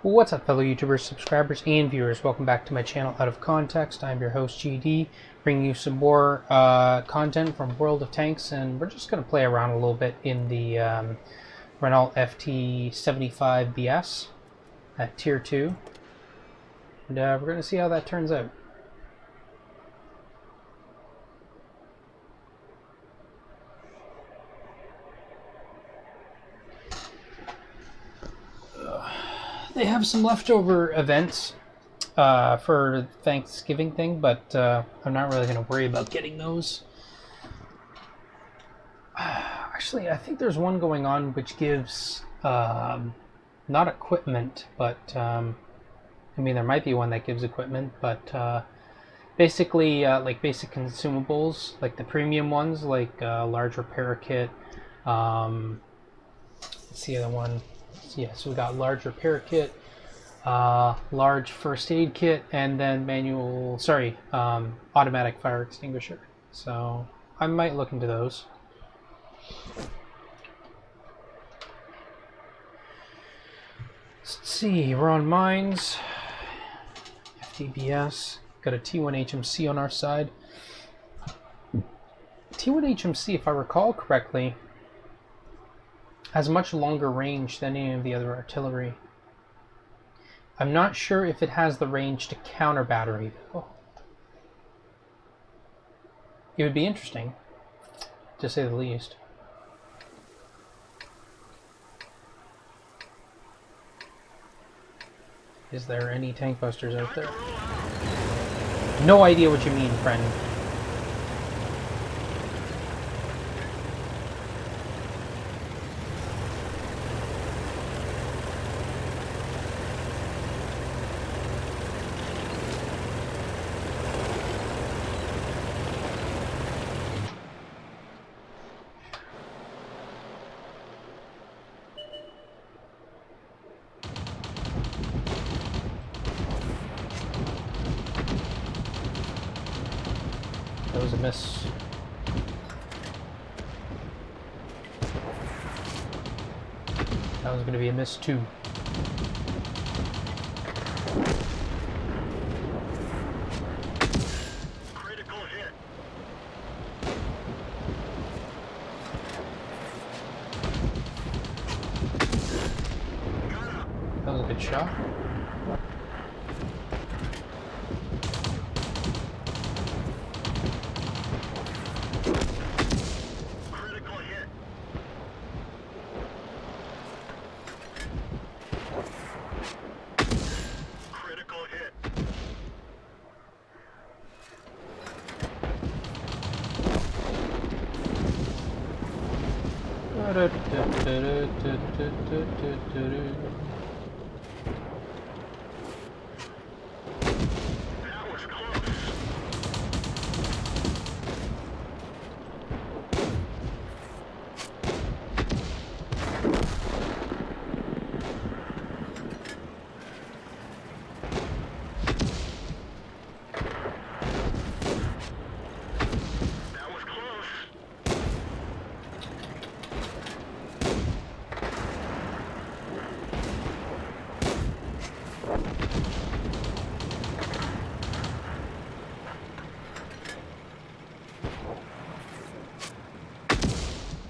What's up, fellow YouTubers, subscribers, and viewers? Welcome back to my channel, Out of Context. I'm your host, GD, bringing you some more content from World of Tanks, and we're just going to play around a little bit in the Renault FT75BS at Tier 2, and we're going to see how that turns out. They have some leftover events for Thanksgiving thing, but I'm not really going to worry about getting those. Actually, I think there's one going on which gives not equipment, but I mean, there might be one that gives equipment, but basically like basic consumables, like the premium ones, like large repair kit. Let's see the other one. Yeah, so we got large repair kit, large first aid kit, and then automatic fire extinguisher. So I might look into those. Let's see, we're on mines. FDBS. Got a T1 HMC on our side. T1 HMC, if I recall correctly, has much longer range than any of the other artillery. I'm not sure if it has the range to counter battery, though. It would be interesting, to say the least. Is there any tank busters out there? No idea what you mean, friend. That was a miss. That was going to be a miss too. Critical hit. That was a good shot. Critical hit. Critical hit. That was close. That was close.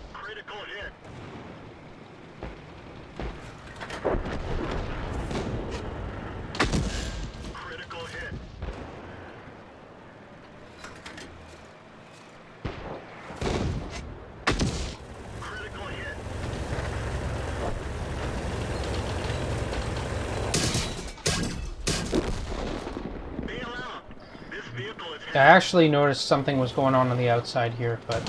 Critical hit. Critical hit. Critical hit. Bail out. This vehicle is I actually noticed something was going on the outside here, but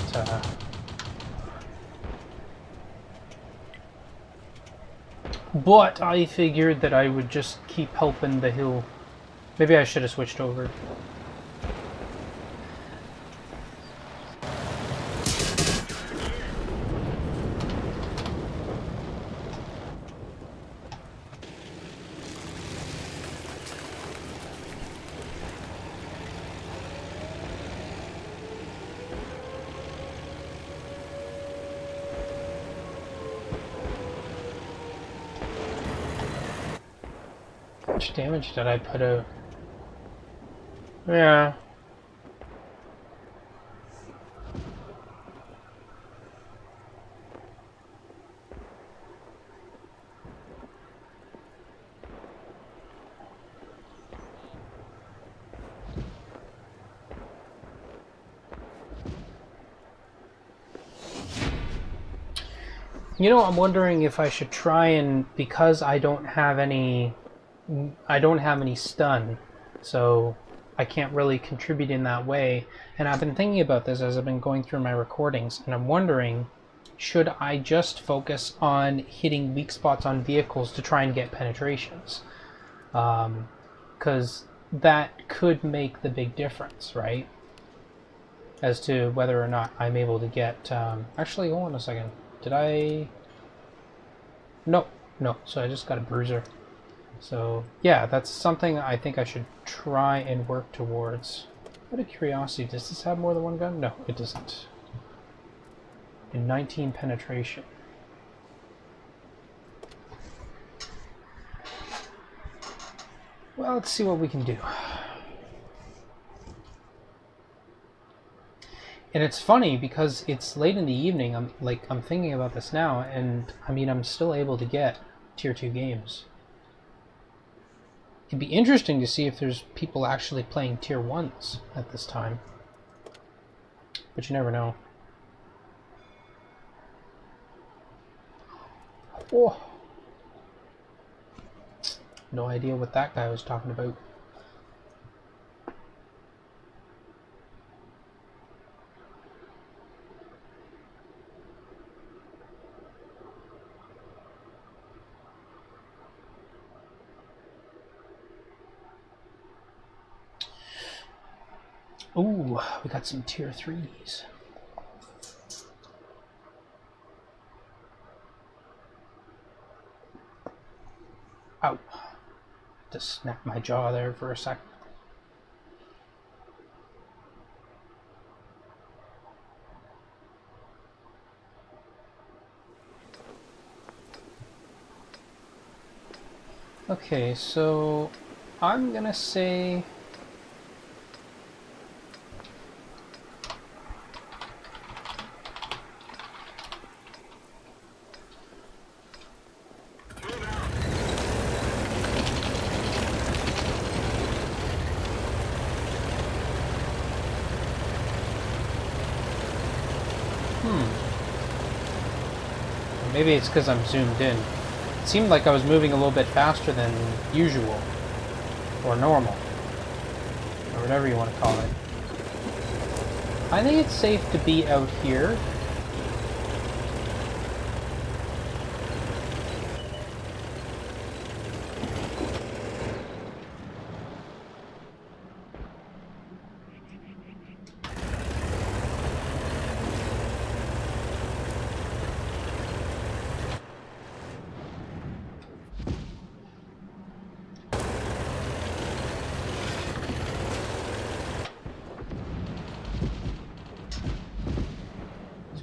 I figured that I would just keep helping the hill. Maybe I should have switched over. much damage did I put out? Yeah. You know, I'm wondering if I should try and, because I don't have any stun, so I can't really contribute in that way. And I've been thinking about this as I've been going through my recordings, and I'm wondering, should I just focus on hitting weak spots on vehicles to try and get penetrations? Because that could make the big difference, right? As to whether or not I'm able to get... actually, hold on a second. Did I... No, no. So I just got a bruiser. So, yeah, that's something I think I should try and work towards. Out of curiosity, does this have more than one gun? No, it doesn't. And 19 penetration. Well, let's see what we can do. And it's funny because it's late in the evening. I'm thinking about this now, and I mean, I'm still able to get tier 2 games. It'd be interesting to see if there's people actually playing tier 1s at this time. But you never know. Oh. No idea what that guy was talking about. Ooh, we got some tier 3s. Ow. Just snapped my jaw there for a sec. Okay, so I'm gonna say... Maybe it's because I'm zoomed in. It seemed like I was moving a little bit faster than usual. Or normal. Or whatever you want to call it. I think it's safe to be out here.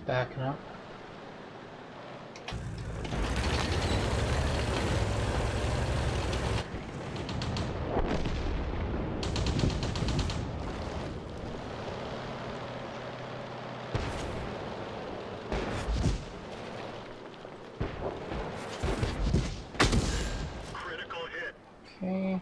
Backing up. Critical hit. Okay.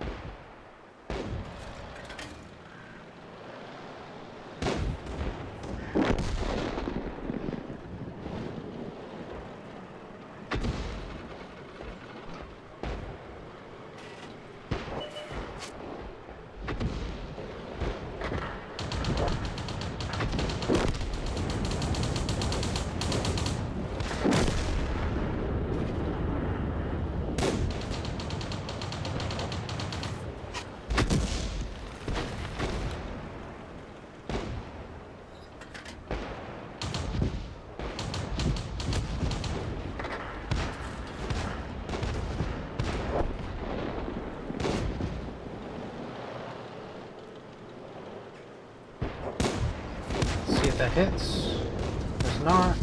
See if that hits. Does not.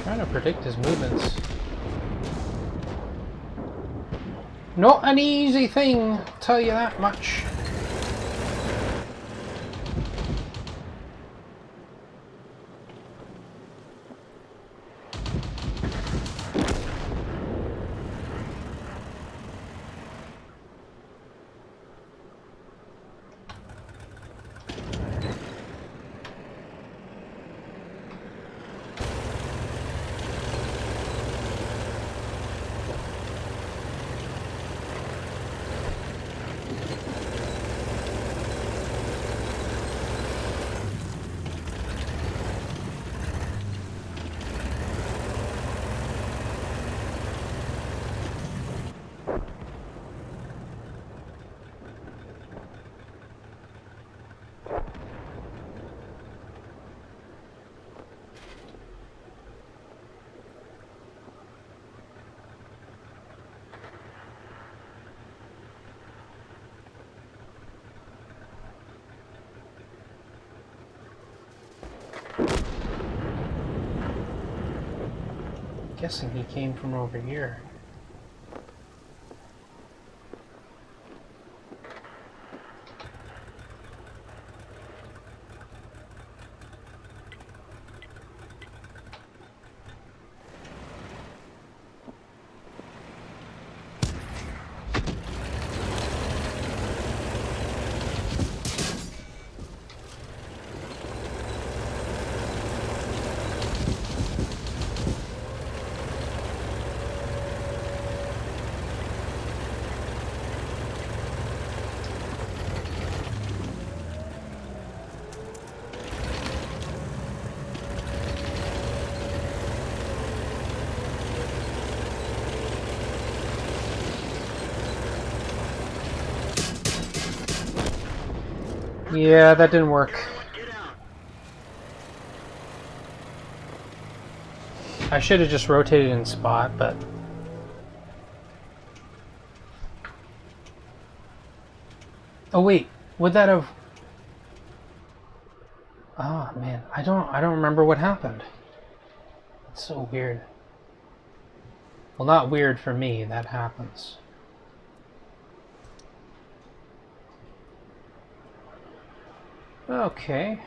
trying to predict his movements. Not an easy thing, I'll tell you that much. Guessing he came from over here. Yeah, that didn't work. Get out. I should have just rotated in spot, but... Oh wait, would that have... Oh man, I don't remember what happened. It's so weird. Well, not weird for me, that happens. Okay.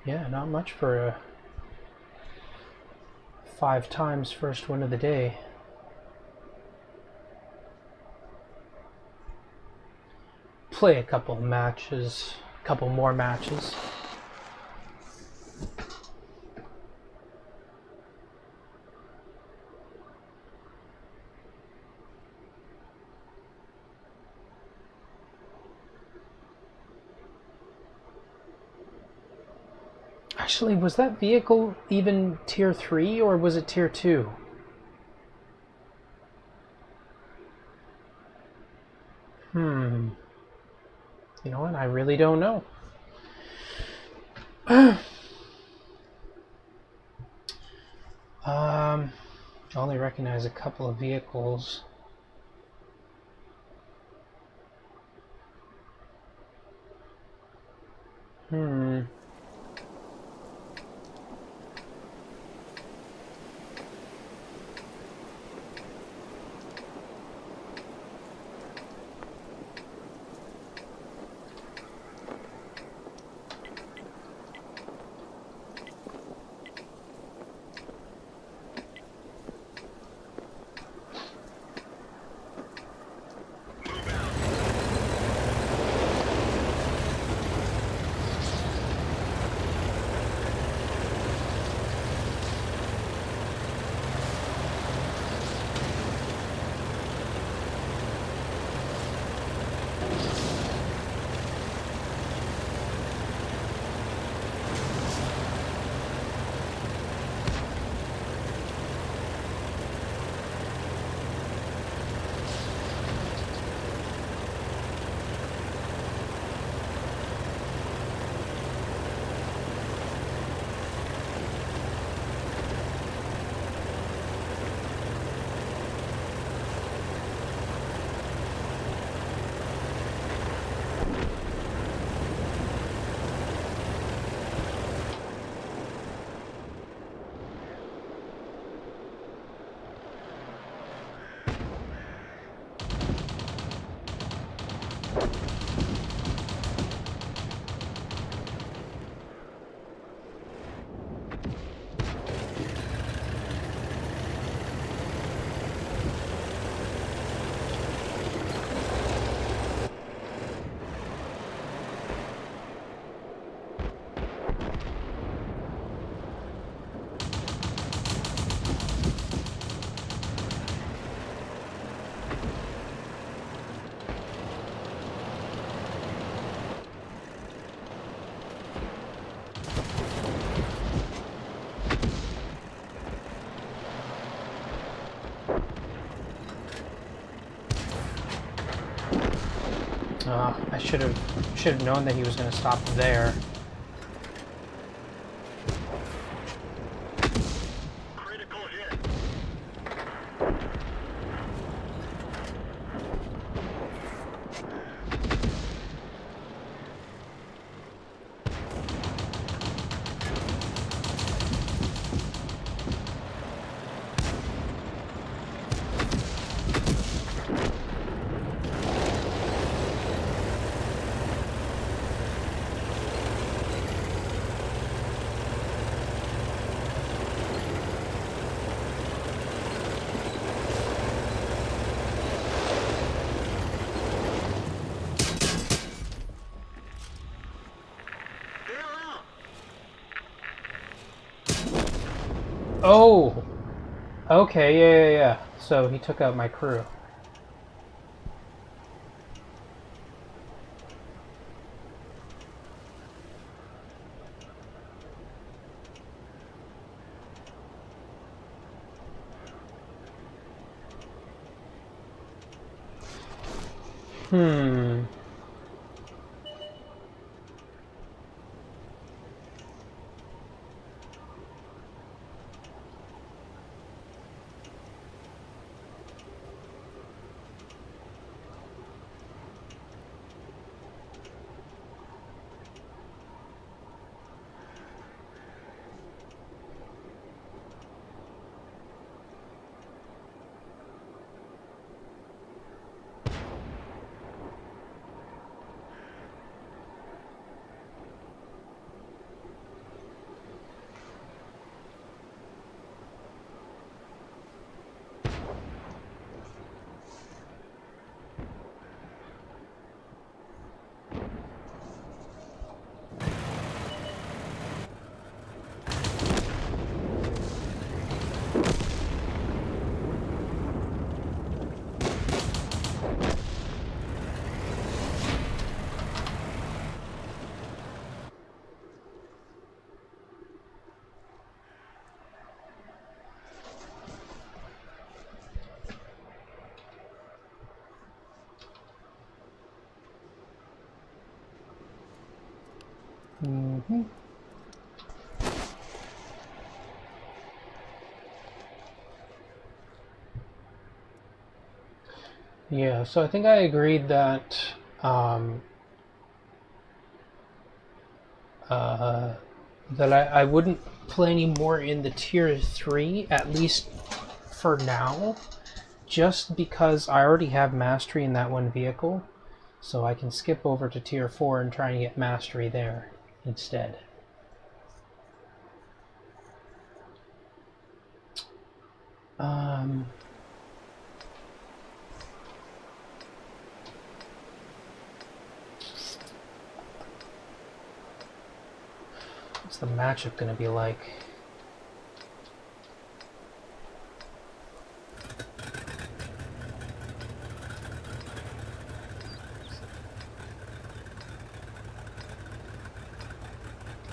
Yeah, not much for a 5 times first win of the day. Play a couple matches, couple more matches. Actually, was that vehicle even tier 3 or was it tier 2? You know what? I really don't know. I only recognize a couple of vehicles. should have known that he was going to stop there. Critical hit. Oh! Okay, yeah. So he took out my crew. Hmm. Mm-hmm. Yeah, so I think I agreed that I wouldn't play any more in the tier 3, at least for now, just because I already have mastery in that one vehicle, so I can skip over to tier 4 and try and get mastery there instead. What's the matchup going to be like?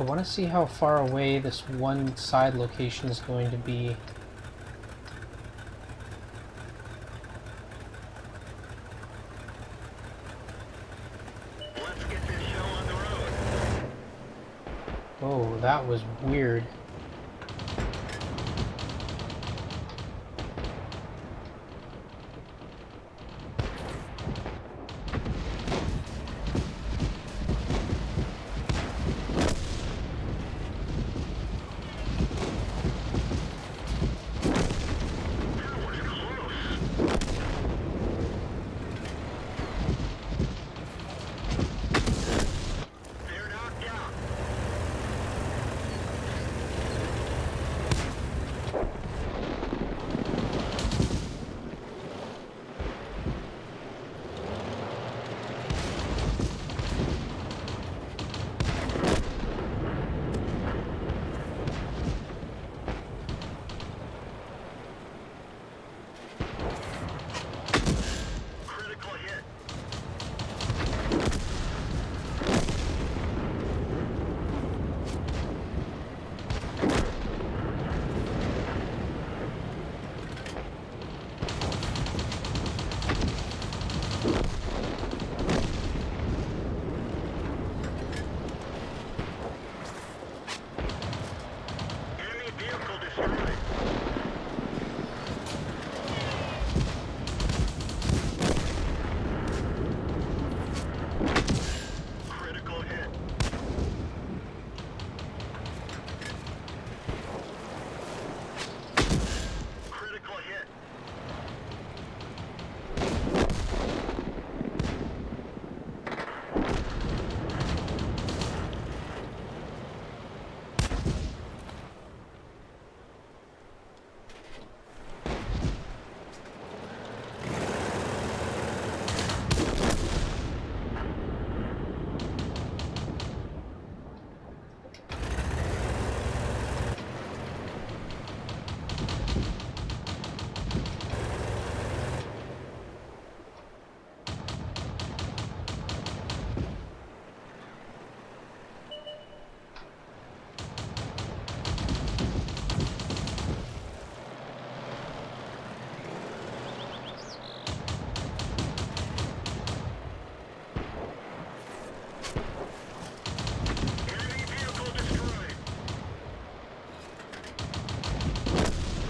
I want to see how far away this one side location is going to be. Let's get this show on the road. Oh, that was weird.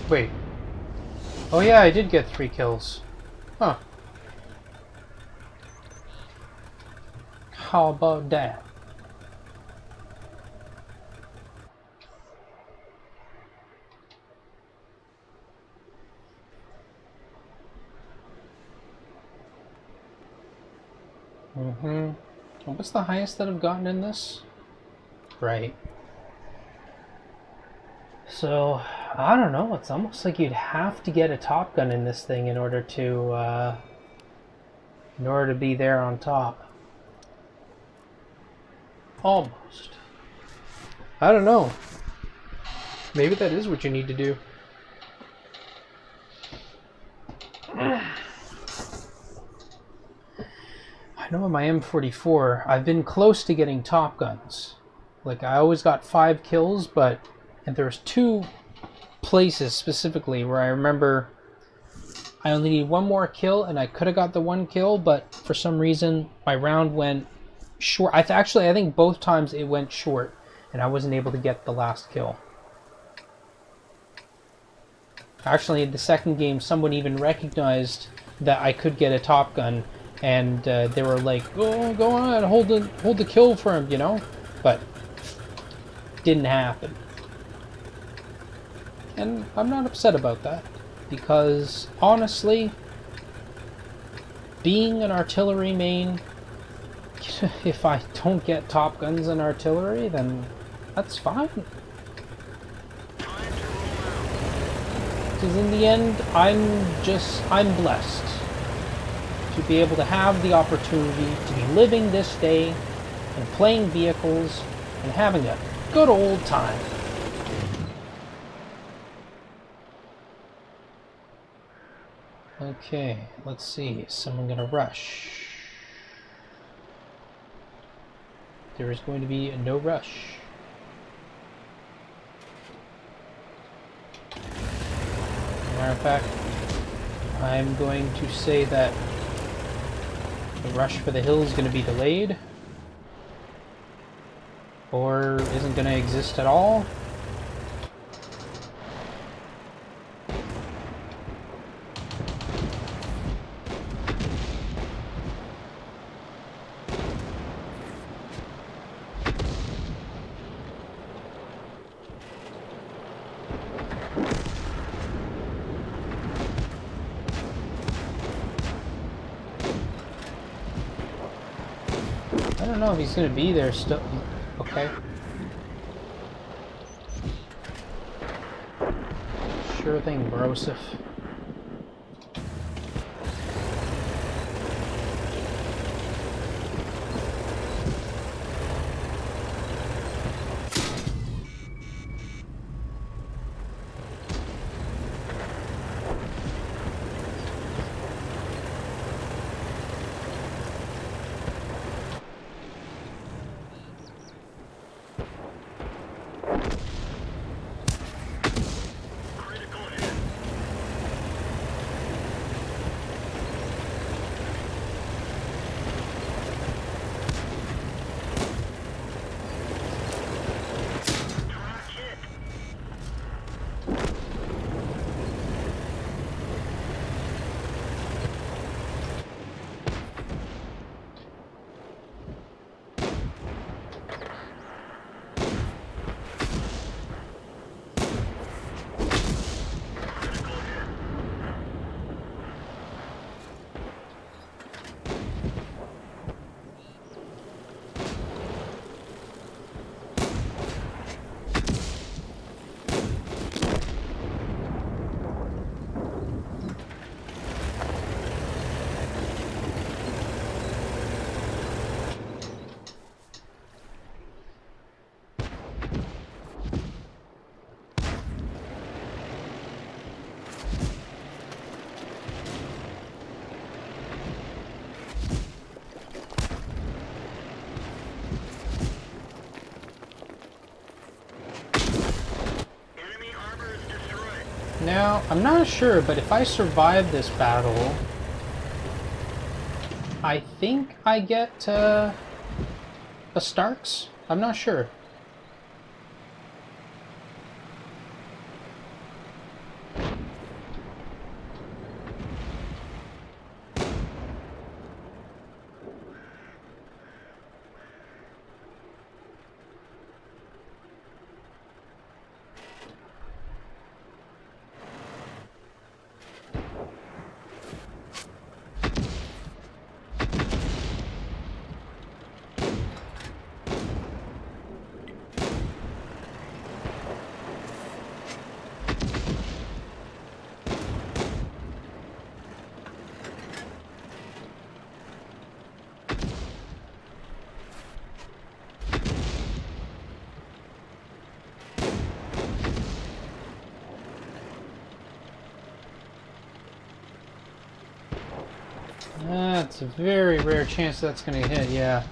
Wait. Oh yeah, I did get 3 kills. Huh. How about that? Mm-hmm. What's the highest that I've gotten in this? Right. So, I don't know. It's almost like you'd have to get a Top Gun in this thing in order to be there on top. Almost. I don't know. Maybe that is what you need to do. I know in my M44, I've been close to getting Top Guns. Like, I always got 5 kills, but and there's 2 places specifically where I remember I only need 1 more kill, and I could have got the 1 kill, but for some reason my round went short. I think both times it went short, and I wasn't able to get the last kill. Actually, in the second game, someone even recognized that I could get a Top Gun, and they were like, "Oh, go on, hold the kill for him," you know. But didn't happen, and I'm not upset about that, because honestly, being an artillery main, if I don't get Top Guns and artillery, then that's fine. Because in the end, I'm blessed to be able to have the opportunity to be living this day and playing vehicles and having a good old time. Okay, let's see. Is someone gonna rush? There is going to be no rush. Matter of fact, I'm going to say that the rush for the hill is going to be delayed, or isn't going to exist at all. I don't know if he's going to be there still. Okay. Sure thing, Broseph. Now, I'm not sure, but if I survive this battle, I think I get a STARKS? I'm not sure. That's a very rare chance that's going to hit, yeah.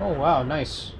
Oh wow, nice.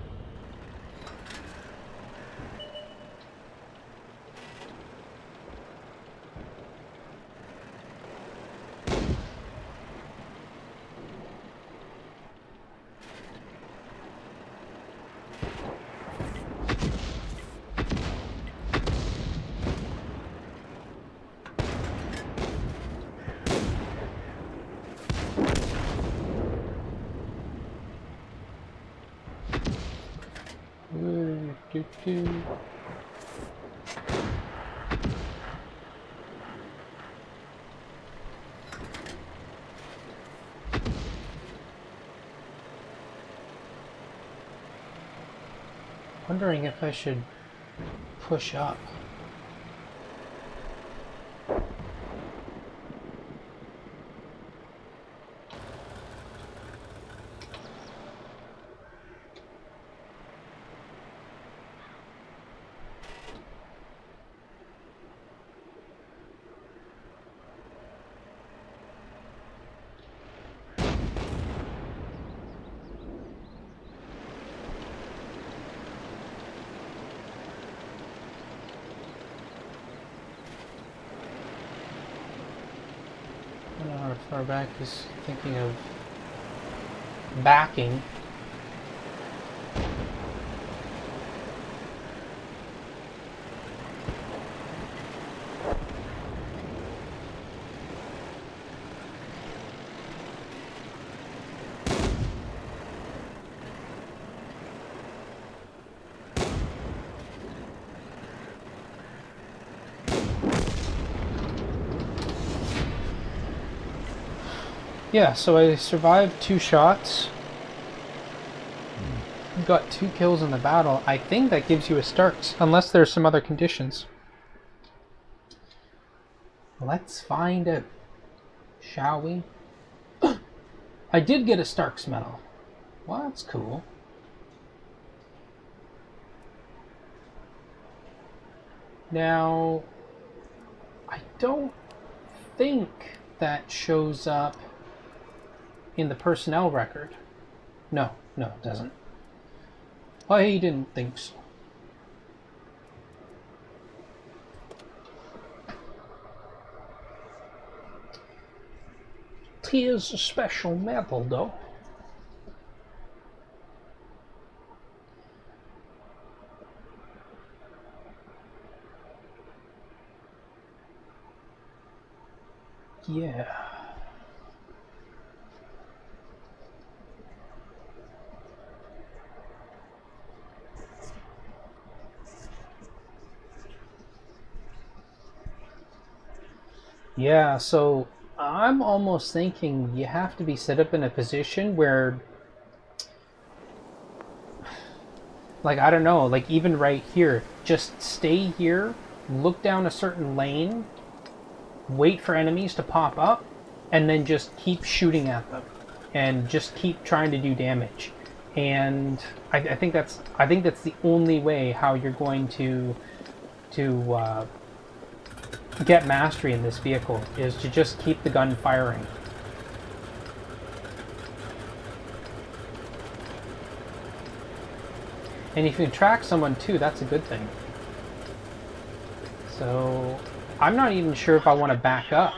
Wondering if I should push up. I don't know how far back he's thinking of backing. Yeah, so I survived 2 shots. Got 2 kills in the battle. I think that gives you a STARKS, unless there's some other conditions. Let's find out, shall we? I did get a STARKS medal. Well, that's cool. Now, I don't think that shows up in the personnel record. No, it doesn't. I didn't think so. Here's a special medal, though. Yeah. Yeah, so I'm almost thinking you have to be set up in a position where, like, I don't know, like even right here, just stay here, look down a certain lane, wait for enemies to pop up, and then just keep shooting at them, and just keep trying to do damage. And I think that's the only way how you're going to get mastery in this vehicle, is to just keep the gun firing. And if you can track someone too, that's a good thing. So I'm not even sure if I want to back up,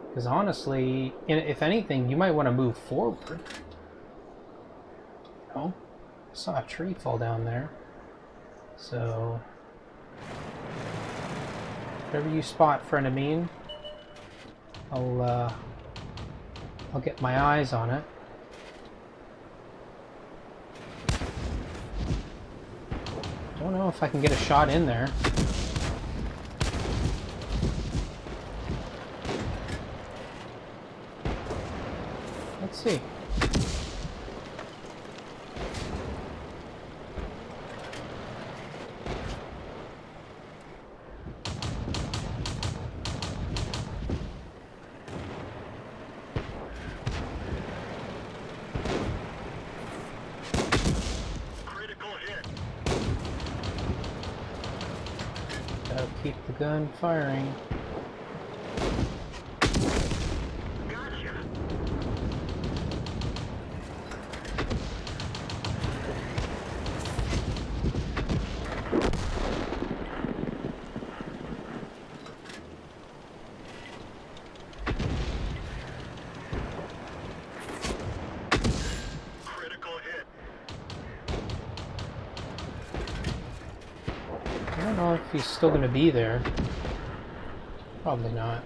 because honestly, if anything, you might want to move forward. Oh, I saw a tree fall down there. So whatever you spot, friend of mine, I'll get my eyes on it. Don't know if I can get a shot in there. Let's see. gun firing. Gotcha. Critical hit. I don't know if he's still going to be there. Probably not.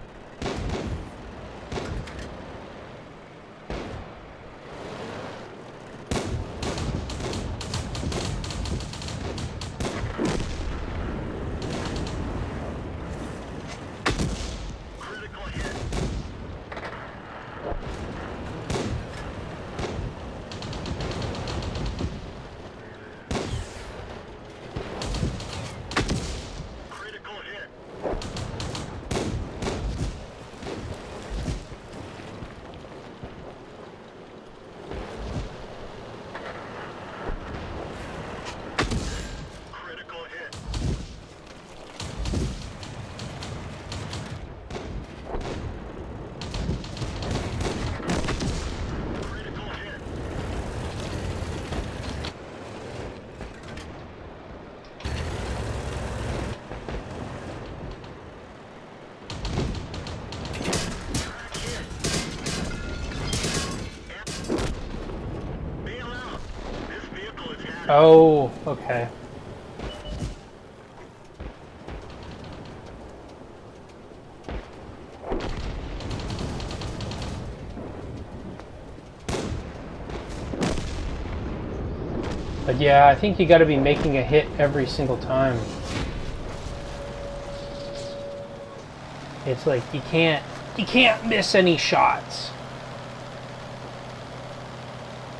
Critical hit. Critical hit. Critical hit. Critical hit. Bail out. This vehicle is had. Oh, okay. But yeah, I think you got to be making a hit every single time. It's like you can't miss any shots.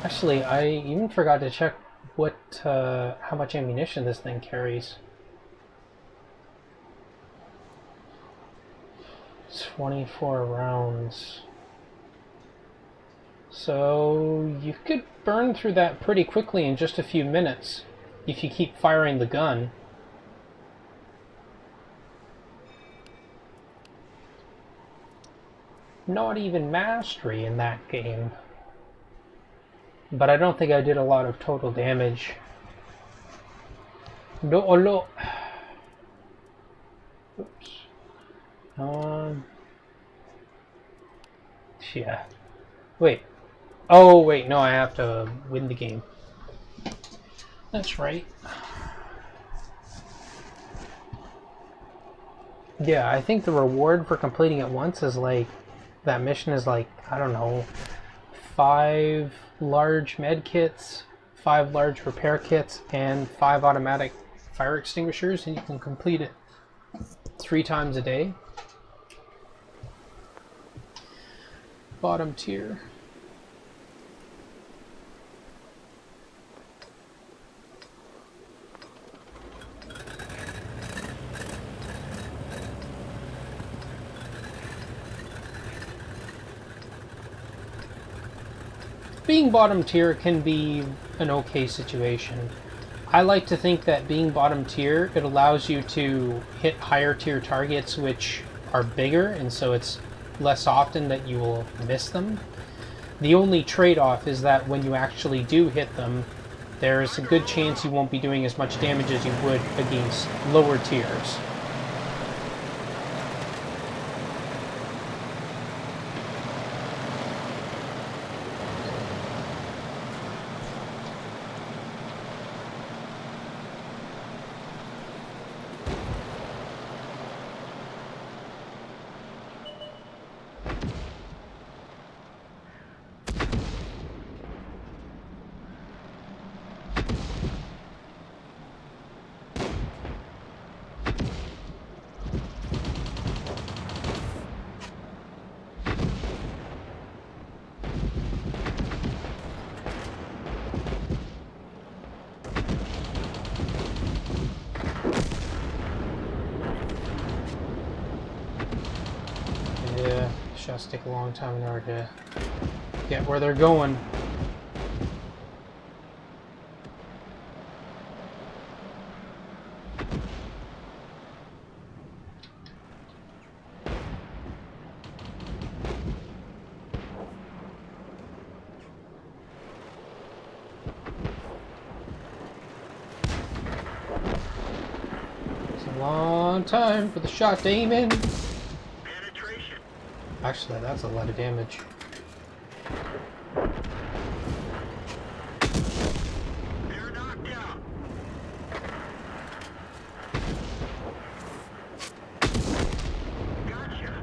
Actually, I even forgot to check what how much ammunition this thing carries. 24 rounds. So you could burn through that pretty quickly in just a few minutes if you keep firing the gun. Not even mastery in that game. But I don't think I did a lot of total damage. No. Oops. Yeah. Wait. Oh, wait, no, I have to win the game. That's right. Yeah, I think the reward for completing it once is like, that mission is like, I don't know, 5 large med kits, 5 large repair kits, and 5 automatic fire extinguishers, and you can complete it 3 times a day. Bottom tier. Being bottom tier can be an okay situation. I like to think that being bottom tier, it allows you to hit higher tier targets which are bigger, and so it's less often that you will miss them. The only trade-off is that when you actually do hit them, there's a good chance you won't be doing as much damage as you would against lower tiers. Yeah, shots take a long time in order to get where they're going. on, time for the shot to aim in. Penetration. Actually, that's a lot of damage. They're knocked out. Gotcha.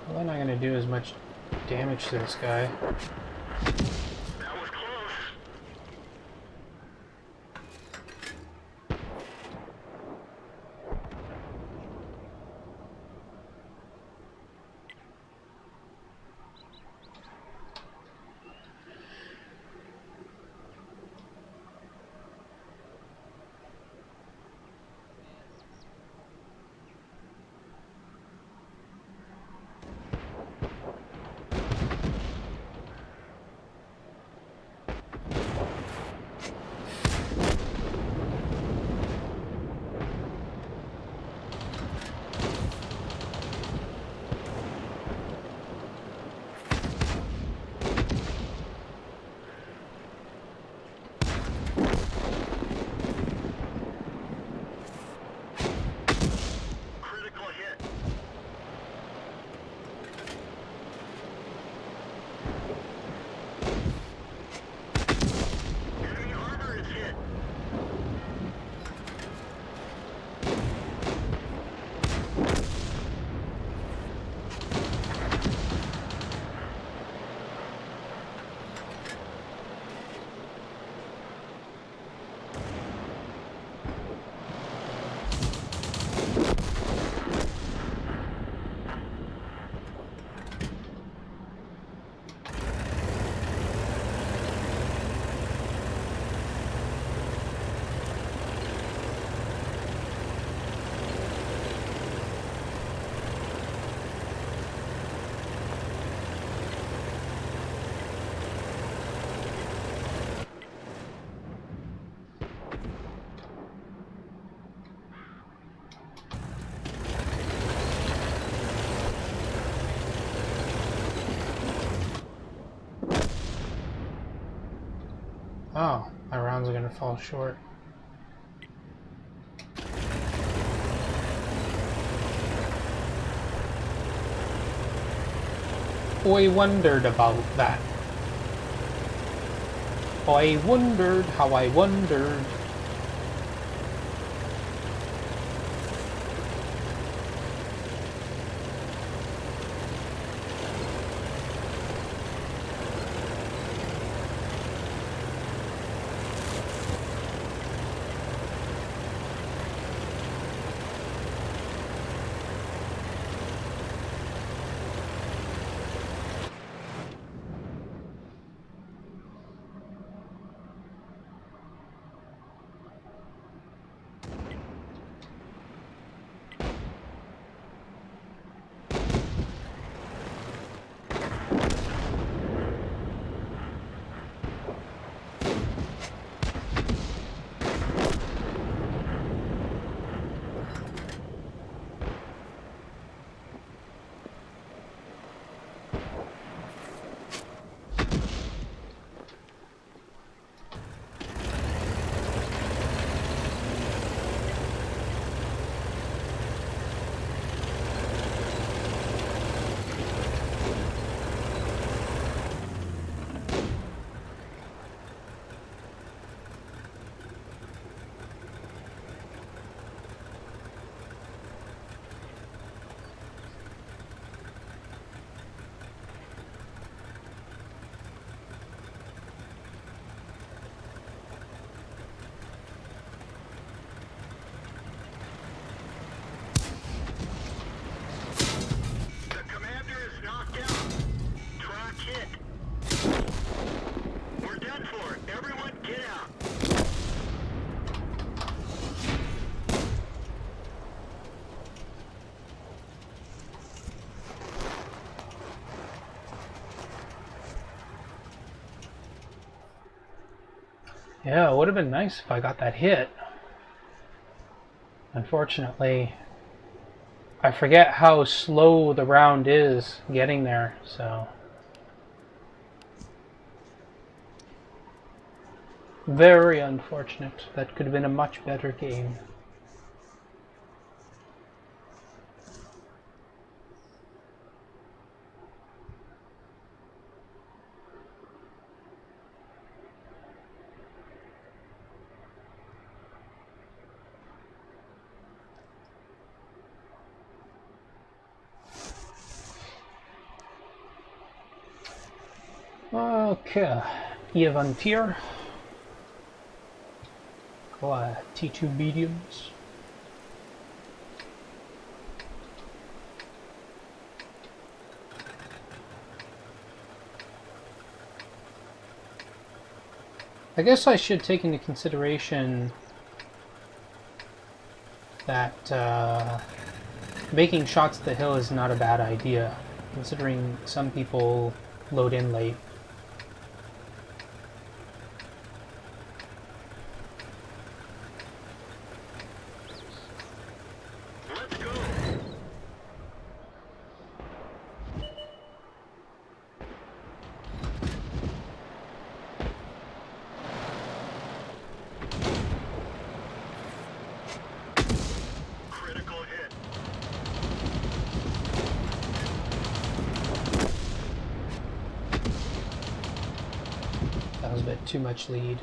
Probably not going to do as much damage to this guy. That was close. Critical hit. Enemy armor is hit. Oh, my rounds are going to fall short. I wondered about that. I wondered how I wondered. Yeah, it would have been nice if I got that hit. Unfortunately, I forget how slow the round is getting there, so... Very unfortunate. That could have been a much better game. Okay, Evantir. T2 mediums. I guess I should take into consideration that making shots at the hill is not a bad idea, considering some people load in late. Let's go. Critical hit. That was a bit too much lead.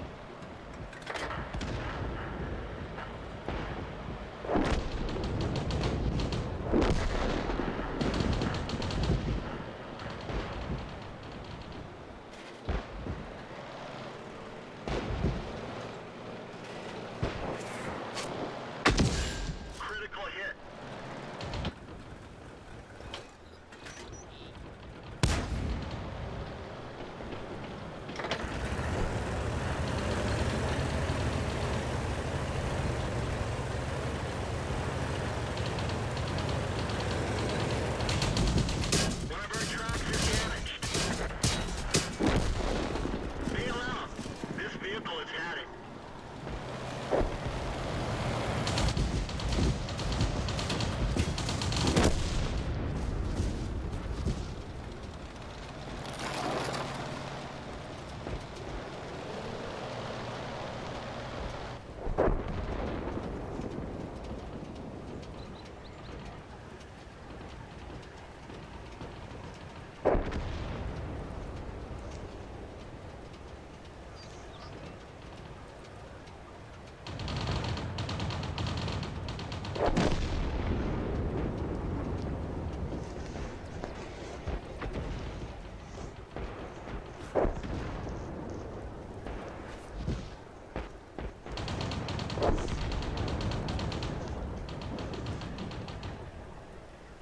Critical hit. One of our tracks is damaged. Bail out. This vehicle is had it.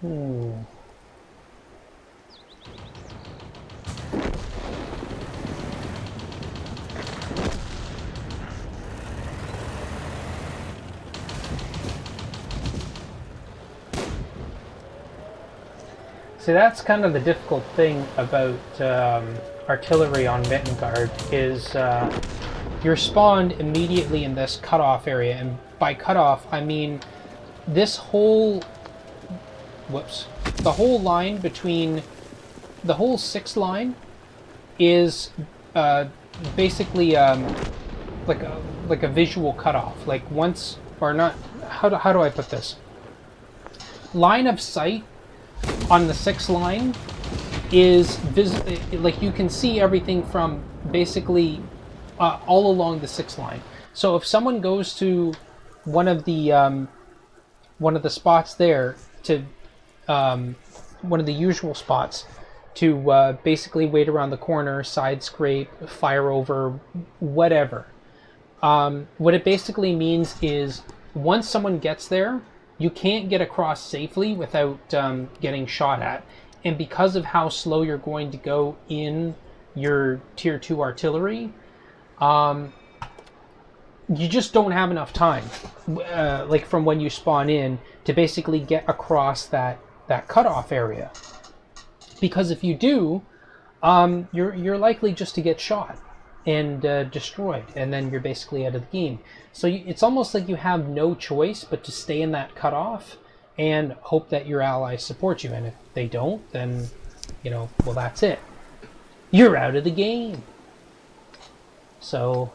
Ooh. See, that's kind of the difficult thing about artillery on Mittengard is you're spawned immediately in this cutoff area, and by cutoff I mean this whole the whole line between the whole 6 line is basically like a visual cutoff. Like once or not, how do I put this? Line of sight on the 6 line is like you can see everything from basically all along the 6 line. So if someone goes to one of the spots there to one of the usual spots to basically wait around the corner, side scrape, fire over, whatever. What it basically means is once someone gets there, you can't get across safely without getting shot at. And because of how slow you're going to go in your tier 2 artillery, you just don't have enough time, like from when you spawn in, to basically get across that cutoff area. Because if you do, you're likely just to get shot. and destroyed, and then you're basically out of the game. So it's almost like you have no choice but to stay in that cutoff and hope that your allies support you. And if they don't, then, well, that's it. You're out of the game. So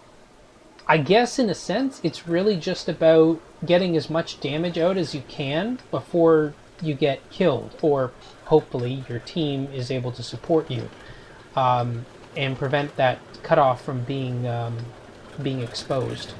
I guess in a sense, it's really just about getting as much damage out as you can before you get killed, or hopefully your team is able to support you and prevent that cutoff from being exposed.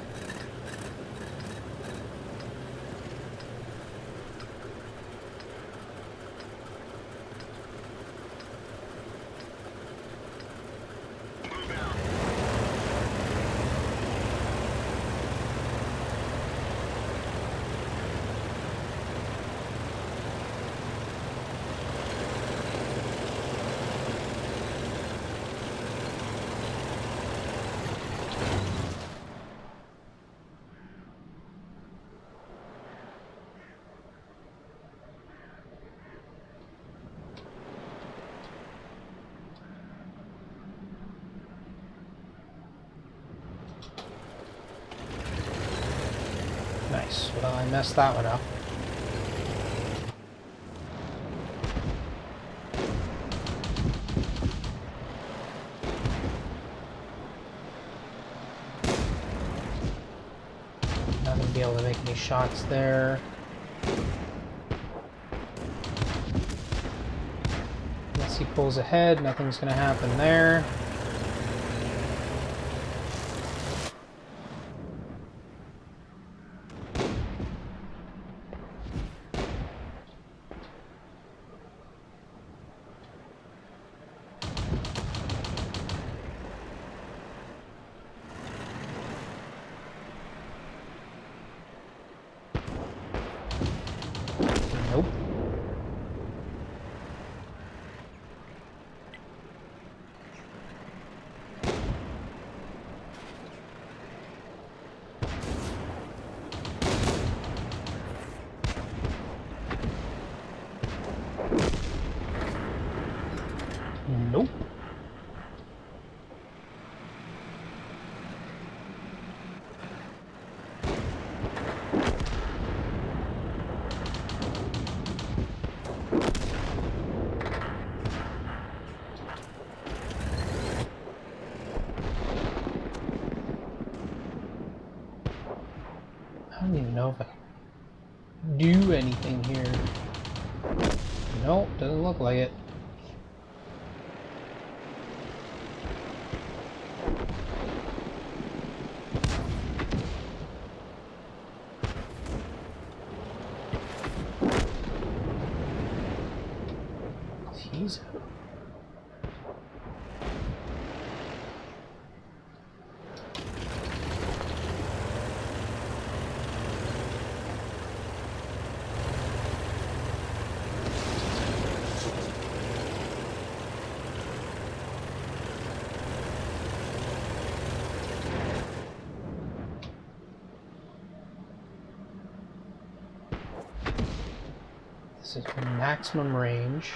Nice. Well, I messed that one up. Not gonna be able to make any shots there. Unless he pulls ahead, nothing's gonna happen there. Nope. Nope. I don't even know if I can do anything here. Nope, doesn't look like it. Jeez. This is maximum range.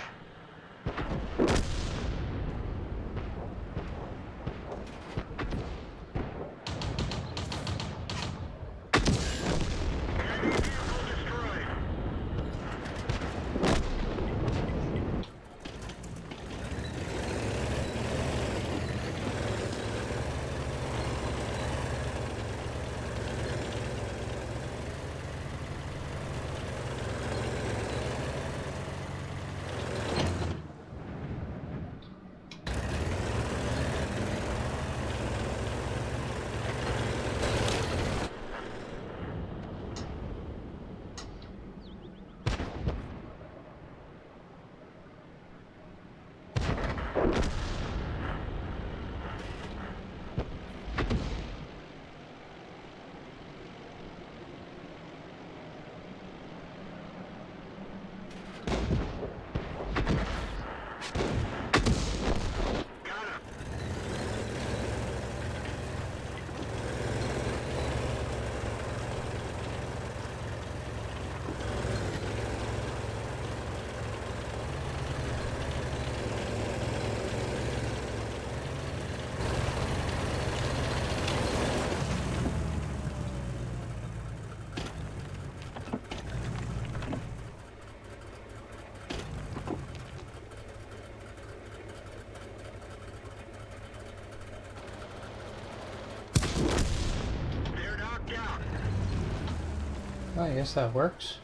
guess that works.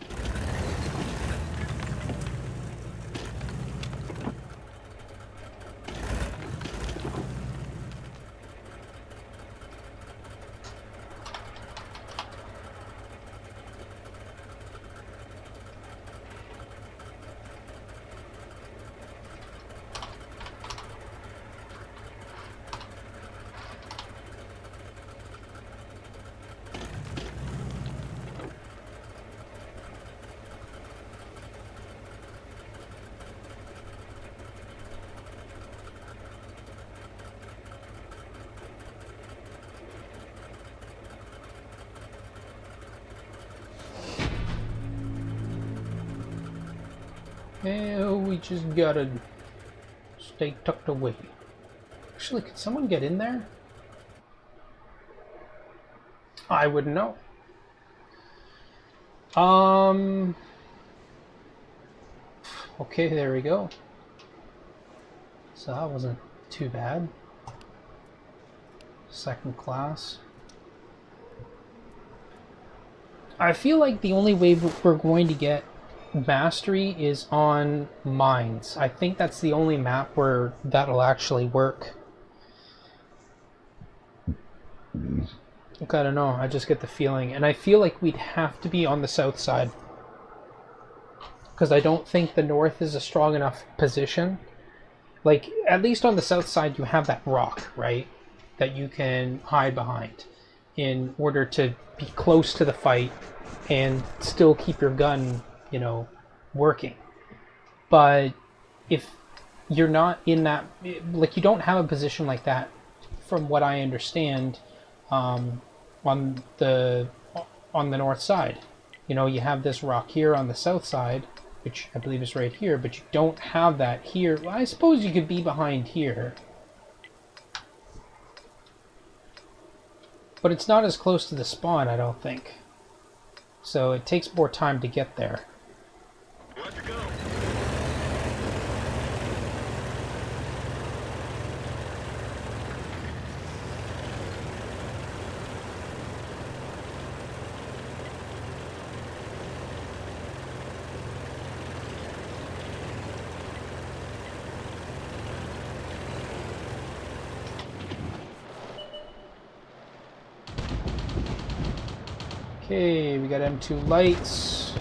And we just gotta stay tucked away. Actually, could someone get in there? I wouldn't know. Okay, there we go. So that wasn't too bad. Second class. I feel like the only way we're going to get mastery is on mines. I think that's the only map where that'll actually work. Look, I don't know, I just get the feeling. And I feel like we'd have to be on the south side. Because I don't think the north is a strong enough position. Like, at least on the south side you have that rock, right? That you can hide behind in order to be close to the fight and still keep your gun, you know, working. But if you're not in that, like, you don't have a position like that, from what I understand, on the north side. You know, you have this rock here on the south side, which I believe is right here, but you don't have that here. Well, I suppose you could be behind here, but it's not as close to the spawn, I don't think. So it takes more time to get there. Let's go. Okay, we got M2 lights,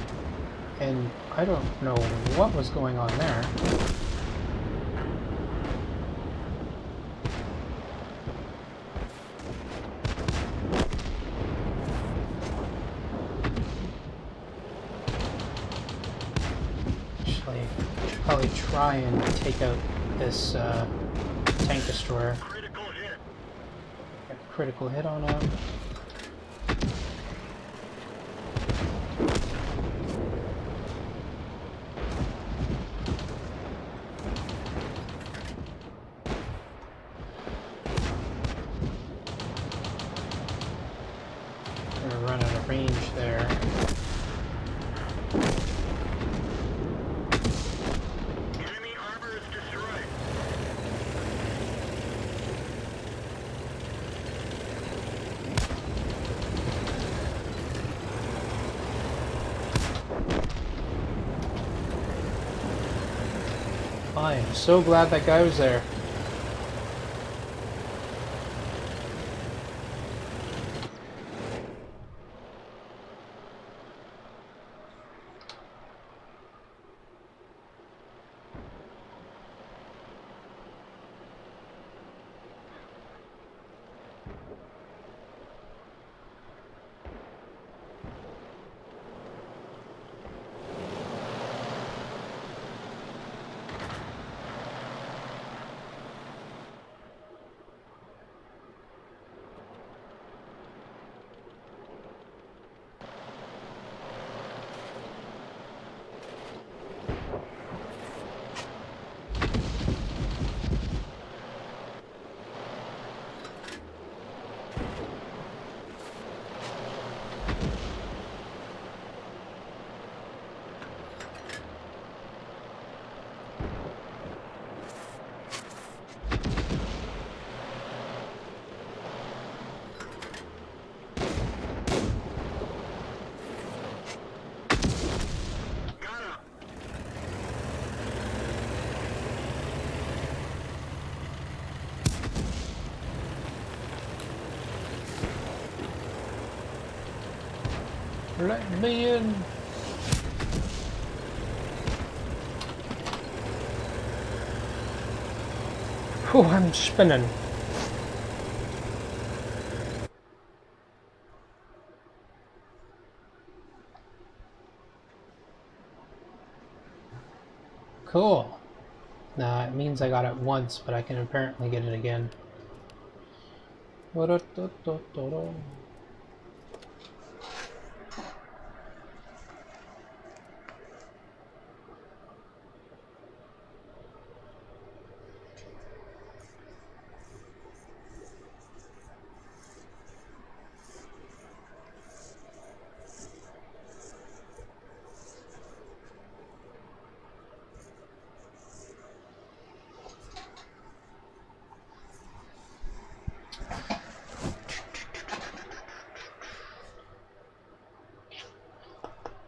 and I don't know what was going on there. Actually, I should probably try and take out this tank destroyer. Critical hit. Get a critical hit on him. Gonna run out of range there. Enemy armor is destroyed. I am so glad that guy was there. Let me in. Whew, I'm spinning. Cool. Nah, it means I got it once, but I can apparently get it again.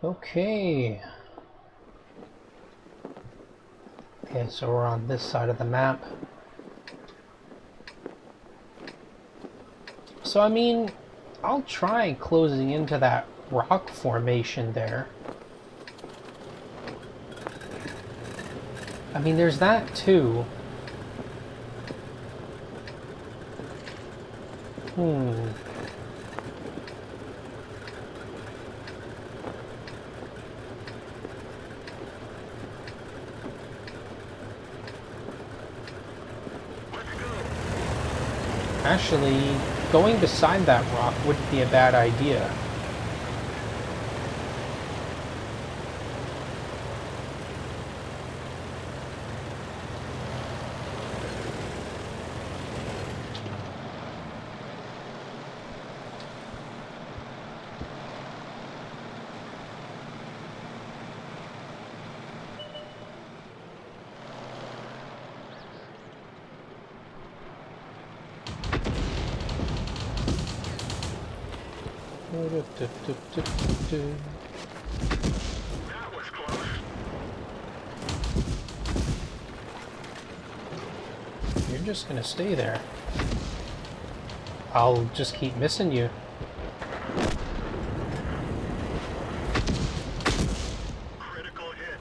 Okay. Okay, so we're on this side of the map. So, I mean, I'll try closing into that rock formation there. I mean, there's that too. Actually, going beside that rock wouldn't be a bad idea. That was close. You're just gonna stay there. I'll just keep missing you. Critical hit.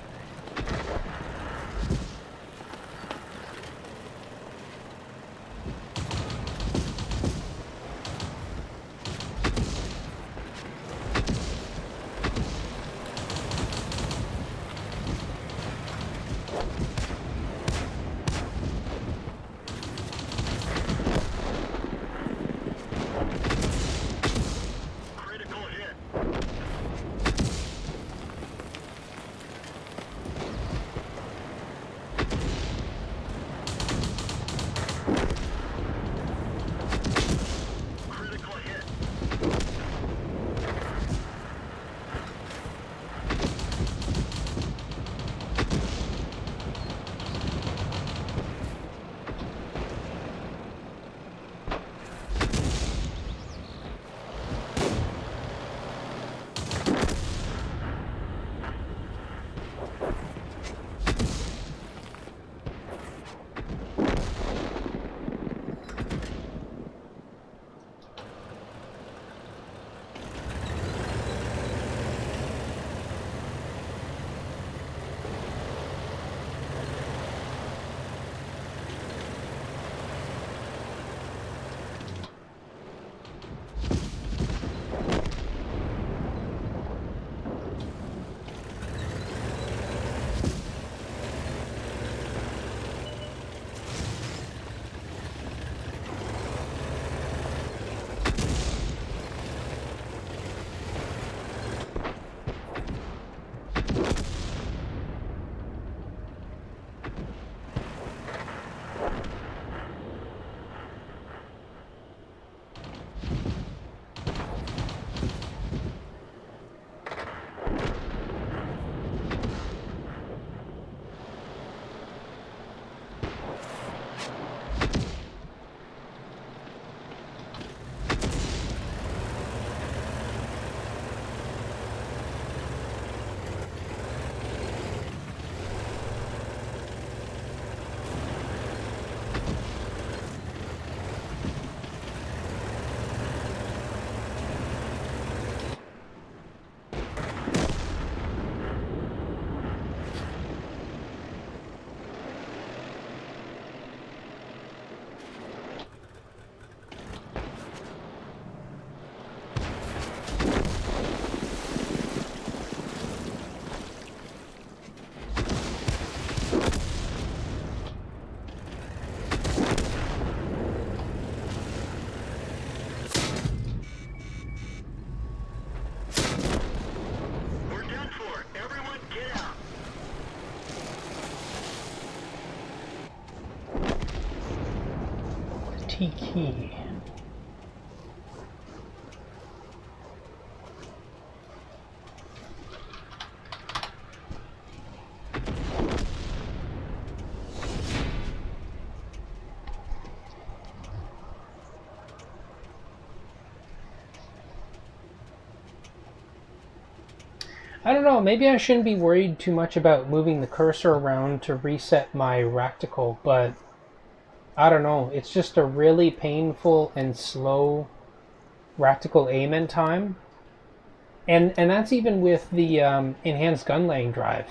T key. I don't know, maybe I shouldn't be worried too much about moving the cursor around to reset my racticle, but I don't know, it's just a really painful and slow racticle aim in time. And that's even with the enhanced gun laying drive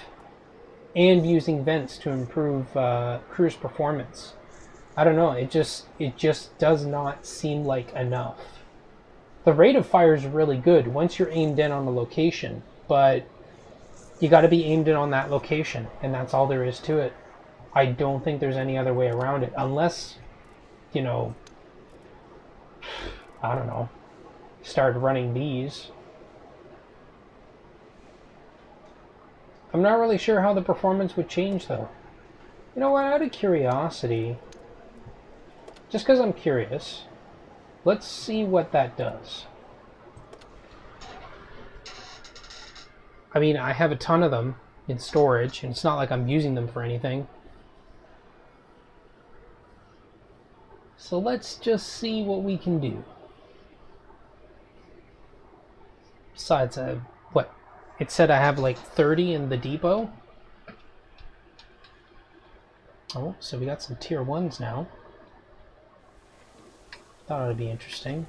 and using vents to improve cruise performance. I don't know, it just does not seem like enough. The rate of fire is really good once you're aimed in on a location, but you got to be aimed in on that location, and that's all there is to it. I don't think there's any other way around it, unless, you know, I don't know, started running these. I'm not really sure how the performance would change, though. You know what, out of curiosity, just because I'm curious, let's see what that does. I mean, I have a ton of them in storage, and it's not like I'm using them for anything. So let's just see what we can do. Besides, what? It said I have like 30 in the depot. Oh, so we got some tier 1s now. Thought it would be interesting.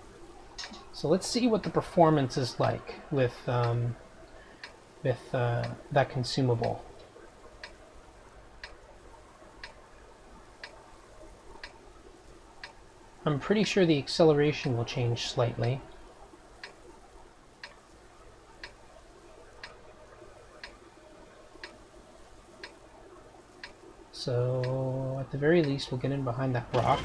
So let's see what the performance is like with that consumable. I'm pretty sure the acceleration will change slightly. So at the very least we'll get in behind that rock.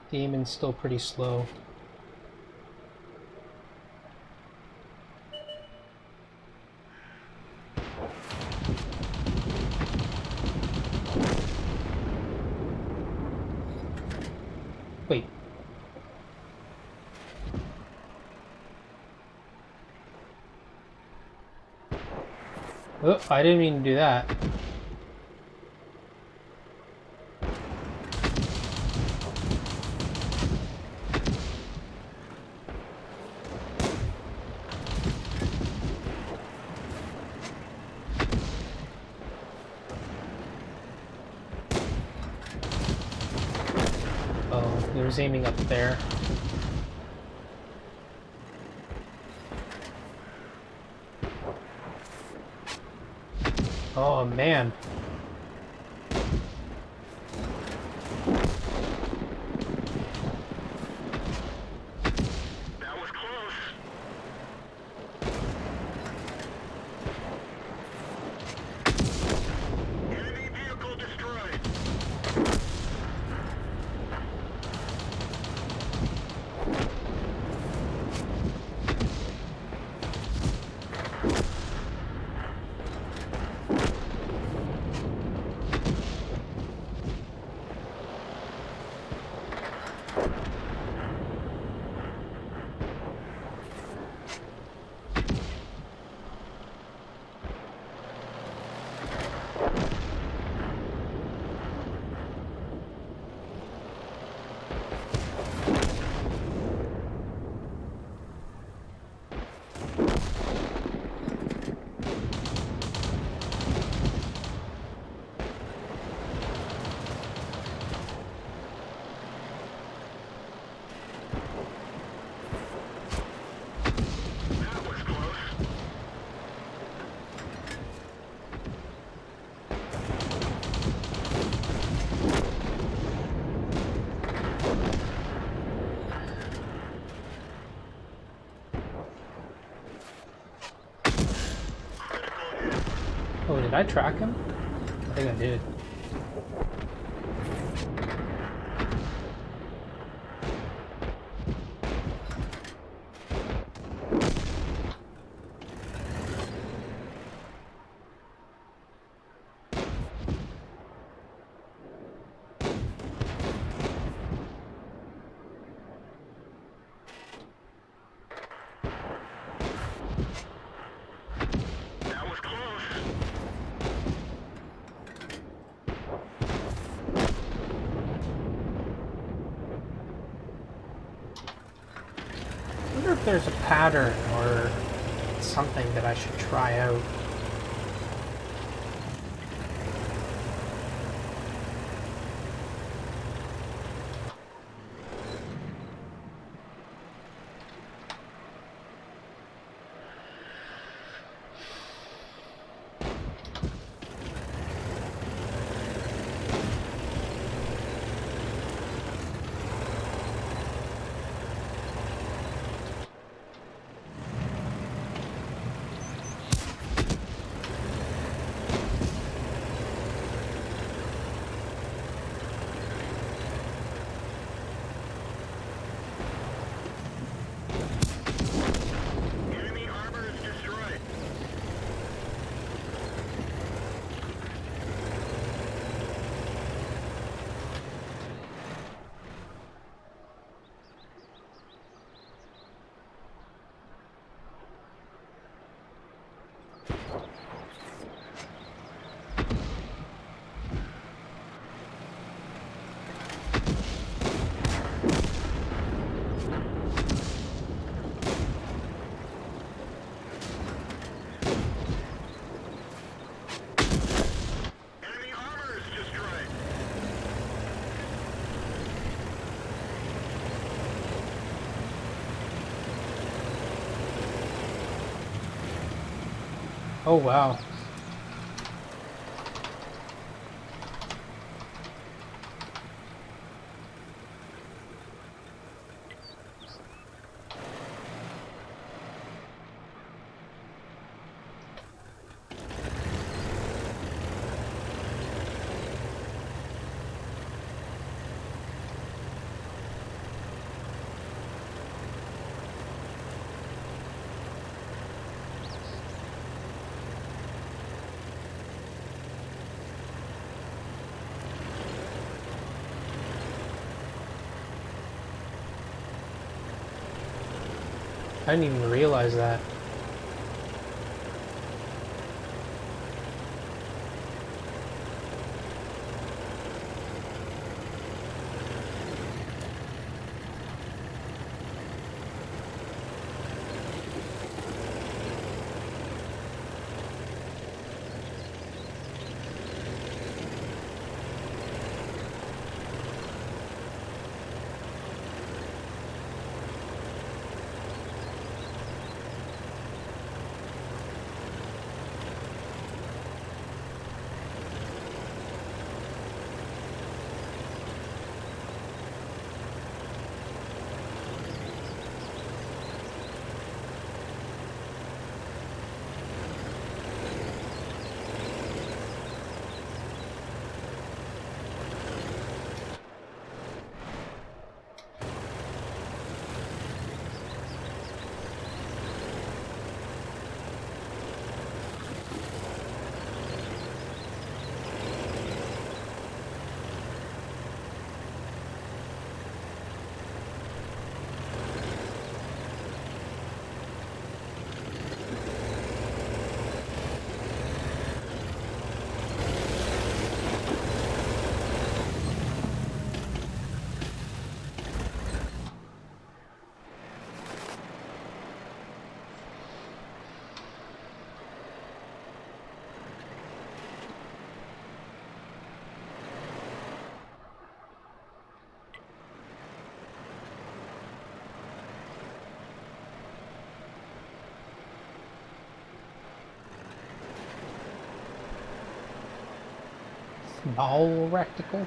The aiming's still pretty slow. Wait. Oh, I didn't mean to do that. Oh, it was aiming up there. Oh man. That was close. Enemy vehicle destroyed. Did I track him? I think I did. That was close. I wonder if there's a pattern or something that I should try out. Enemy armor is destroyed. Enemy armor is destroyed. Oh wow. I didn't even realize that. Bowel rectical.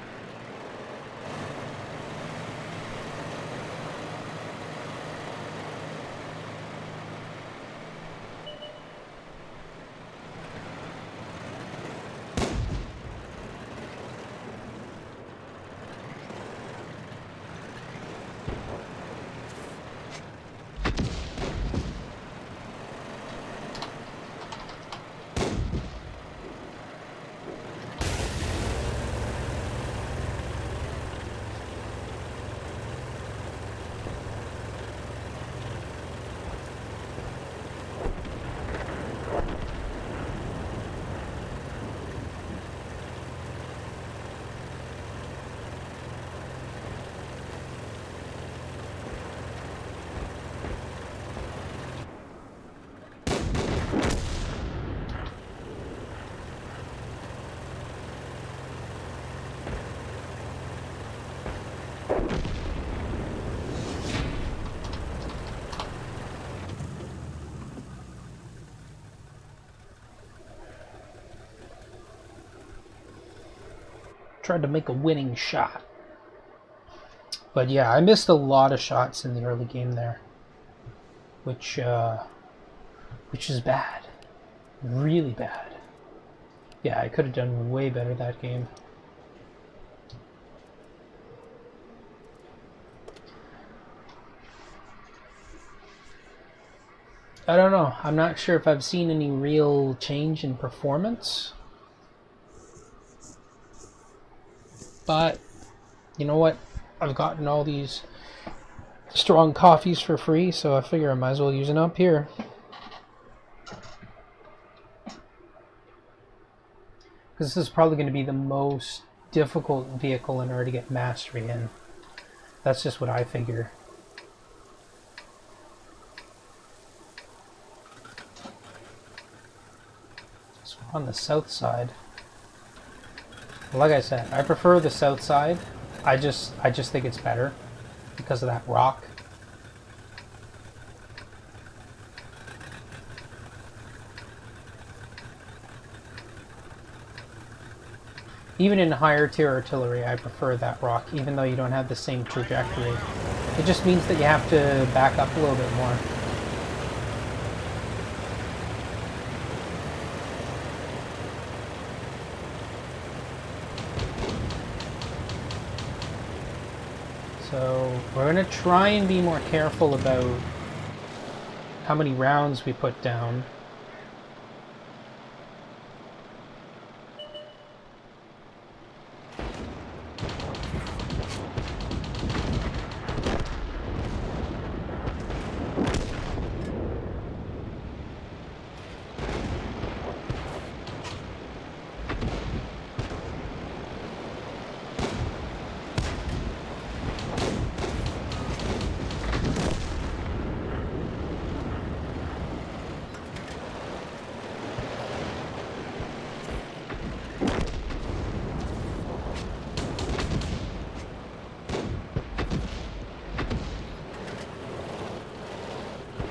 tried to make a winning shot. But yeah, I missed a lot of shots in the early game there, which is bad, really bad. Yeah, I could have done way better that game. I don't know. I'm not sure if I've seen any real change in performance. But, you know what? I've gotten all these strong coffees for free, so I figure I might as well use it up here. Because this is probably going to be the most difficult vehicle in order to get mastery in. That's just what I figure. So we're on the south side. Like I said, I prefer the south side. I just think it's better because of that rock. Even in higher tier artillery, I prefer that rock, even though you don't have the same trajectory. It just means that you have to back up a little bit more. So we're going to try and be more careful about how many rounds we put down.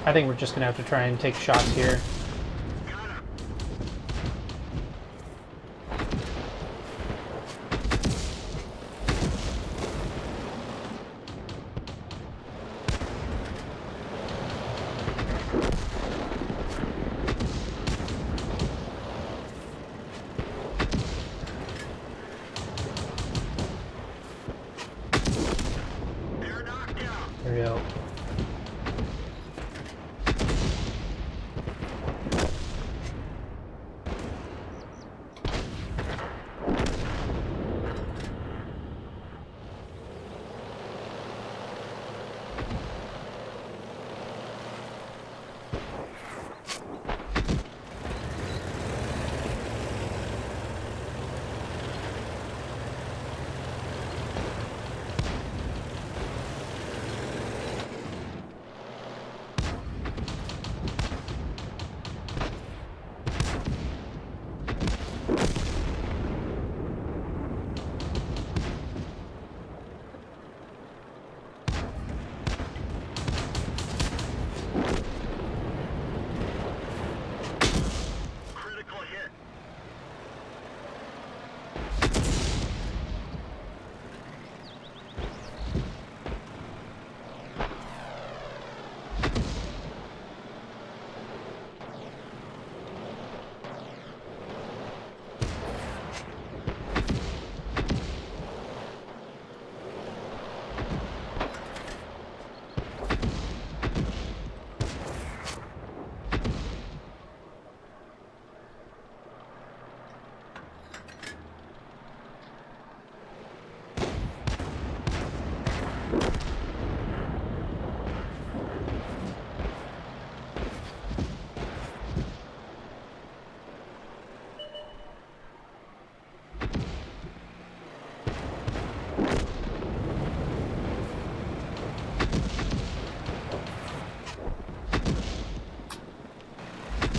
I think we're just going to have to try and take shots here. There we go.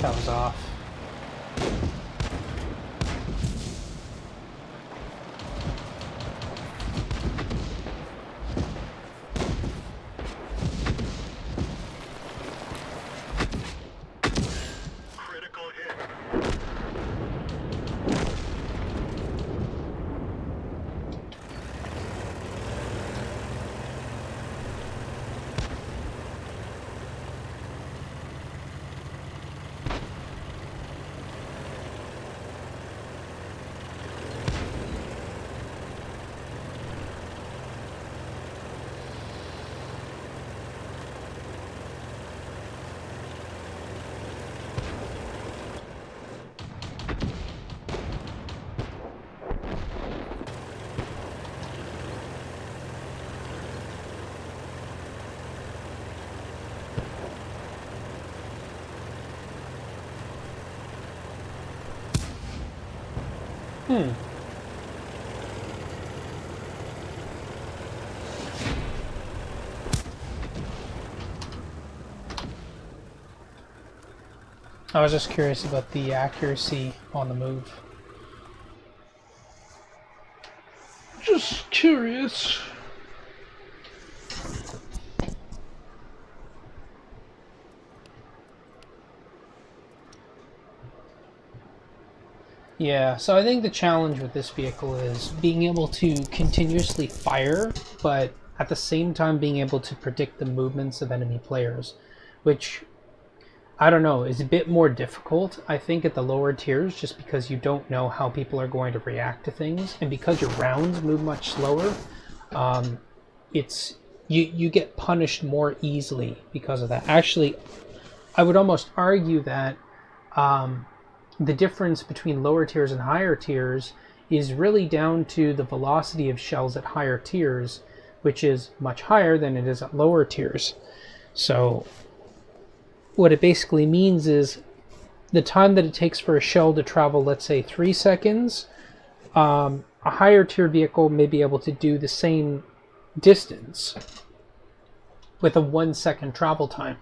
That was off. Critical hit. Hmm. I was just curious about the accuracy on the move. Just curious. Yeah, so I think the challenge with this vehicle is being able to continuously fire, but at the same time being able to predict the movements of enemy players, which, I don't know, is a bit more difficult, I think, at the lower tiers, just because you don't know how people are going to react to things, and because your rounds move much slower, it's you get punished more easily because of that. Actually, I would almost argue that the difference between lower tiers and higher tiers is really down to the velocity of shells at higher tiers, which is much higher than it is at lower tiers. So what it basically means is the time that it takes for a shell to travel, let's say 3 seconds, a higher tier vehicle may be able to do the same distance with a 1 second travel time.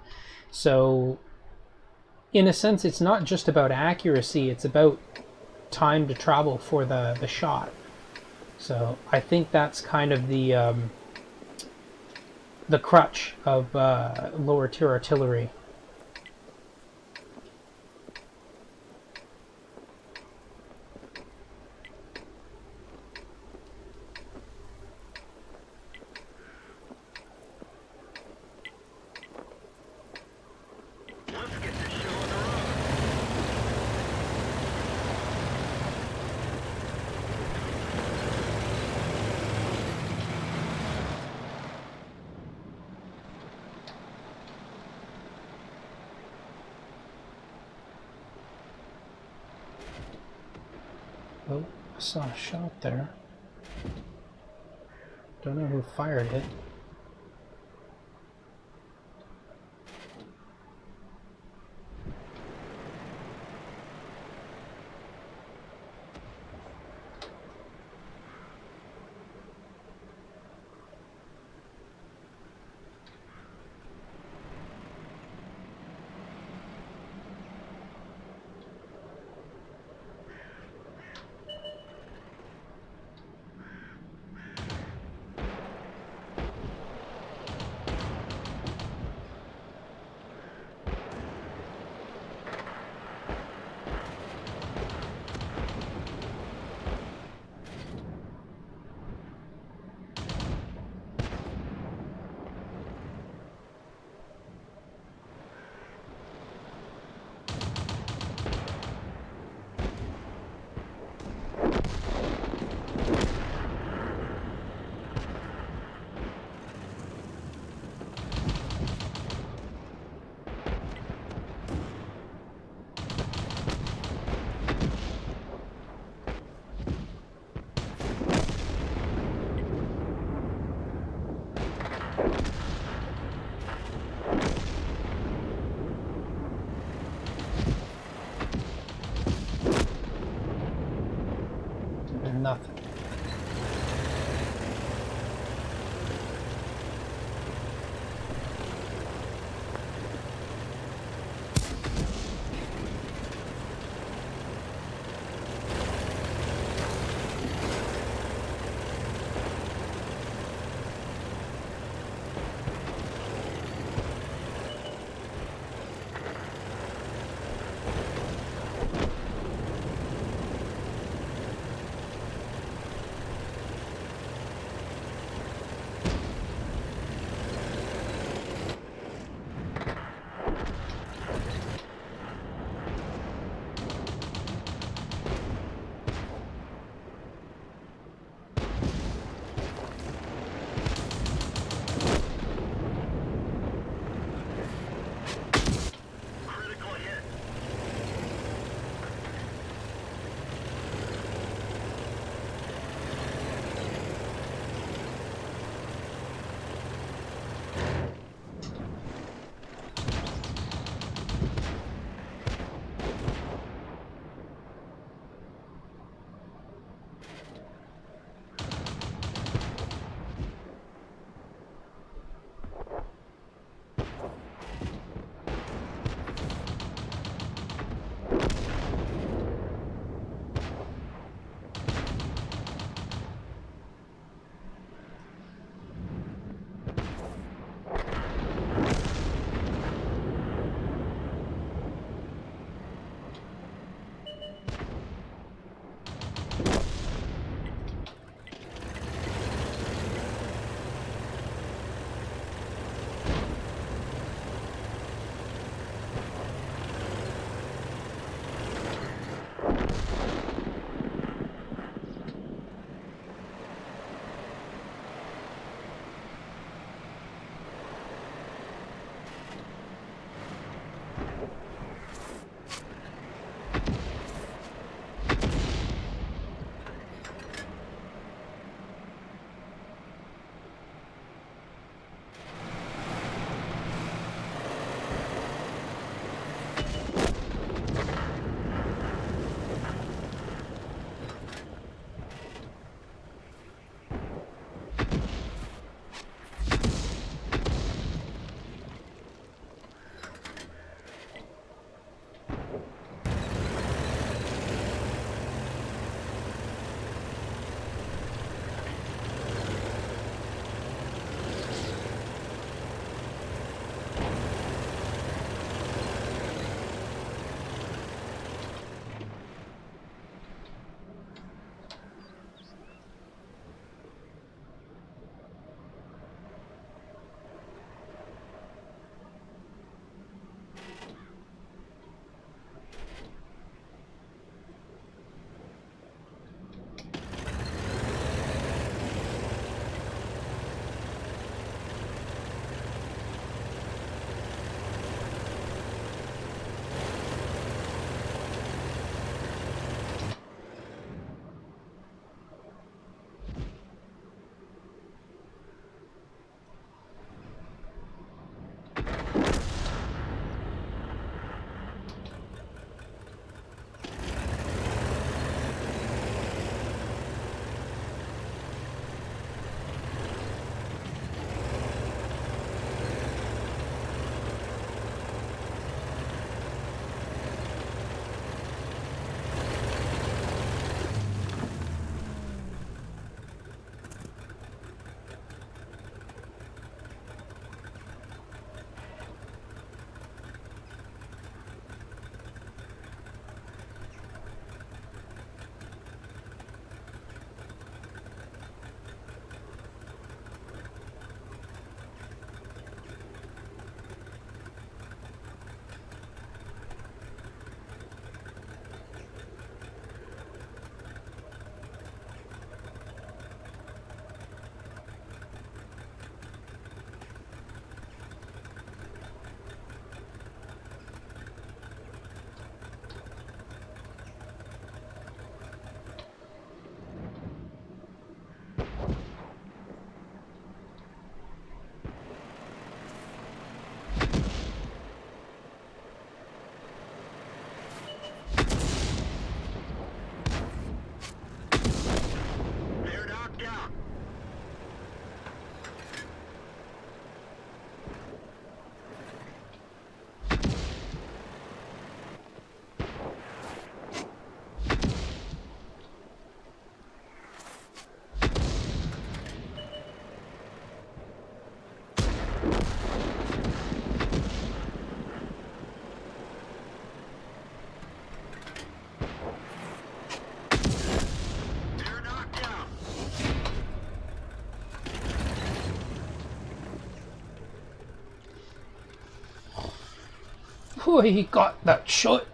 So in a sense, it's not just about accuracy, it's about time to travel for the shot. So I think that's kind of the crutch of lower tier artillery. Let's get this show on the road. Oh, I saw a shot there. Don't know who fired it. Nothing. Whew, he got that shot.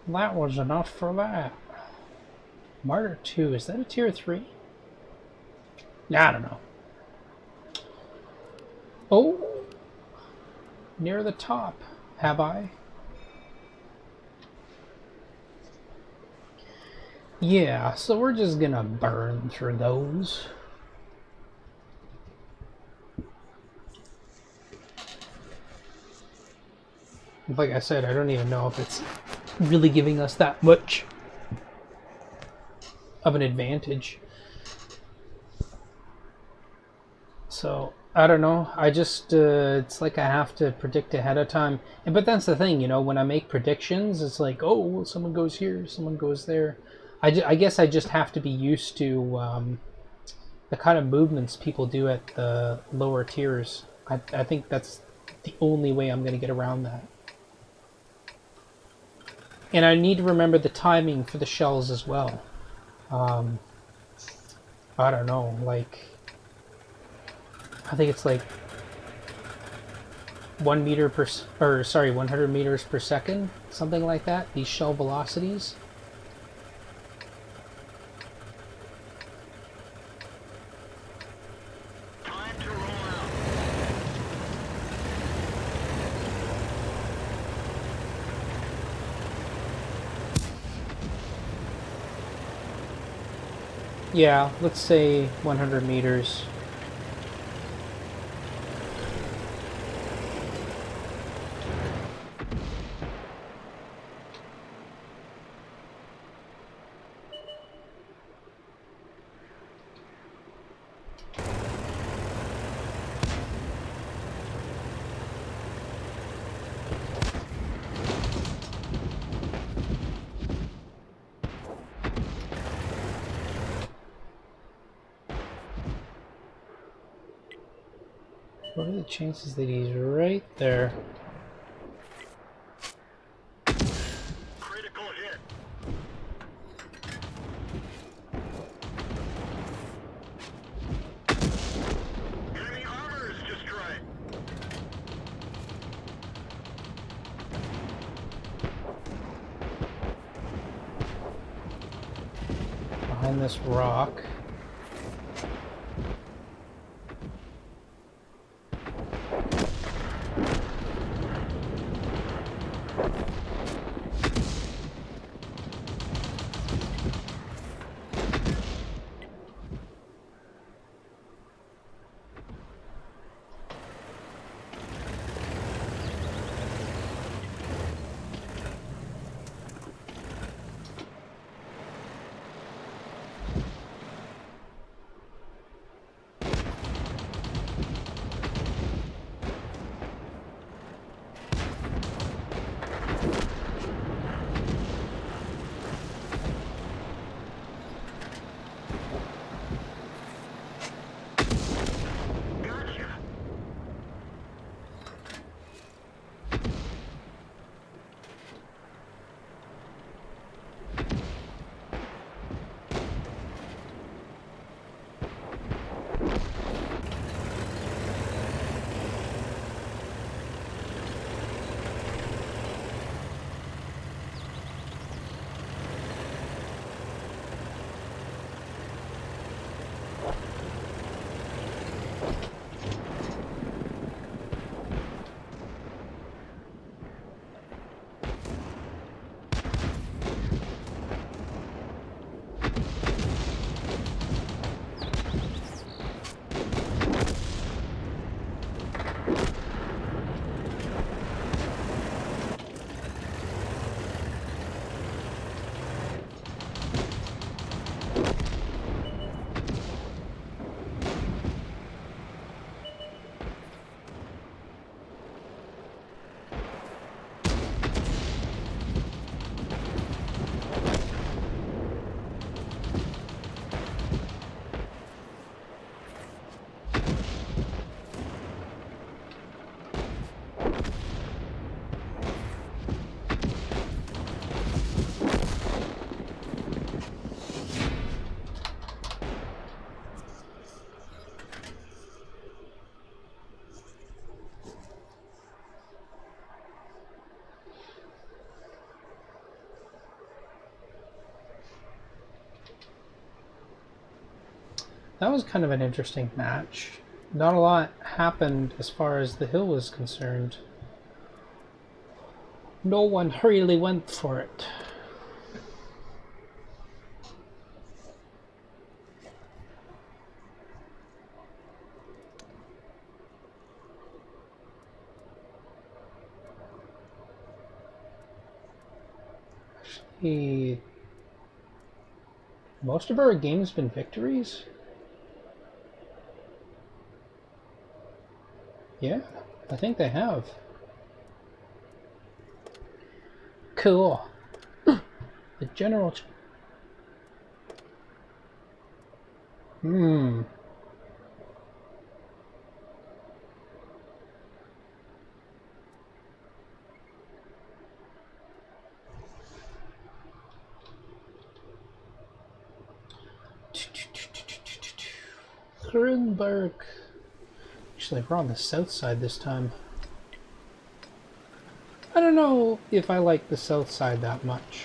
That was enough for that. Martyr 2, is that a tier 3? Nah, I don't know. Oh! Near the top, have I? Yeah, so we're just gonna burn through those. Like I said, I don't even know if it's really giving us that much of an advantage. So, I don't know. I just, it's like I have to predict ahead of time. But that's the thing, you know, when I make predictions, it's like, oh, well, someone goes here, someone goes there. I guess I just have to be used to the kind of movements people do at the lower tiers. I think that's the only way I'm going to get around that. And I need to remember the timing for the shells as well. I don't know, like, I think it's like 1 meter per, or sorry, 100 meters per second, something like that. These shell velocities. Time to roll out. Yeah, let's say 100 meters. What are the chances that he's right there? Critical hit. Enemy armor is destroyed. Behind this rock. That was kind of an interesting match. Not a lot happened as far as the hill was concerned. No one really went for it. Actually, most of our games been victories. Yeah, I think they have. Cool. The general. Hmm. Kronberg. Actually, we're on the south side this time. I don't know if I like the south side that much.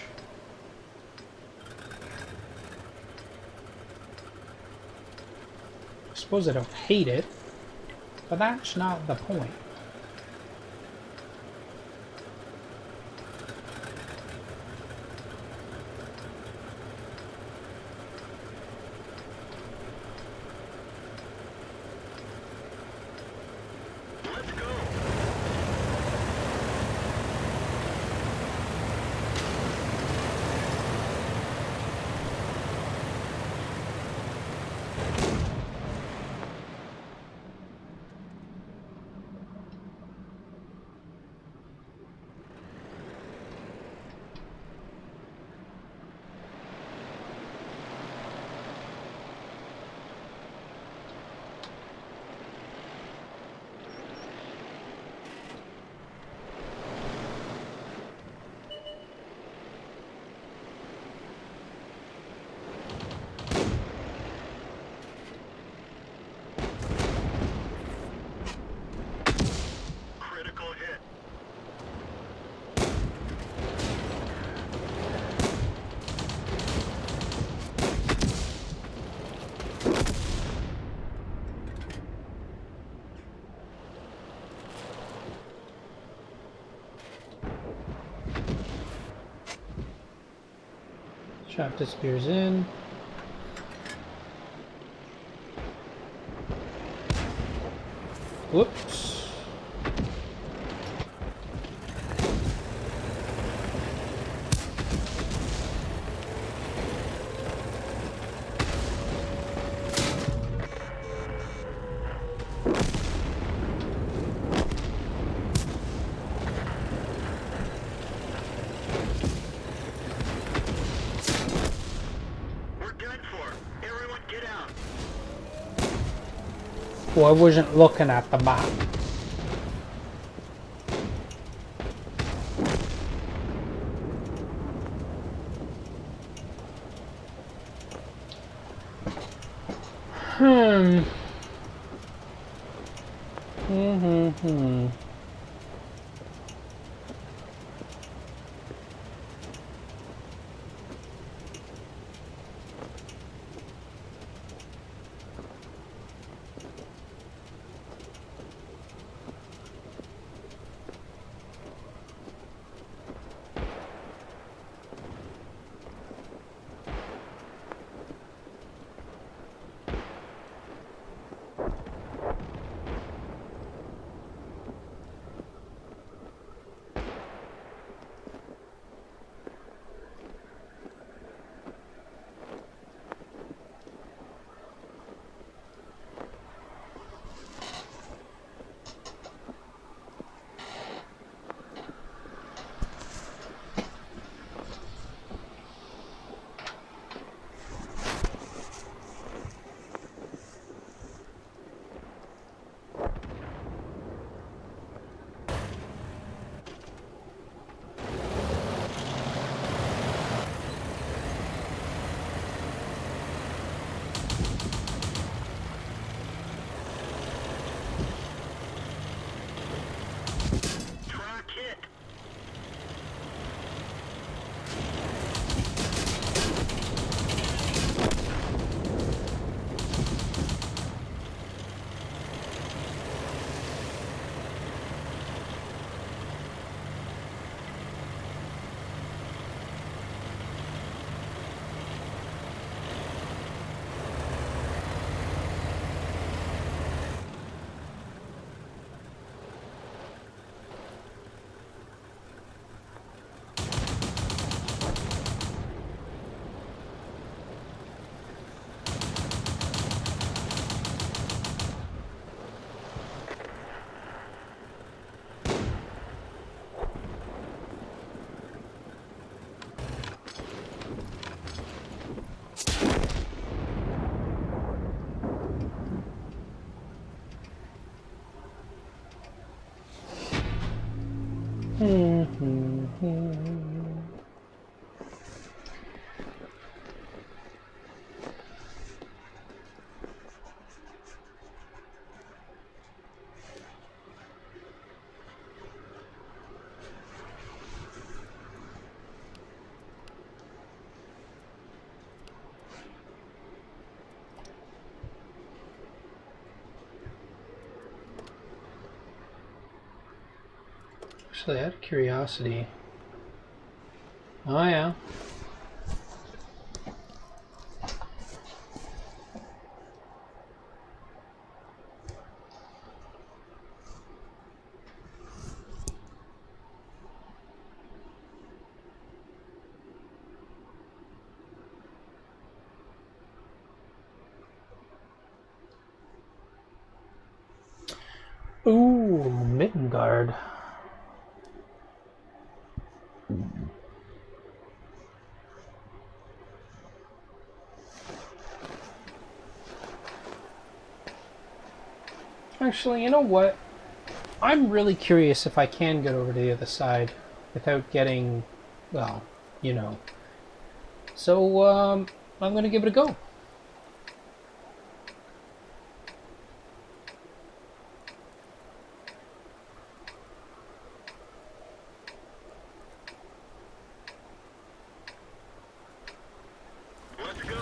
I suppose I don't hate it, but that's not the point. Let's go. Critical hit. Shaft disappears in. Whoops. We're done for. Everyone get out. Well, I wasn't looking at the map. Hmm. Hmm. Actually, out of curiosity. Oh yeah. Ooh, mitten guard. Actually, you know what? I'm really curious if I can get over to the other side without getting, well, you know. So, I'm gonna give it a go. Let's go.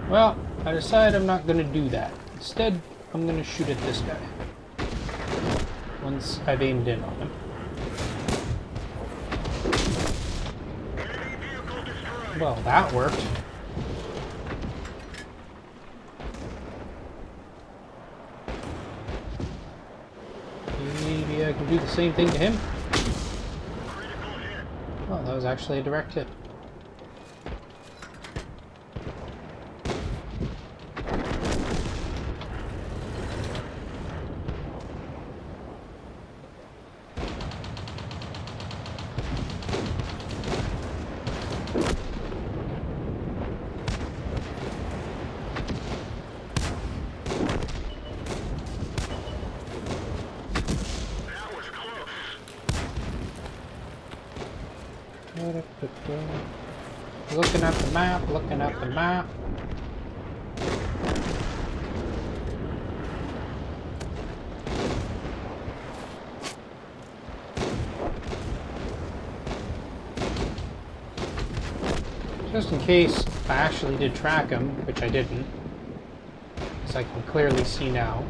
Well, I decide I'm not gonna do that. Instead, I'm gonna shoot at this guy. Once I've aimed in on him. Enemy vehicle destroyed. Well, that worked. Maybe I can do the same thing to him. Critical hit. Oh, that was actually a direct hit. That was close. Looking at the map, looking at the map. Just in case I actually did track him, which I didn't, as I can clearly see now.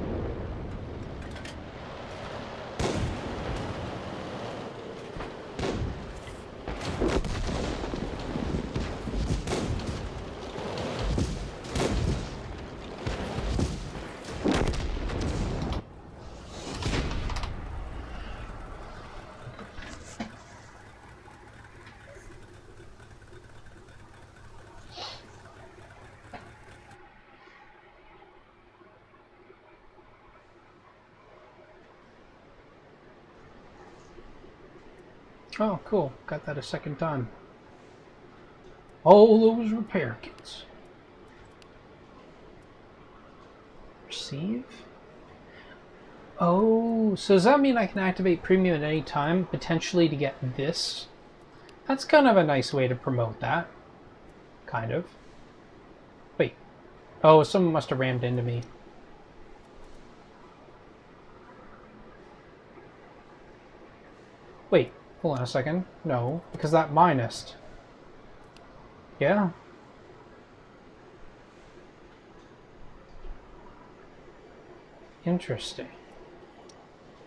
Oh, cool. Got that a second time. All those repair kits. Receive? Oh, so does that mean I can activate premium at any time, potentially to get this? That's kind of a nice way to promote that. Kind of. Wait. Oh, someone must have rammed into me. Wait, hold on a second. No, because that minus. Yeah. Interesting.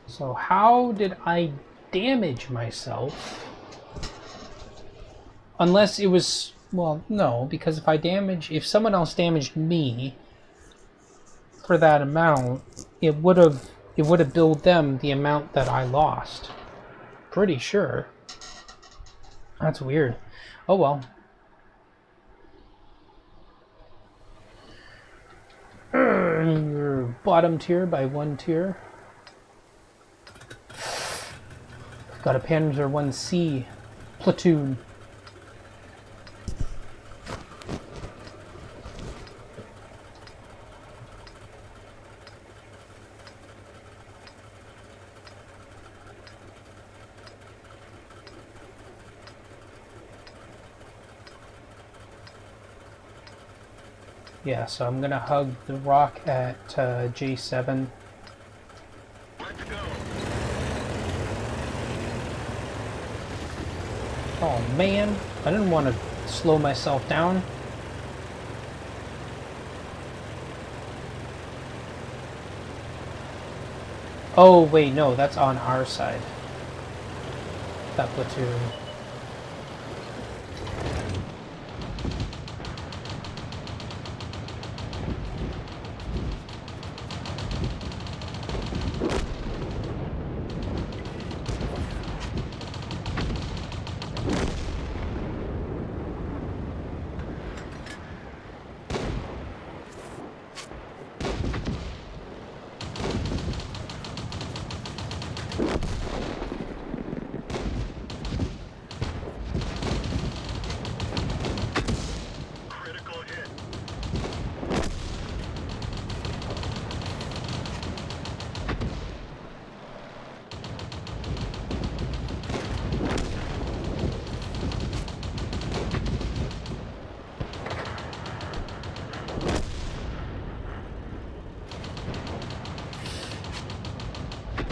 So how did I damage myself? Unless it was, well, no, because if someone else damaged me for that amount, it would have billed them the amount that I lost. Pretty sure. That's weird. Oh well. Bottom tier by 1 tier. Got a Panzer 1C platoon. Yeah, so I'm gonna hug the rock at J7. Let's go. Oh man, I didn't want to slow myself down. Oh wait, no, that's on our side. That platoon. Critical hit.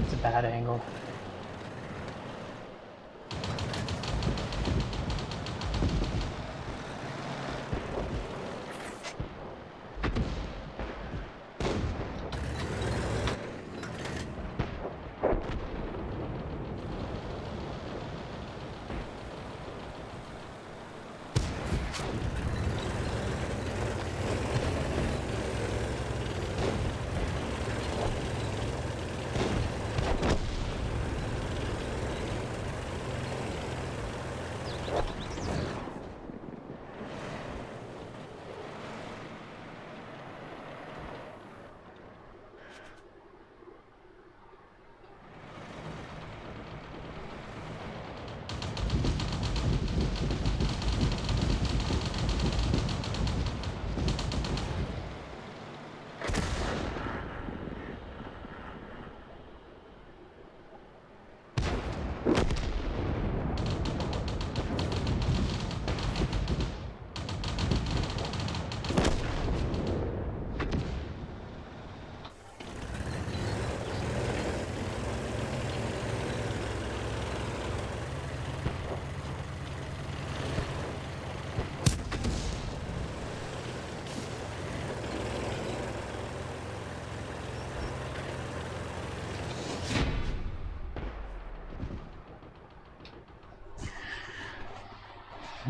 It's a bad angle.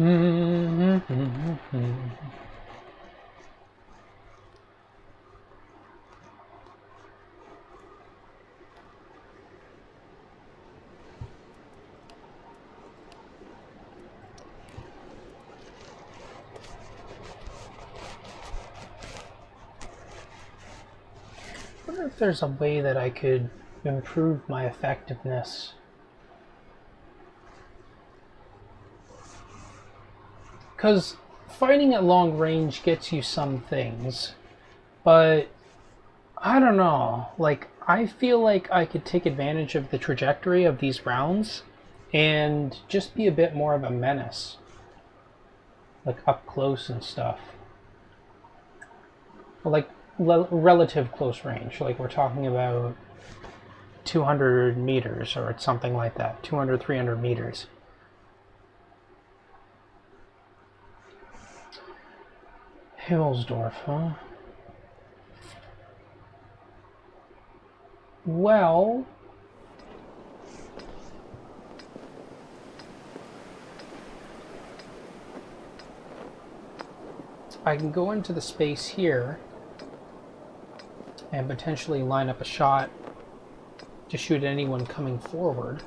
I wonder if there's a way that I could improve my effectiveness. Because fighting at long range gets you some things, but I don't know. Like, I feel like I could take advantage of the trajectory of these rounds and just be a bit more of a menace. Like, up close and stuff. Like, relative close range. Like, we're talking about 200 meters or something like that. 200, 300 meters. Himmelsdorf, huh? Well, I can go into the space here and potentially line up a shot to shoot at anyone coming forward.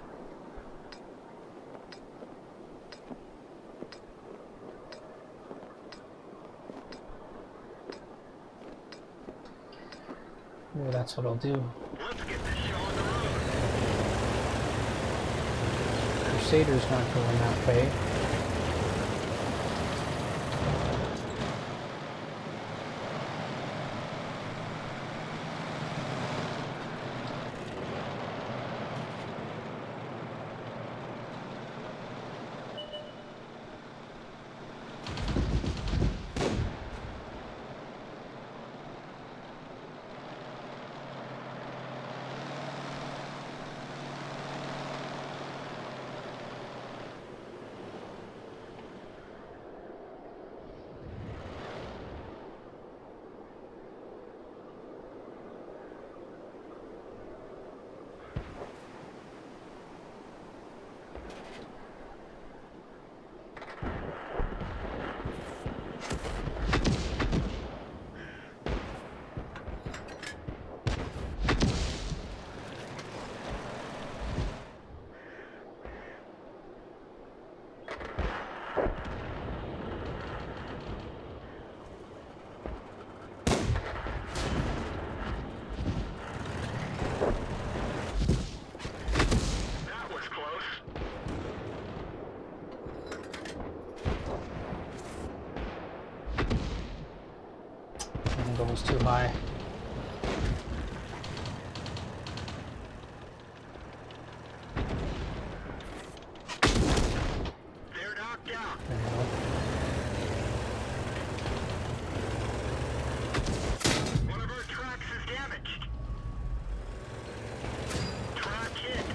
Maybe that's what I'll do. Let's get this show on the road. Crusader's not going that way. That was close. Angle was too high. They're knocked out. There we go. One of our tracks is damaged. Track hit.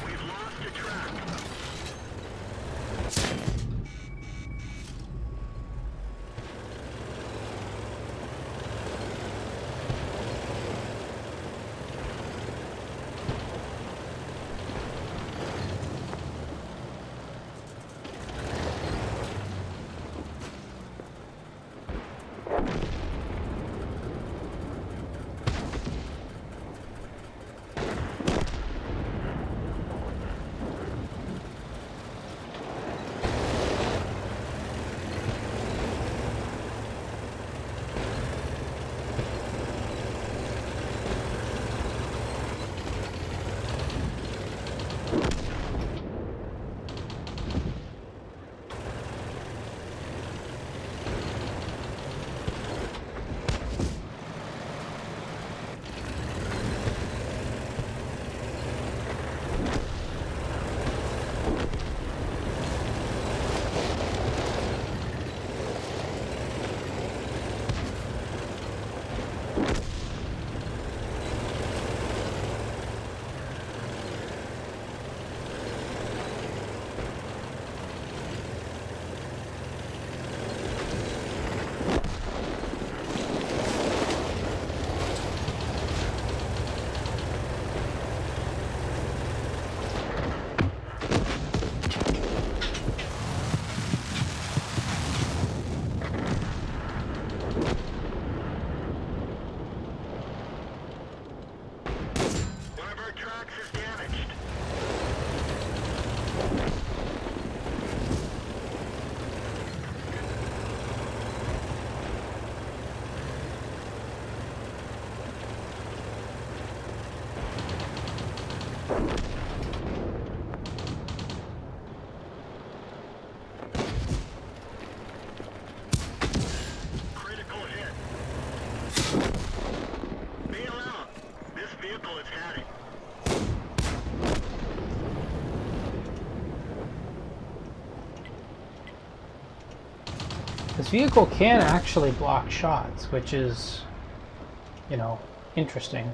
We've lost a track. One of our tracks is damaged. Critical hit. Bail out. This vehicle is heading. This vehicle can actually block shots, which is, you know, interesting.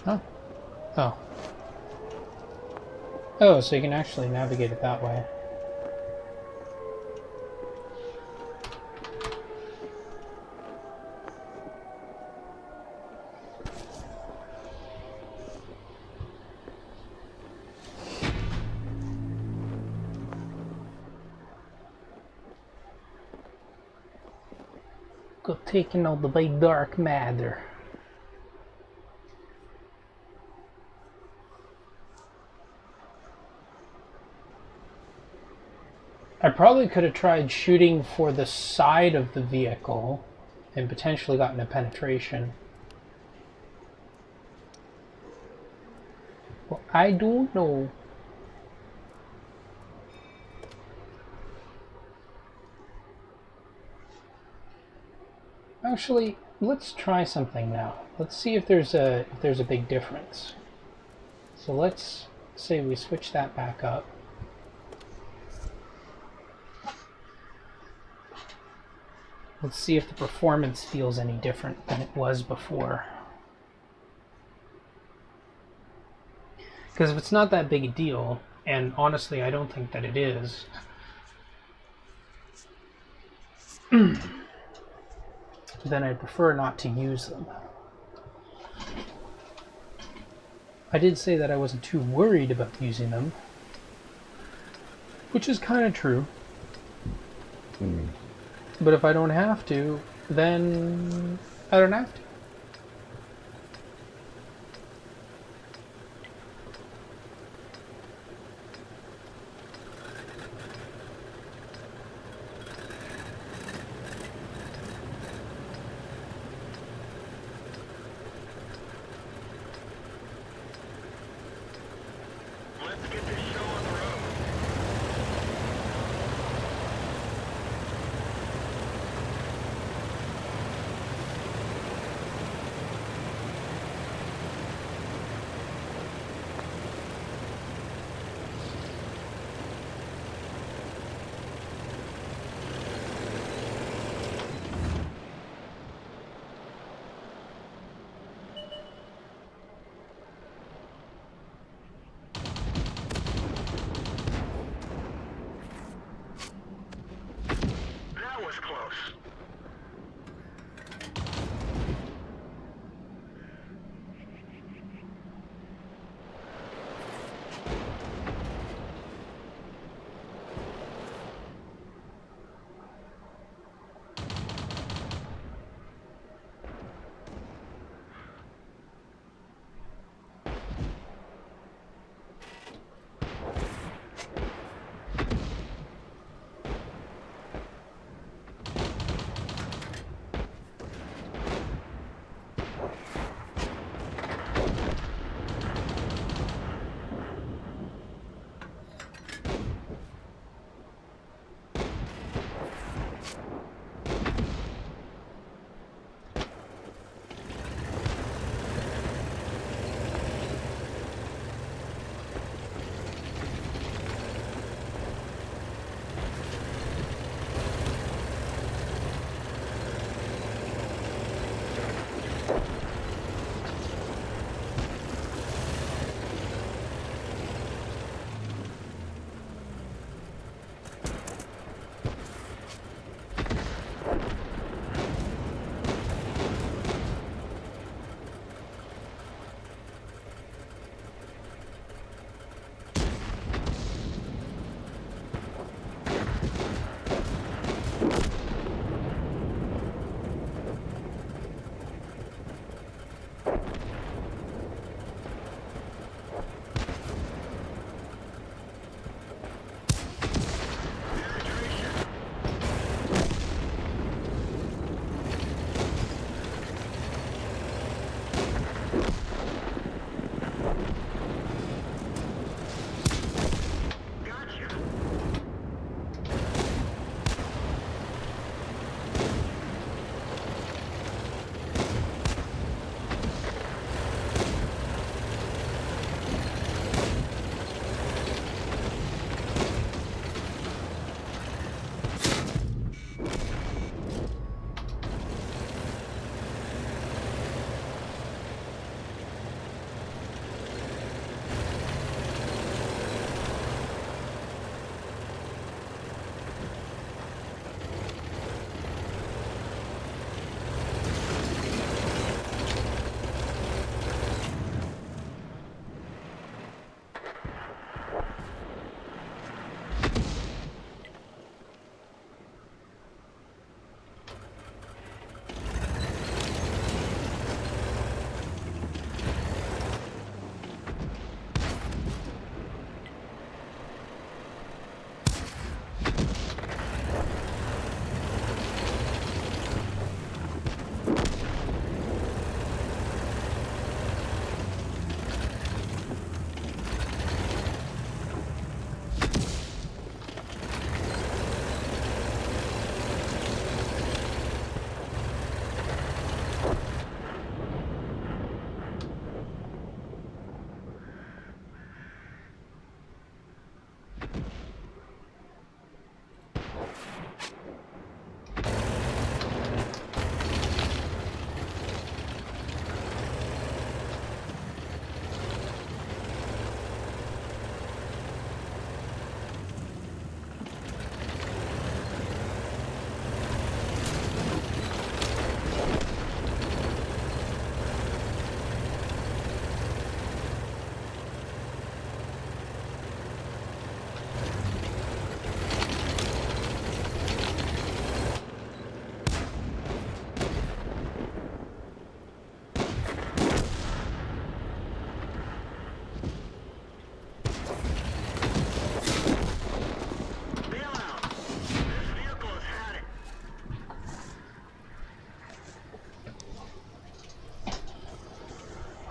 Huh? Oh. Oh, so you can actually navigate it that way. vehicle taken over by dark matter. I probably could have tried shooting for the side of the vehicle and potentially gotten a penetration. Well, I don't know. Actually, let's try something now. Let's see if there's a big difference. So let's say we switch that back up. Let's see if the performance feels any different than it was before. Because if it's not that big a deal, and honestly I don't think that it is, then I'd prefer not to use them. I did say that I wasn't too worried about using them, which is kind of true. But if I don't have to, then I don't have to. Let's get this show on the road.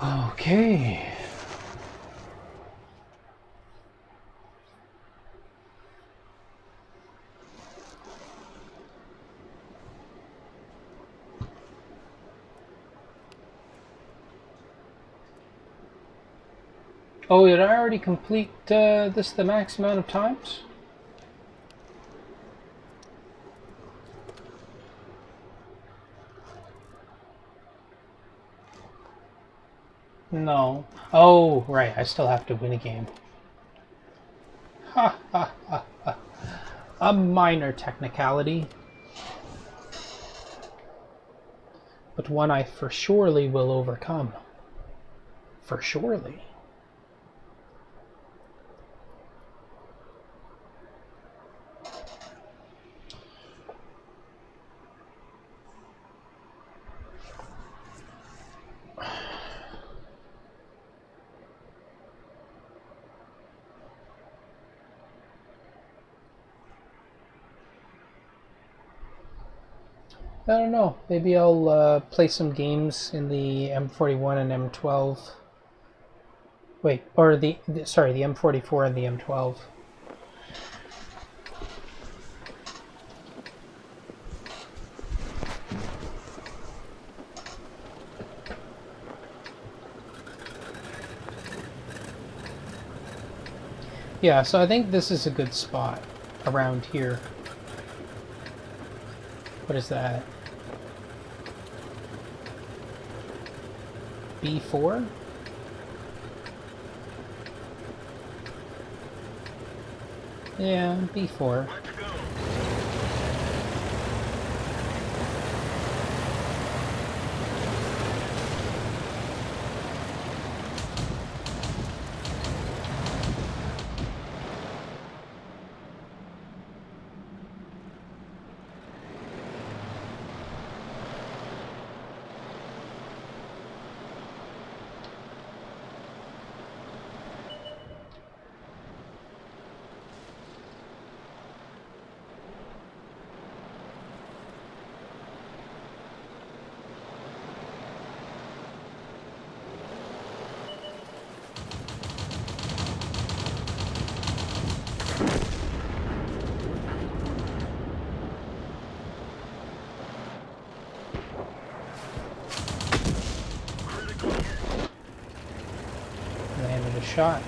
Okay. Oh, did I already complete this the max amount of times? No. Oh, right. I still have to win a game. Ha ha ha ha. A minor technicality. But one I for surely will overcome. For surely. I don't know. Maybe I'll play some games in the M41 and M12. Wait, or sorry, the M44 and the M12. Yeah, so I think this is a good spot around here. What is that? B4? Yeah, B4. Let's go. Landed a shot.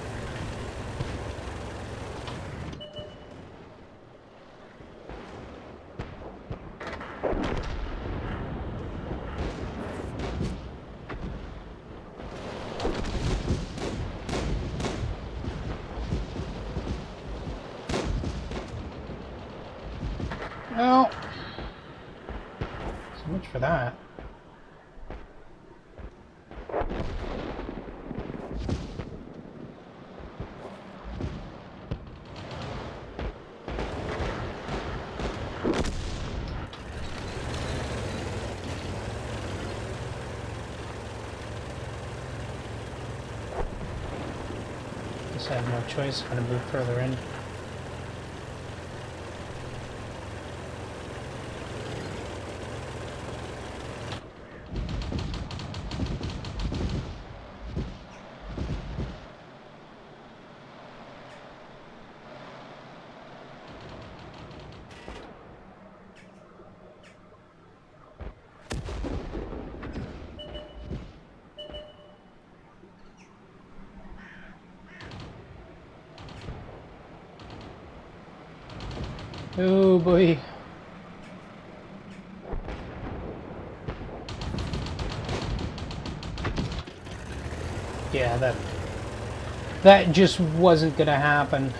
Well, so much for that. Guess I have no choice. I'm going to move further in. Oh boy. Yeah, that just wasn't gonna happen.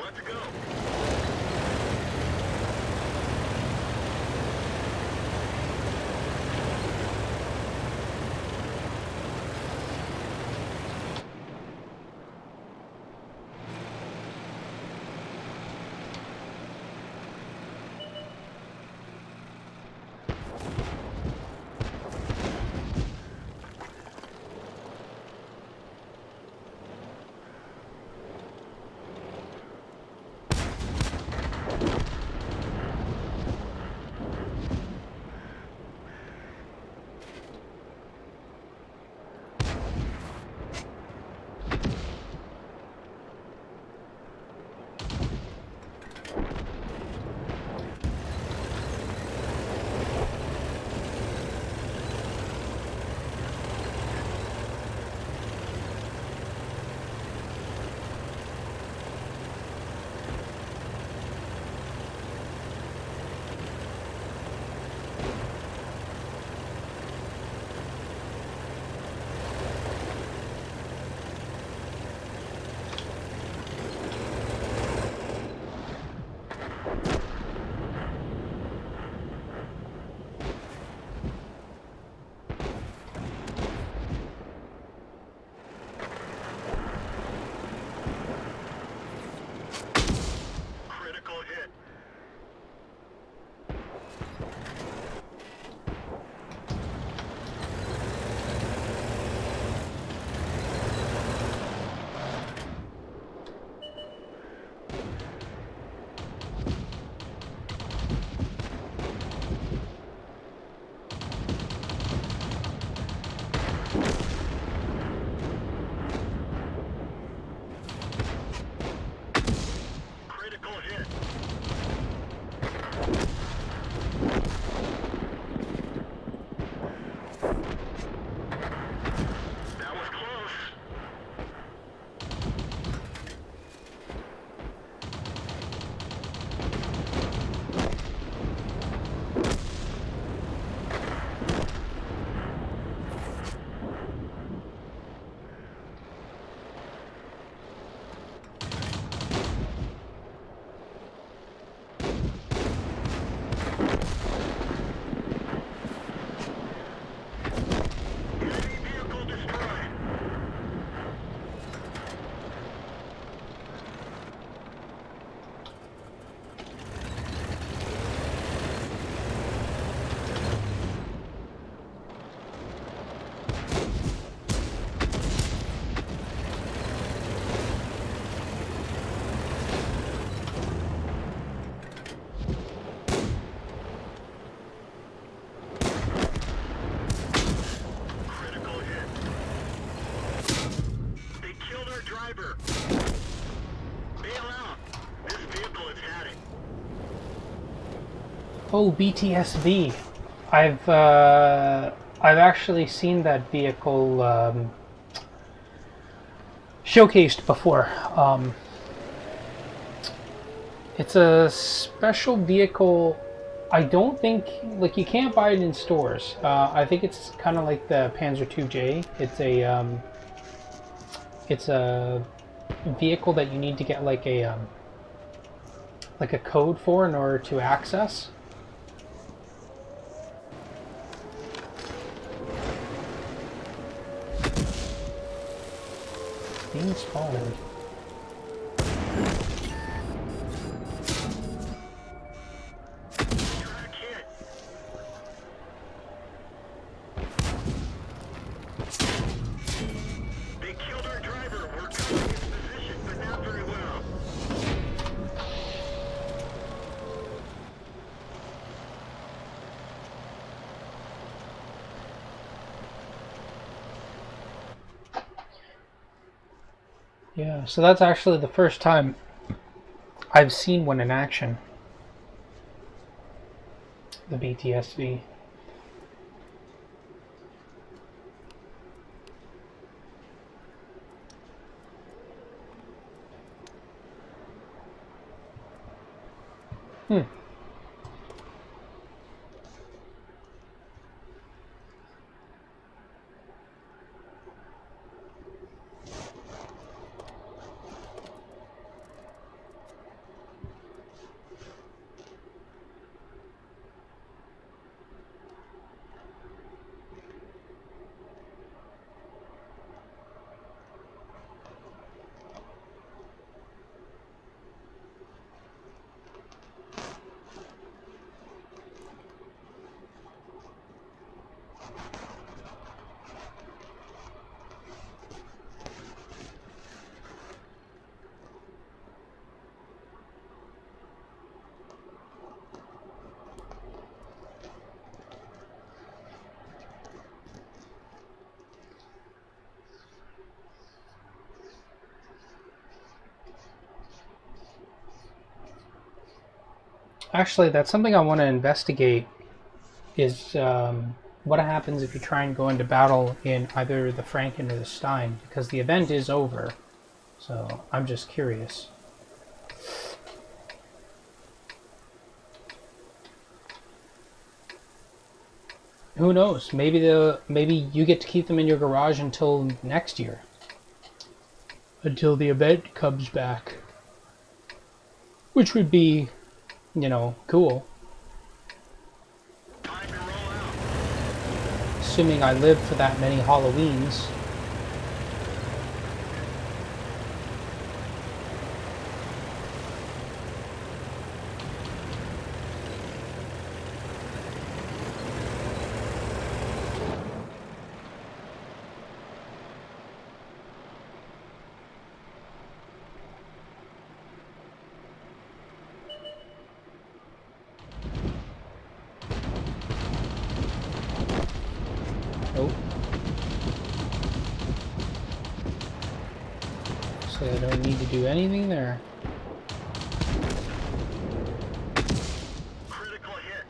Let's go. Critical hit. Critical hit. That was close. Enemy vehicle destroyed. Critical hit. They killed our driver. Bail out. This vehicle has had it. Oh, BTSV. I've actually seen that vehicle showcased before. It's a special vehicle. I don't think, like, you can't buy it in stores. I think it's kind of like the Panzer II-J. It's a vehicle that you need to get like a code for in order to access. Being spawning. Yeah, so that's actually the first time I've seen one in action. The BTSV. Hmm. Actually, that's something I want to investigate. Is what happens if you try and go into battle in either the Franken or the Stein? Because the event is over. So I'm just curious. Who knows? Maybe you get to keep them in your garage until next year. Until the event comes back. Which would be, cool. Time to roll out. Assuming I live for that many Halloweens. Oh. So I don't need to do anything there. Critical hit.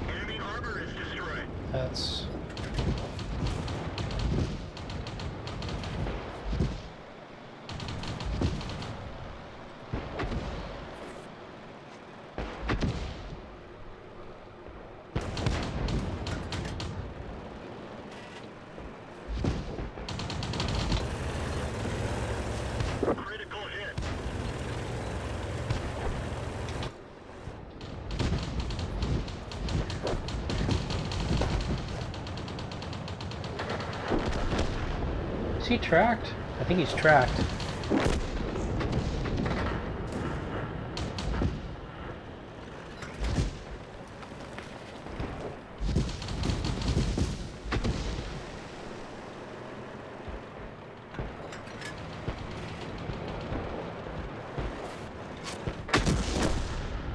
Enemy armor is destroyed. That's... Critical hit. Is he tracked? I think he's tracked.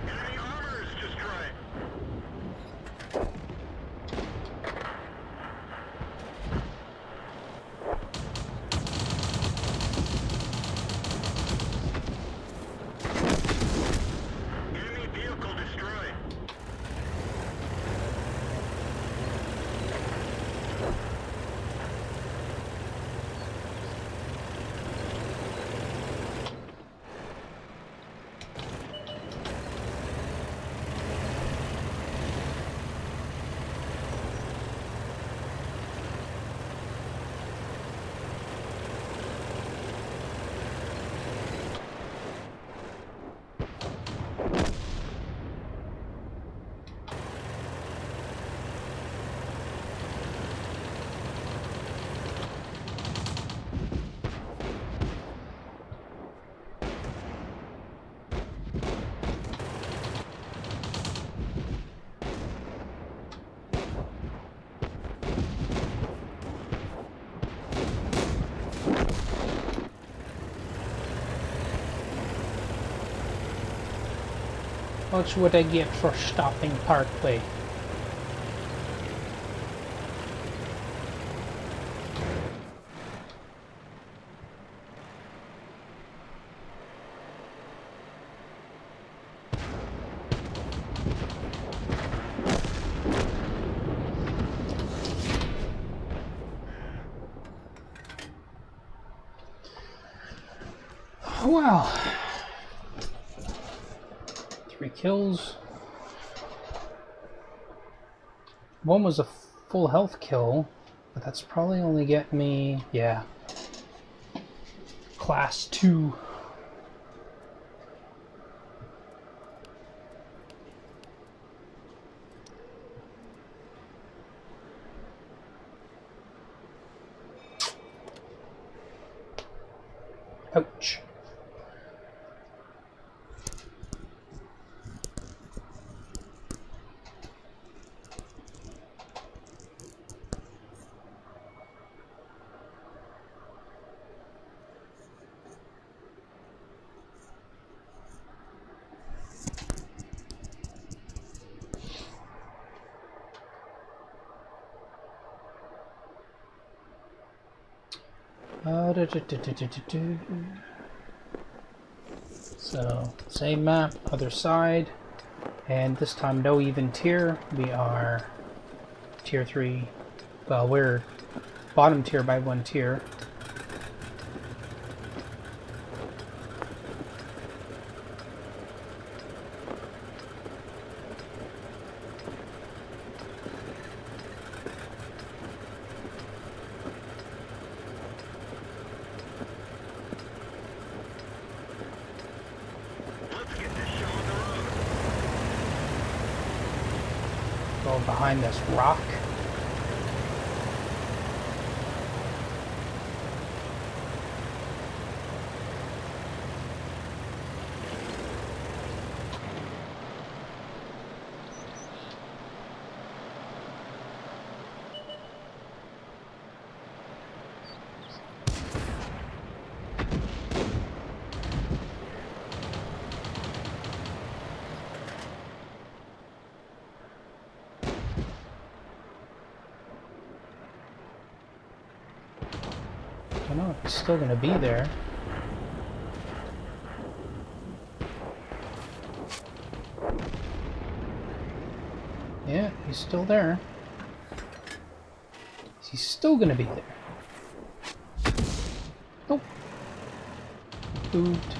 Enemy armor is destroyed. Enemy vehicle destroyed. What would I get for stopping Parkway? Well, 3 kills. One was a full health kill, but that's probably only get me, yeah, class 2. Ouch. So, same map, other side, and this time no even tier. We are tier 3. Well, we're bottom tier by 1 tier. Go behind this rock. I don't know if he's still gonna be there. Yeah, he's still there. He's still gonna be there. Nope. Moved.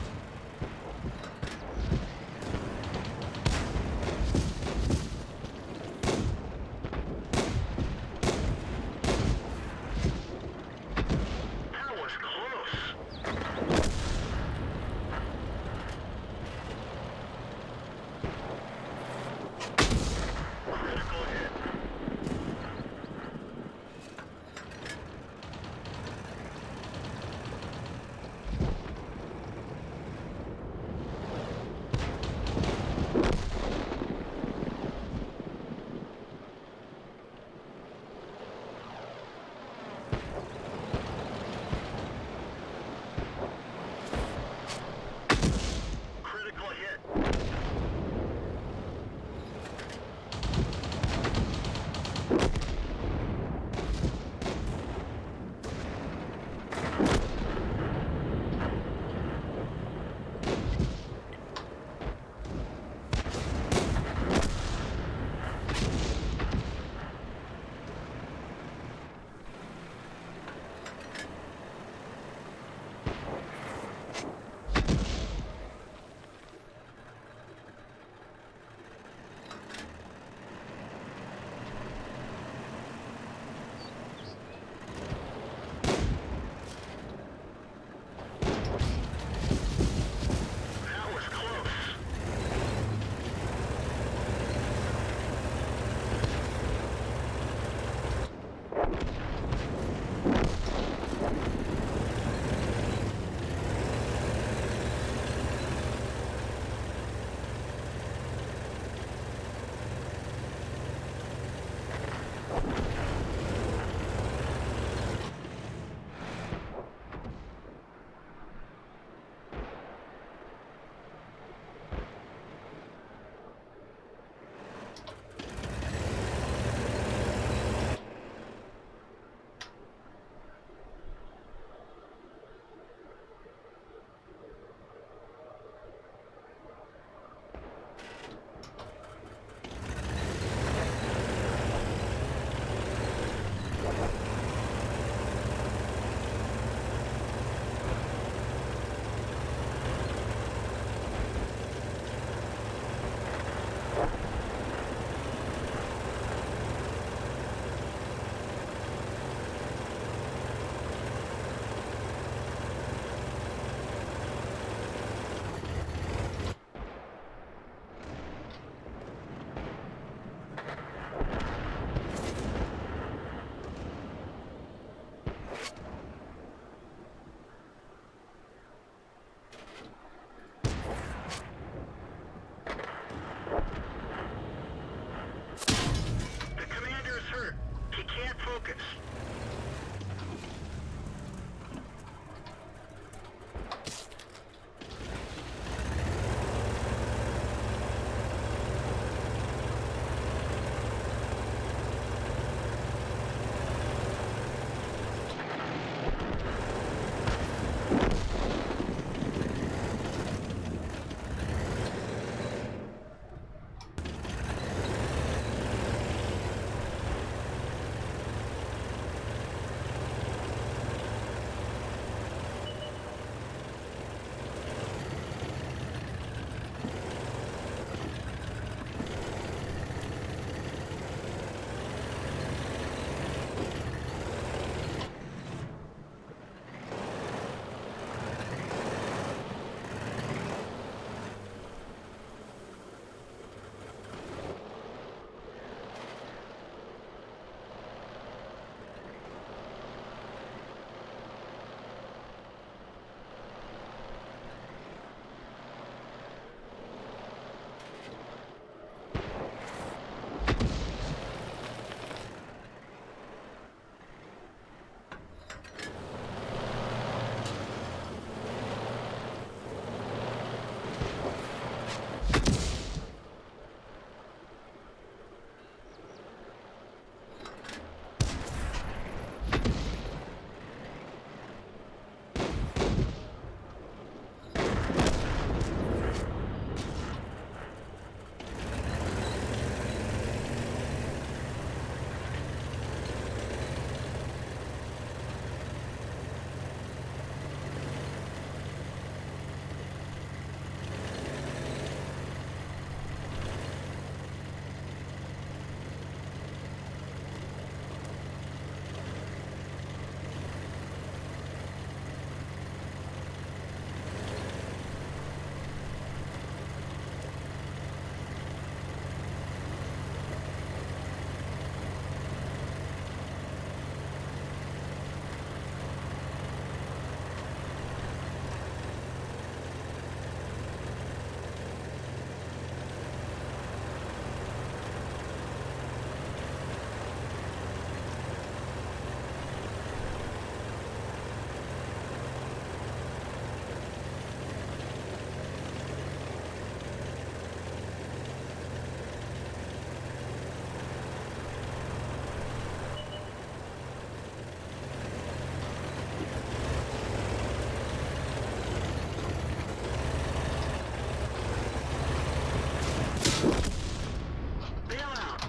Bail out.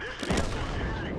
This vehicle is heading.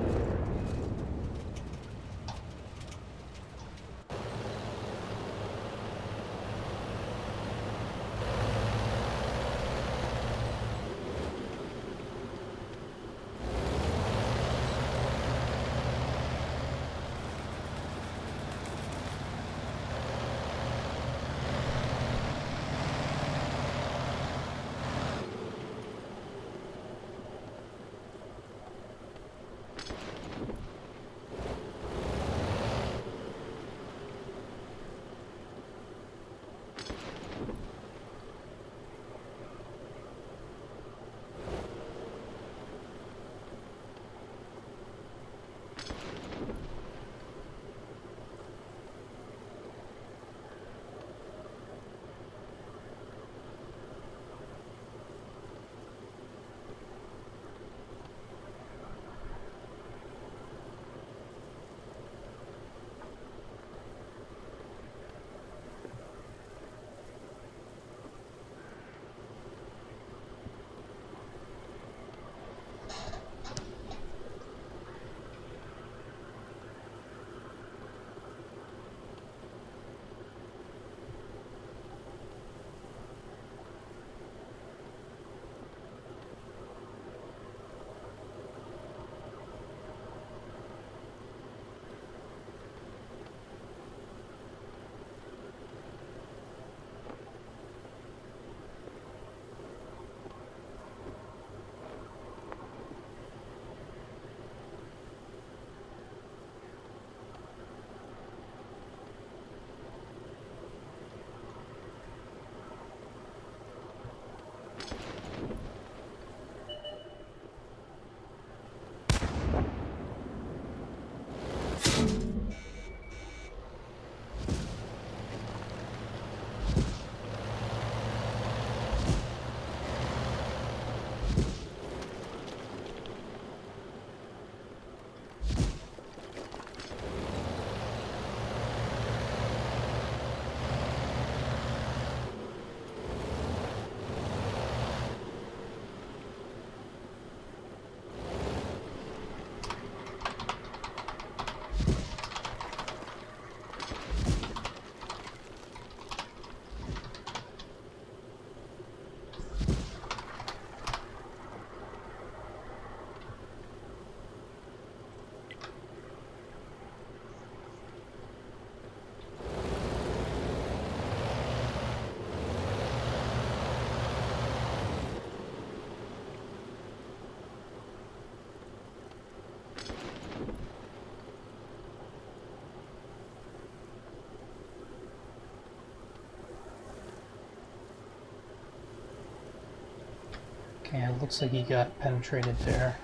Okay, it looks like he got penetrated there.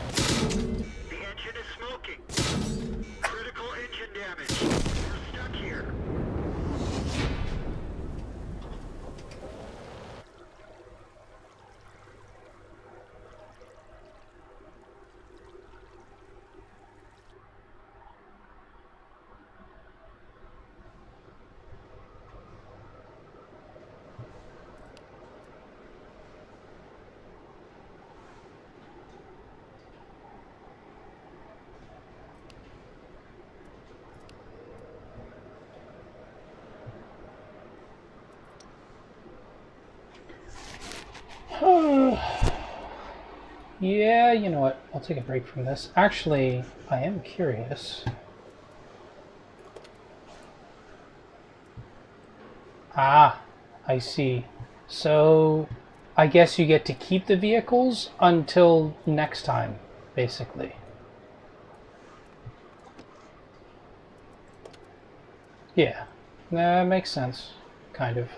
The engine is smoking. Critical engine damage. We're stuck here. Yeah, you know what? I'll take a break from this. Actually, I am curious. Ah, I see. So, I guess you get to keep the vehicles until next time, basically. Yeah, that makes sense. Kind of.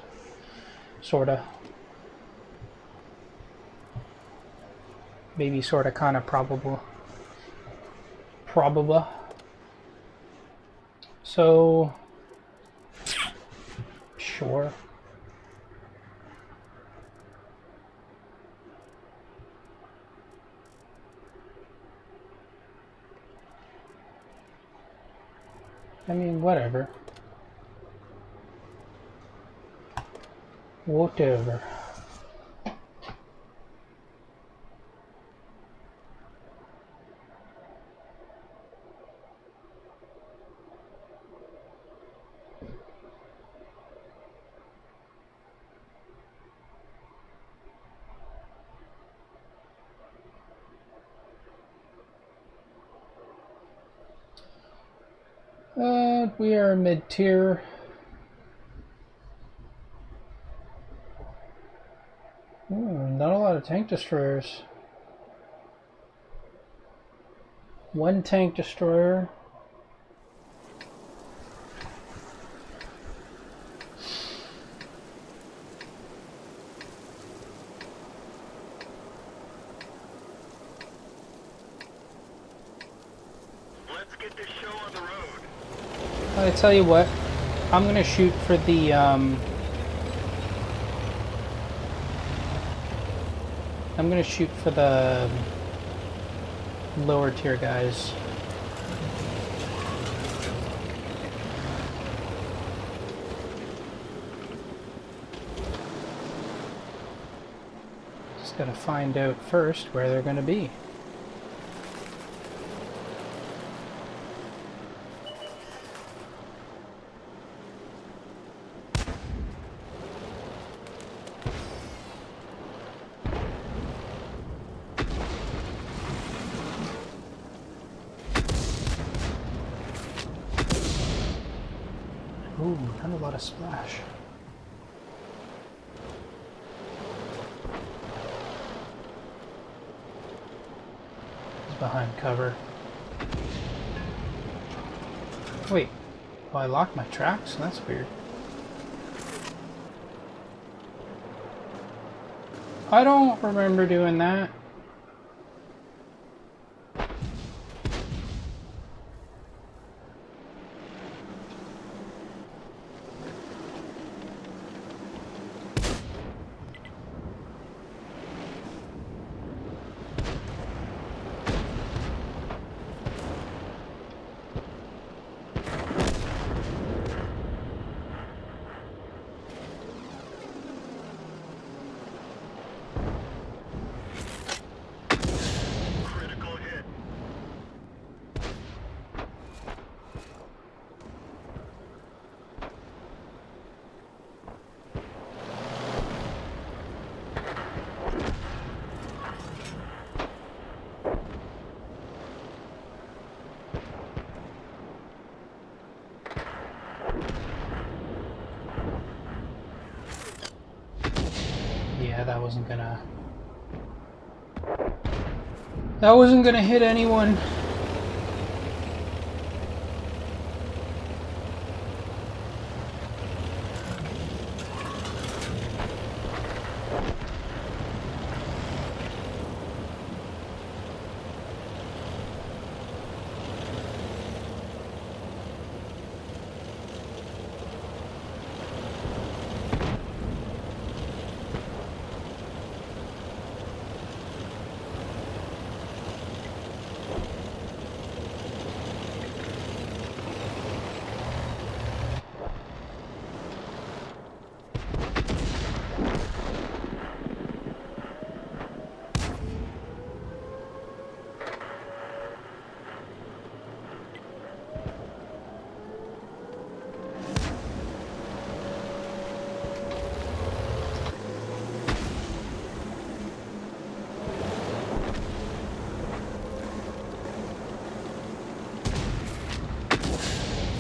Sorta. Maybe sorta, kinda, probable. Probable. So, sure. I mean, whatever. Whatever. We are mid-tier. Not a lot of tank destroyers. One tank destroyer. Let's get this show on the road. I tell you what, I'm gonna shoot for the lower tier guys. Just gotta find out first where they're gonna be. Ooh, not a lot of splash. He's behind cover. Wait, oh, I locked my tracks? That's weird. I don't remember doing that. Critical hit. Yeah, that wasn't gonna hit anyone.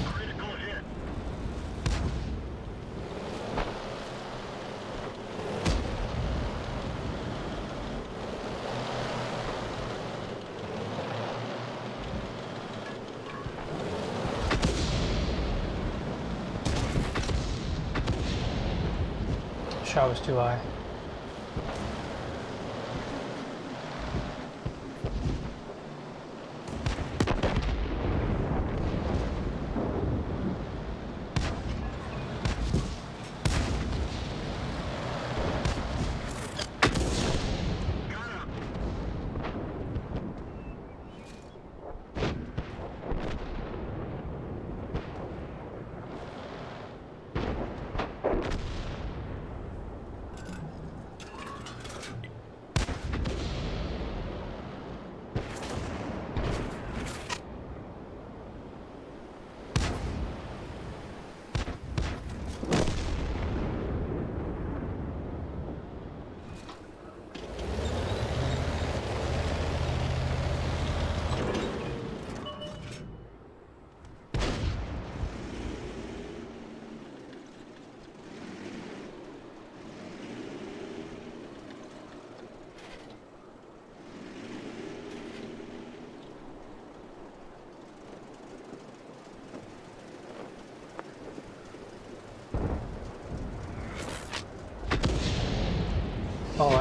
Critical hit. Shot was too high. Got him.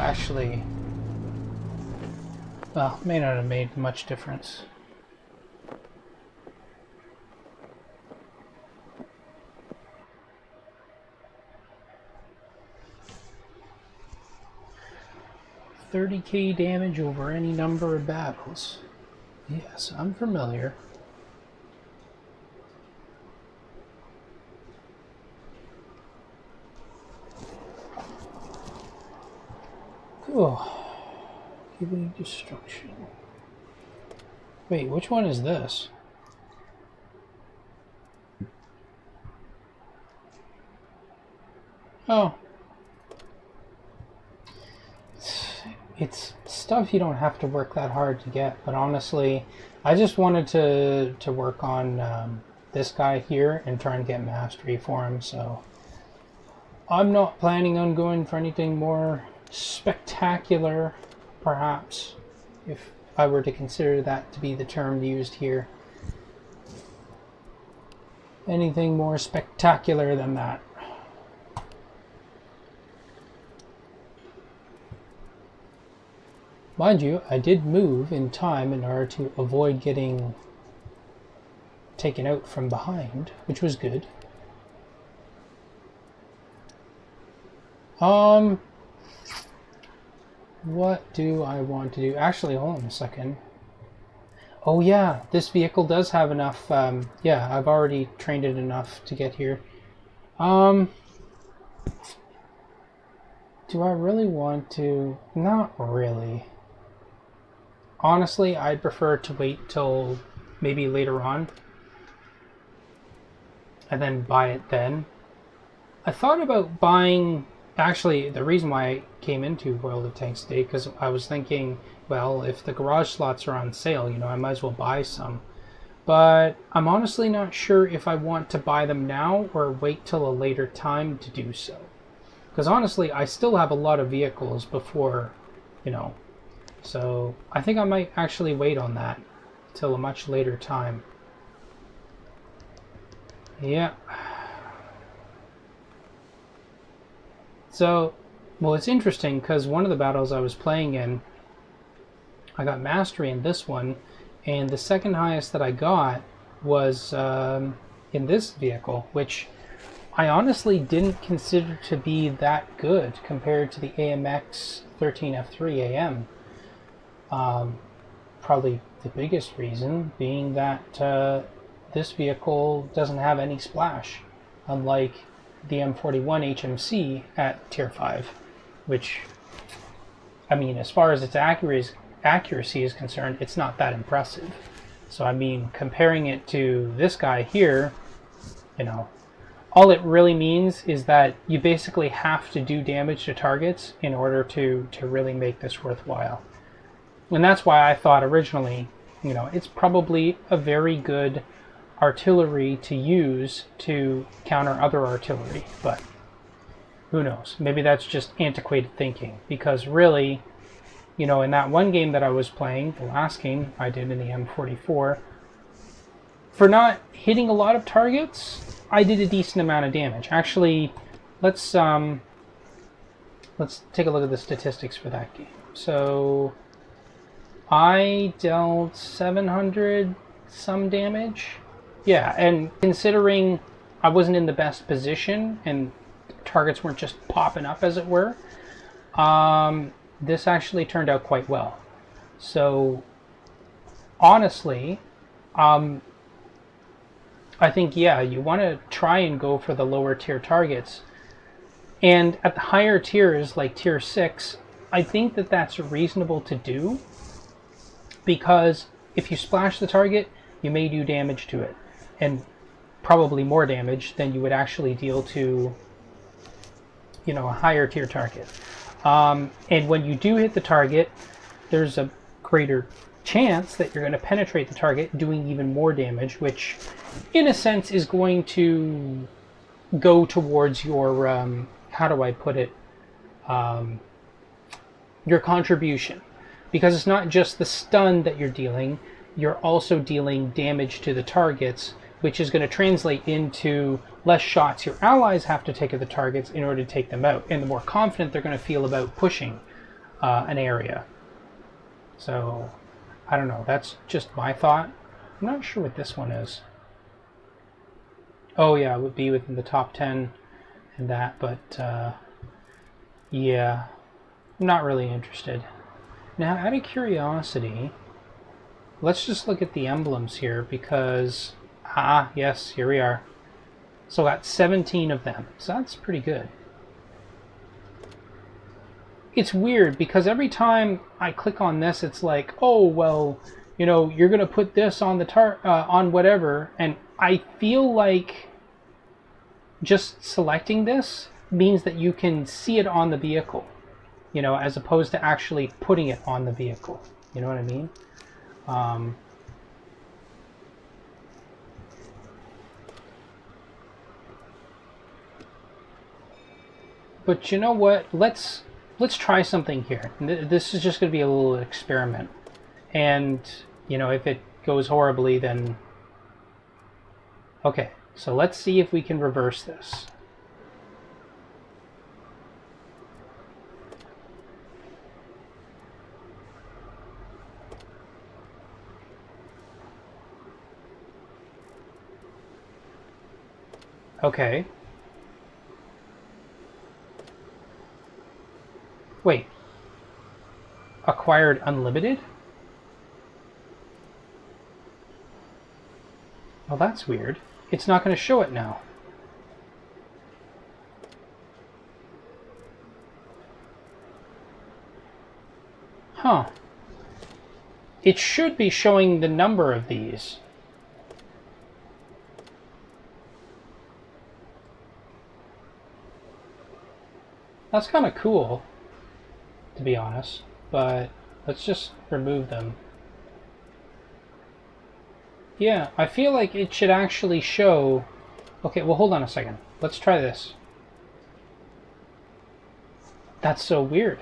actually, well, may not have made much difference. $30,000 damage over any number of battles. Yes, I'm familiar. Cool. Giving destruction. Wait, which one is this? Oh. It's stuff you don't have to work that hard to get, but honestly, I just wanted to work on this guy here and try and get mastery for him, so I'm not planning on going for anything more spectacular, perhaps, if I were to consider that to be the term used here. Anything more spectacular than that. Mind you, I did move in time in order to avoid getting taken out from behind, which was good. What do I want to do? Actually, hold on a second. Oh yeah, this vehicle does have enough, yeah, I've already trained it enough to get here. Do I really want to? Not really. Honestly, I'd prefer to wait till maybe later on and then buy it then. I thought about buying, actually the reason why I came into World of Tanks today, because I was thinking, well, if the garage slots are on sale, you know, I might as well buy some. But I'm honestly not sure if I want to buy them now or wait till a later time to do so. Because honestly, I still have a lot of vehicles before, you know, so I think I might actually wait on that till a much later time. Yeah. So, well, it's interesting because one of the battles I was playing in, I got mastery in this one, and the second highest that I got was in this vehicle, which I honestly didn't consider to be that good compared to the AMX 13F3 AM. Probably the biggest reason being that this vehicle doesn't have any splash, unlike the M41 HMC at Tier 5, which, I mean, as far as its accuracy is concerned, it's not that impressive. So, I mean, comparing it to this guy here, you know, all it really means is that you basically have to do damage to targets in order to really make this worthwhile. And that's why I thought originally, you know, it's probably a very good artillery to use to counter other artillery, but who knows? Maybe that's just antiquated thinking, because really, you know, in that one game that I was playing, the last game I did in the M44, for not hitting a lot of targets, I did a decent amount of damage. Actually, let's take a look at the statistics for that game. So I dealt 700 some damage. Yeah, and considering I wasn't in the best position and targets weren't just popping up, as it were, this actually turned out quite well. So honestly, I think, yeah, you want to try and go for the lower tier targets. And at the higher tiers, like tier 6, I think that that's reasonable to do, because if you splash the target, you may do damage to it, and probably more damage than you would actually deal to, you know, a higher tier target. And when you do hit the target, there's a greater chance that you're going to penetrate the target, doing even more damage, which in a sense is going to go towards your, how do I put it, your contribution. Because it's not just the stun that you're dealing, you're also dealing damage to the targets, which is going to translate into less shots your allies have to take at the targets in order to take them out, and the more confident they're going to feel about pushing an area. So, I don't know. That's just my thought. I'm not sure what this one is. Oh yeah, it would be within the top 10 and that, but yeah, I'm not really interested. Now, out of curiosity, let's just look at the emblems here because, yes, here we are. So got 17 of them, so that's pretty good. It's weird because every time I click on this, it's like, oh well, you know, you're gonna put this on the on whatever, and I feel like just selecting this means that you can see it on the vehicle, you know, as opposed to actually putting it on the vehicle. You know what I mean? But you know what? Let's try something here. This is just going to be a little experiment, and you know, if it goes horribly, then okay. So let's see if we can reverse this. Okay. Wait. Acquired unlimited? Well, that's weird. It's not going to show it now. Huh. It should be showing the number of these. That's kind of cool, to be honest, but let's just remove them. Yeah, I feel like it should actually show... Okay, well, hold on a second. Let's try this. That's so weird.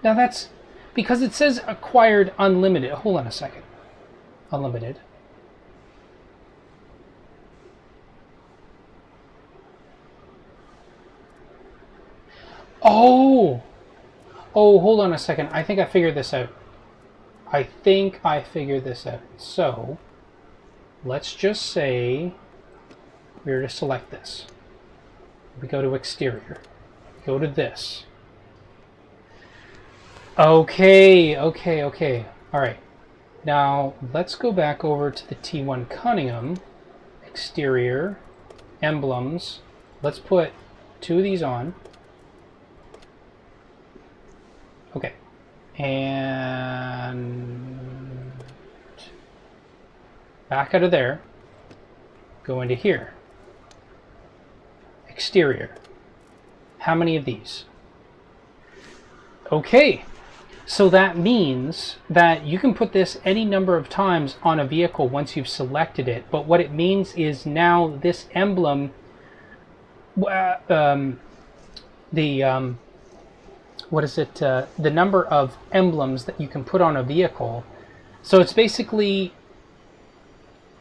Now that's... Because it says acquired unlimited. Hold on a second. Unlimited. Oh! Oh, hold on a second. I think I figured this out. So, let's just say we're to select this. We go to exterior. Go to this. Okay. Alright. Now, let's go back over to the T1 Cunningham. Exterior. Emblems. Let's put 2 of these on. Okay. And back out of there. Go into here. Exterior. How many of these? Okay. So that means that you can put this any number of times on a vehicle once you've selected it. But what it means is now this emblem, the number of emblems that you can put on a vehicle. So it's basically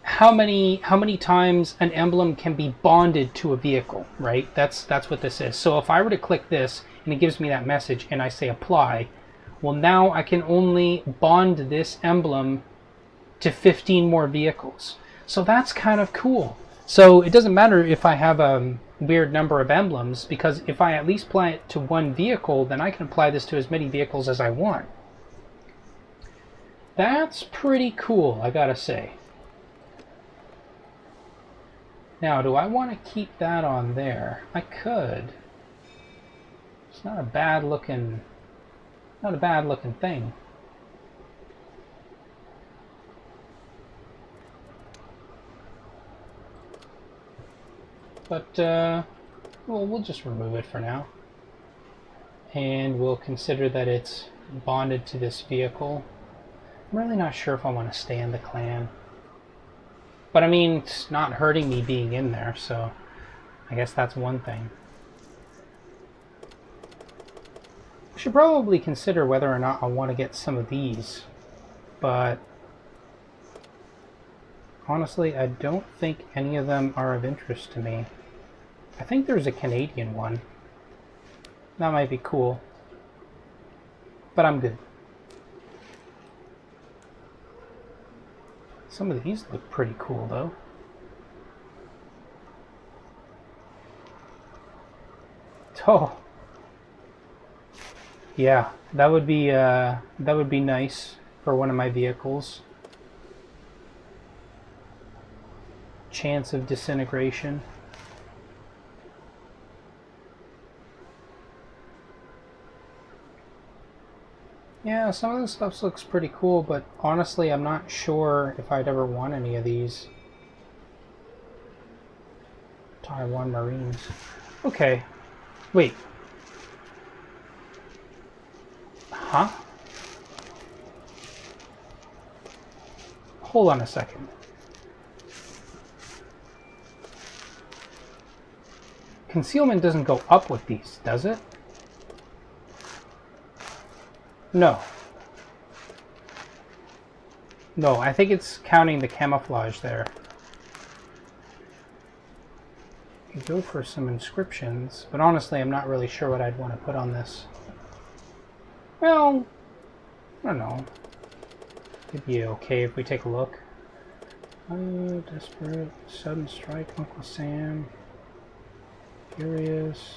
how many times an emblem can be bonded to a vehicle, right? That's what this is. So if I were to click this and it gives me that message and I say apply, well, now I can only bond this emblem to 15 more vehicles. So that's kind of cool. So it doesn't matter if I have a weird number of emblems, because if I at least apply it to one vehicle, then I can apply this to as many vehicles as I want. That's pretty cool, I gotta say. Now, do I want to keep that on there? I could. It's not a bad looking thing. But, well, we'll just remove it for now. And we'll consider that it's bonded to this vehicle. I'm really not sure if I want to stay in the clan. But I mean, it's not hurting me being in there, so I guess that's one thing. I should probably consider whether or not I want to get some of these. But honestly, I don't think any of them are of interest to me. I think there's a Canadian one. That might be cool. but I'm good. Some of these look pretty cool, though. Oh, yeah, that would be nice for one of my vehicles. Chance of disintegration. Yeah, some of this stuff looks pretty cool, but honestly, I'm not sure if I'd ever want any of these. Taiwan Marines. Okay. Wait. Huh? Hold on a second. Concealment doesn't go up with these, does it? No. No, I think it's counting the camouflage there. You go for some inscriptions, but honestly, I'm not really sure what I'd want to put on this. Well, I don't know. It'd be okay if we take a look. Desperate, Sudden Strike, Uncle Sam, Furious,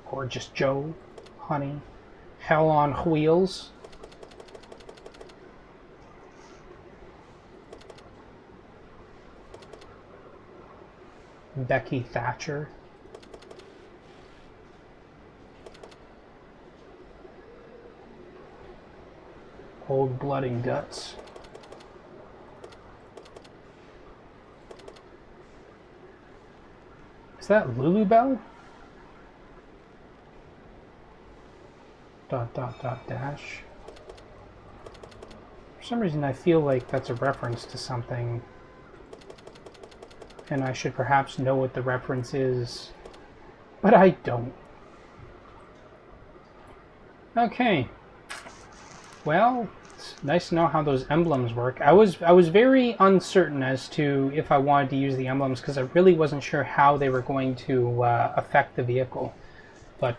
Gorgeous Joe, Honey, Hell on Wheels. Becky Thatcher. Old Blood and Guts. Is that Lulubelle? Dot dot dot dash. For some reason I feel like that's a reference to something, and I should perhaps know what the reference is, but I don't. Okay. Well, it's nice to know how those emblems work. I was very uncertain as to if I wanted to use the emblems because I really wasn't sure how they were going to affect the vehicle. But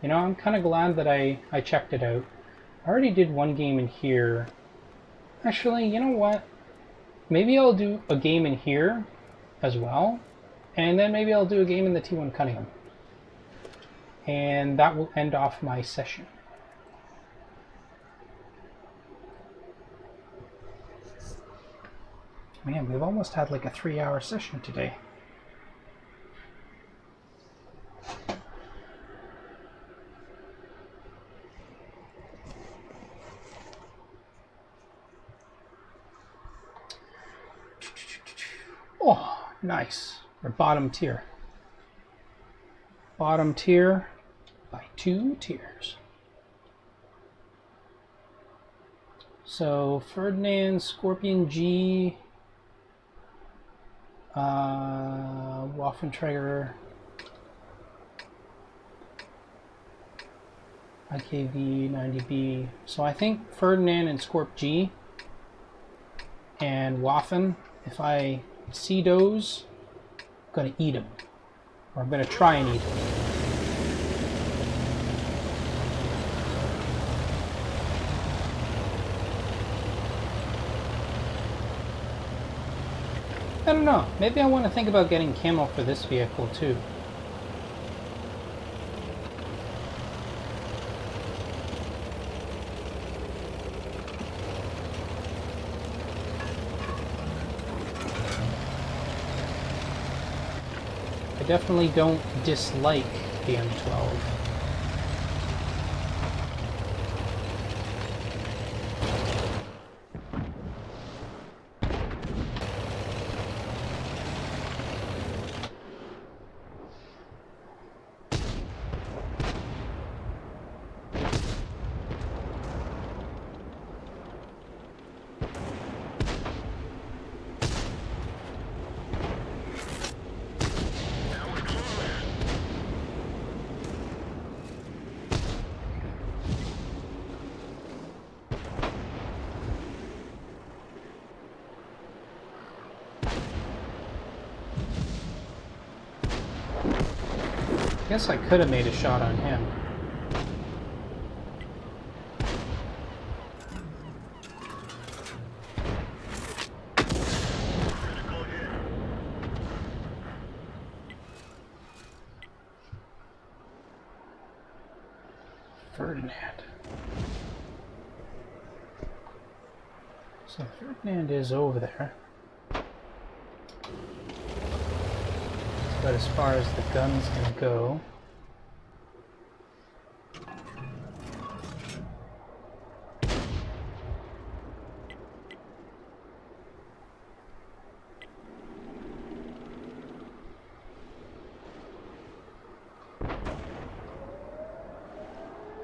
you know, I'm kind of glad that I checked it out. I already did one game in here. Actually, you know what? Maybe I'll do a game in here as well, and then maybe I'll do a game in the T1 Cunningham, and that will end off my session. Man, we've almost had like a 3-hour session today. Oh, nice. We're bottom tier. Bottom tier by 2 tiers. So, Ferdinand, Scorpion G, Waffenträger, IKV, 90B. So I think Ferdinand and Scorp G and Waffen, if I see those, I'm going to eat them. Or I'm going to try and eat them. I don't know. Maybe I want to think about getting camo for this vehicle too. I definitely don't dislike the M12. I guess I could have made a shot on him. So Ferdinand is over there. But as far as the gun's gonna go,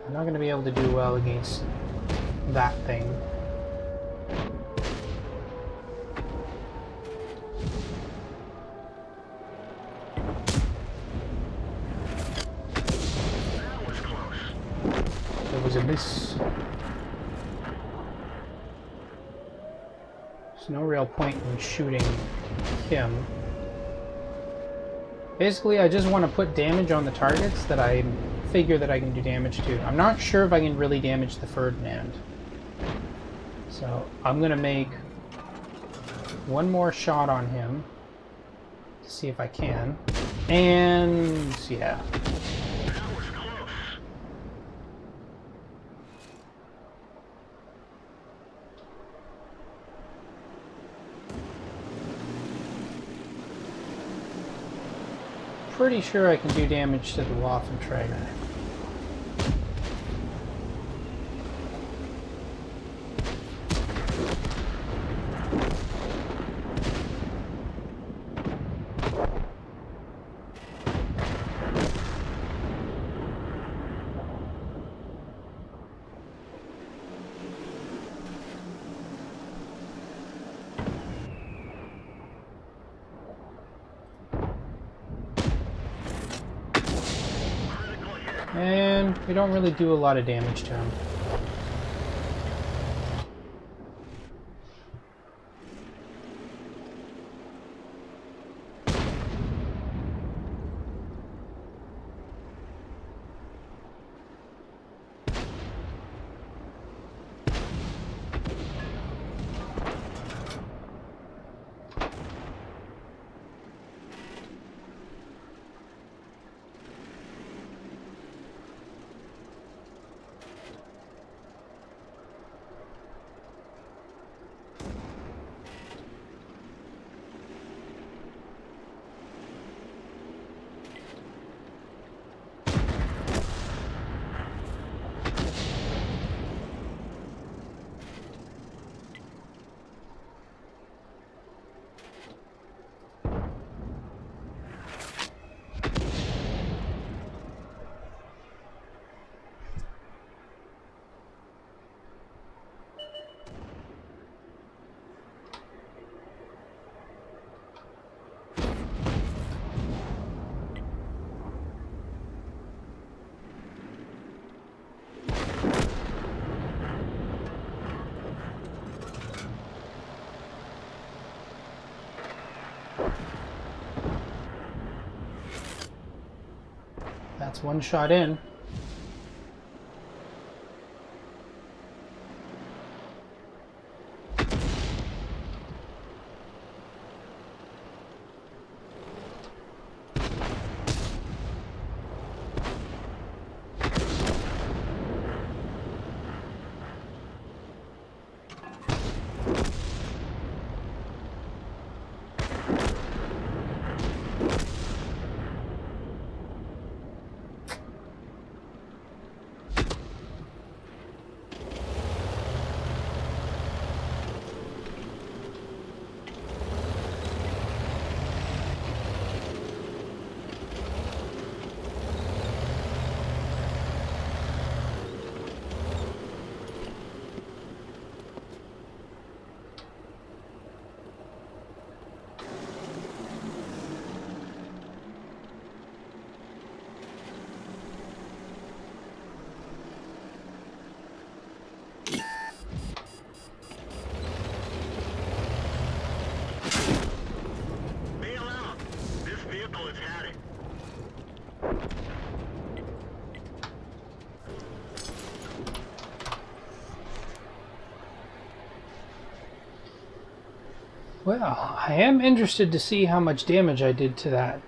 I'm not gonna be able to do well against that thing. There was a miss. There's no real point in shooting him. Basically, I just want to put damage on the targets that I figure that I can do damage to. I'm not sure if I can really damage the Ferdinand. So I'm going to make one more shot on him to see if I can. And yeah. Pretty sure I can do damage to the Waffenträger. And we don't really do a lot of damage to him. That's one shot in. Well, I am interested to see how much damage I did to that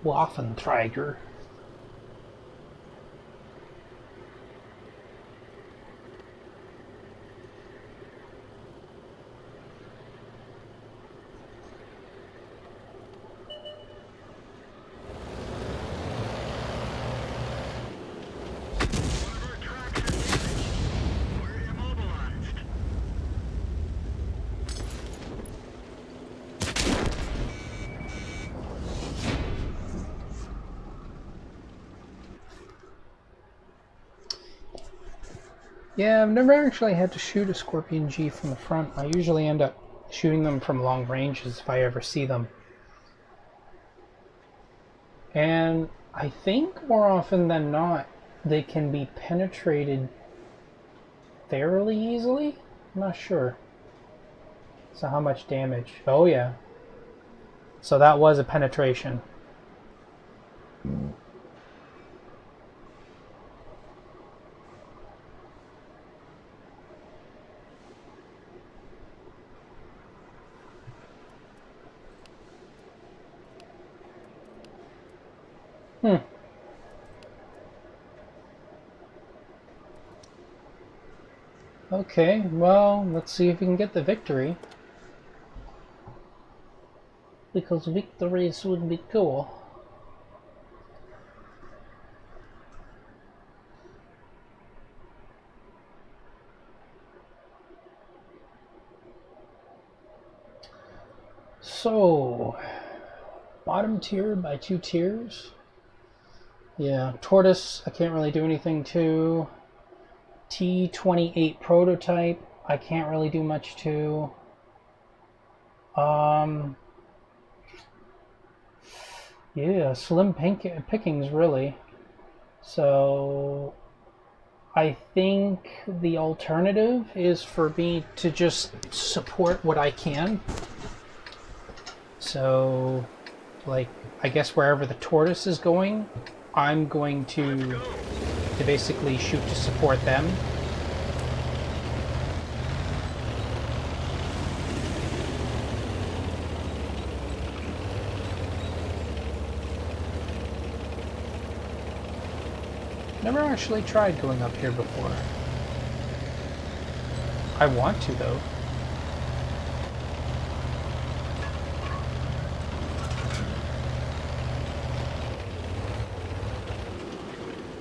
Waffenträger. Yeah, I've never actually had to shoot a Scorpion G from the front. I usually end up shooting them from long ranges if I ever see them. And I think more often than not, they can be penetrated fairly easily? I'm not sure. So how much damage? Oh yeah. So that was a penetration. Hmm. Okay, well, let's see if we can get the victory. Because victories would be cool. So, bottom tier by 2 tiers. Yeah, Tortoise, I can't really do anything to. T28 prototype, I can't really do much to. Yeah, slim pickings, really. So, I think the alternative is for me to just support what I can. So, like, I guess wherever the Tortoise is going, I'm going to basically shoot to support them. Never actually tried going up here before. I want to, though.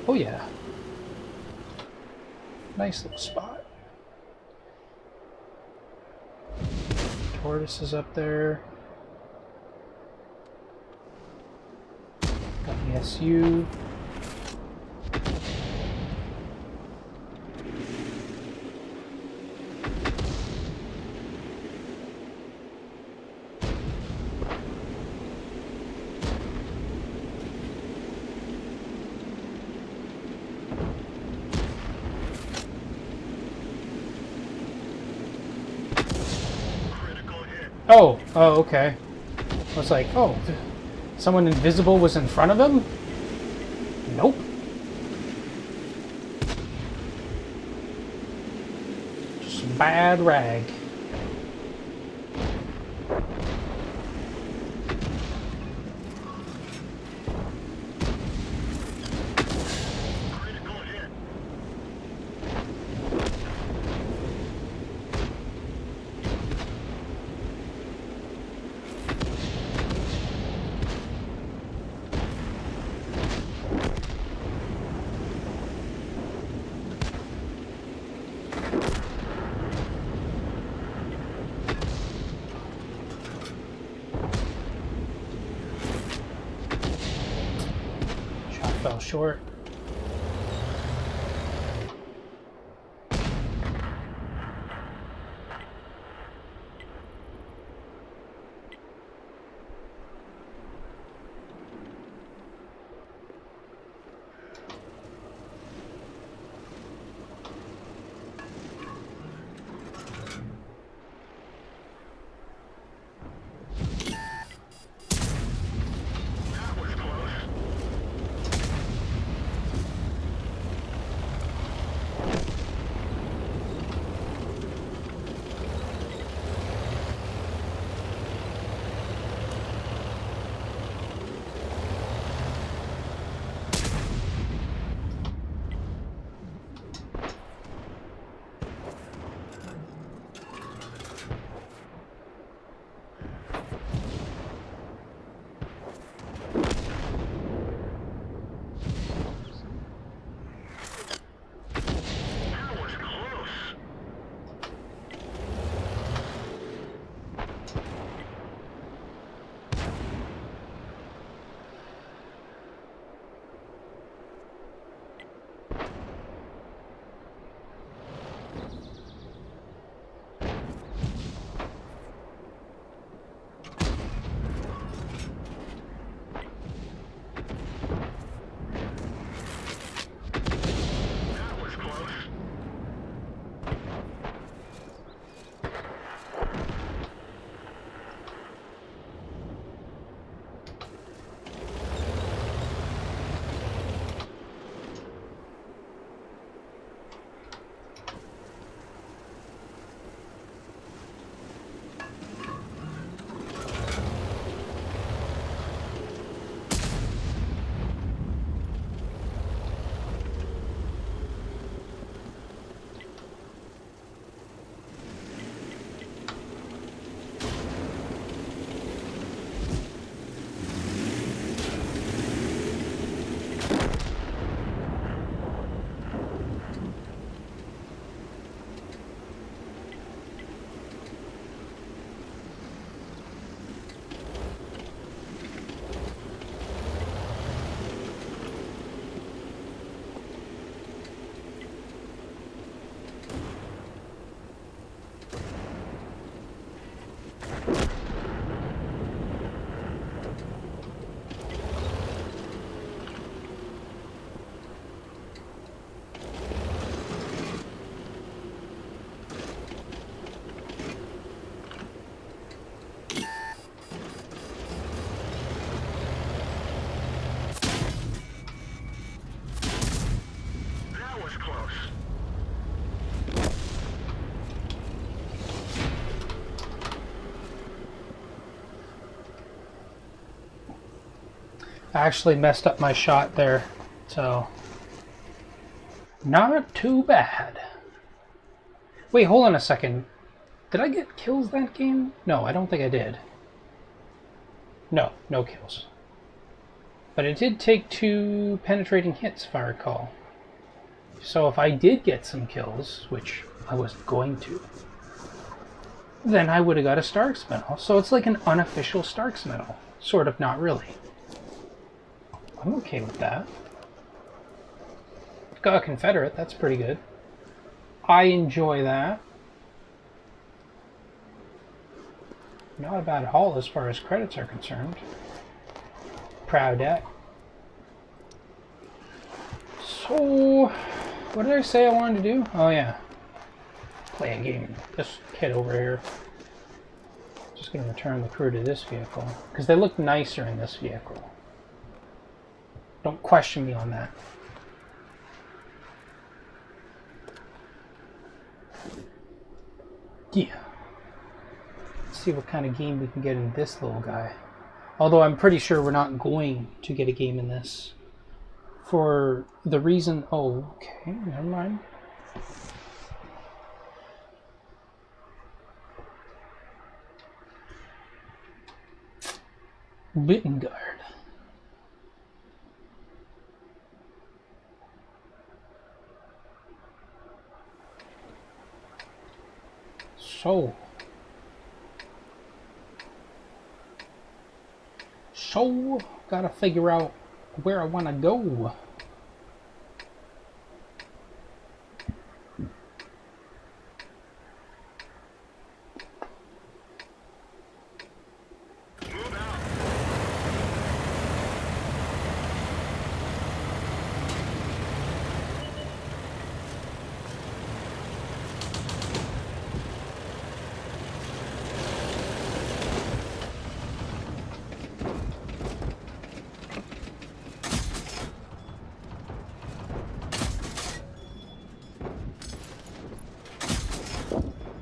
Oh yeah. Nice little spot. Tortoise is up there. Got the SU. Oh, okay. I was like, oh, someone invisible was in front of him? Nope. Just bad rag. Shot fell short. I actually messed up my shot there, so not too bad. Wait, hold on a second. Did I get kills that game? No, I don't think I did. No, no kills. But it did take 2 penetrating hits, if I recall. So if I did get some kills, which I wasn't going to, then I would have got a STARKS medal. So it's like an unofficial STARKS medal. Sort of, not really. I'm okay with that. Got a Confederate, that's pretty good. I enjoy that. Not bad at all as far as credits are concerned. Proud at. So, what did I say I wanted to do? Oh yeah. Play a game. This kid over here. Just going to return the crew to this vehicle. Because they look nicer in this vehicle. Don't question me on that. Yeah. Let's see what kind of game we can get in this little guy. Although I'm pretty sure we're not going to get a game in this. For the reason... Oh, okay. Never mind. Bittengard. So, gotta figure out where I want to go.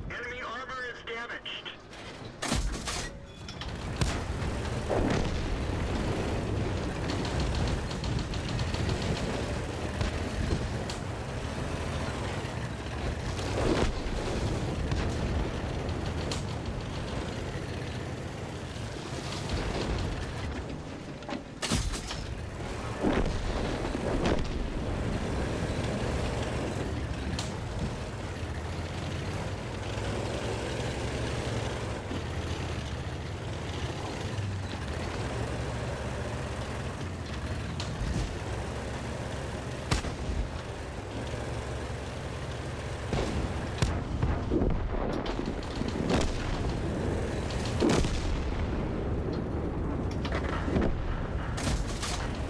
Enemy armor is damaged.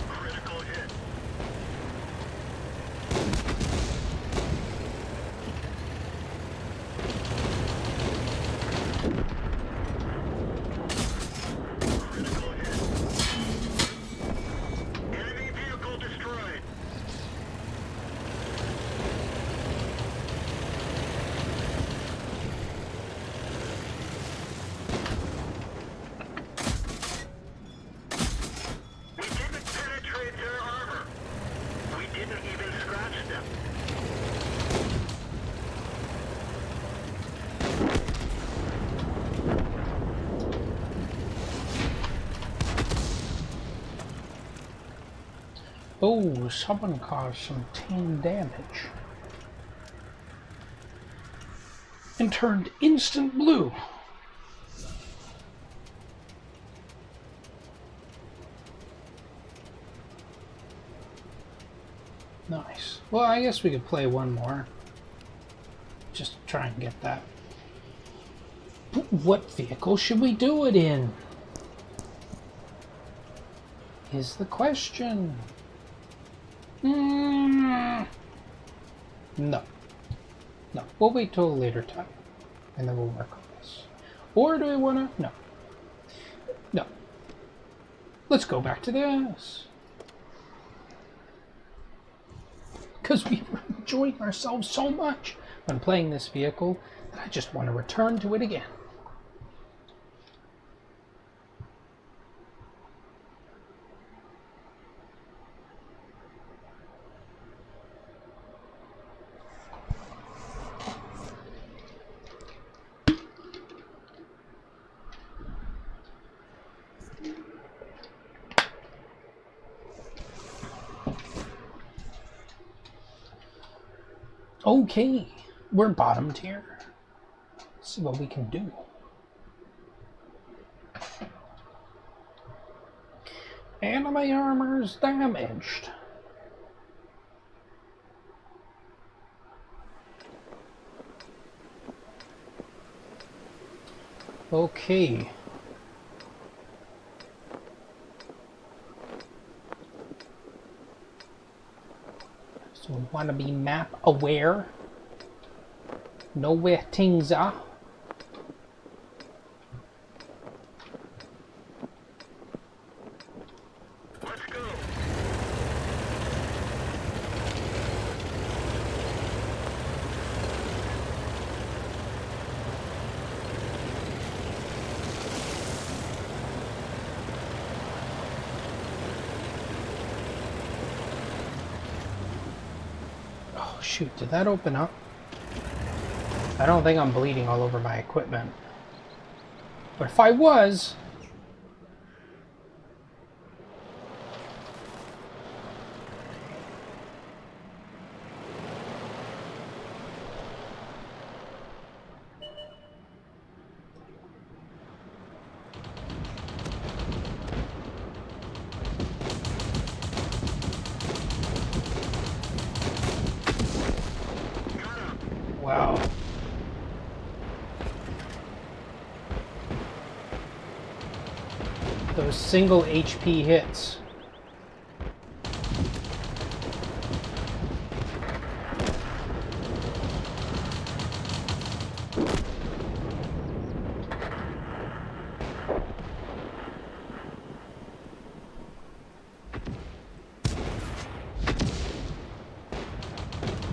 Critical hit. Critical hit. Enemy vehicle destroyed. We didn't penetrate their armor. We didn't even scratch them. Oh, someone caused some 10 damage. And turned instant blue. Nice. Well, I guess we could play one more. Just to try and get that. But what vehicle should we do it in? Is the question. No. No. We'll wait till a later time. And then we'll work on this. Or do we want to? No. No. Let's go back to this. Because we were enjoying ourselves so much when playing this vehicle that I just want to return to it again. Okay, we're bottom tier. Let's see what we can do. Enemy armor's damaged. Okay. So we want to be map aware. Know where things are. Let's go. Oh shoot, did that open up? I don't think I'm bleeding all over my equipment. But if I was... Wow. Those single HP hits.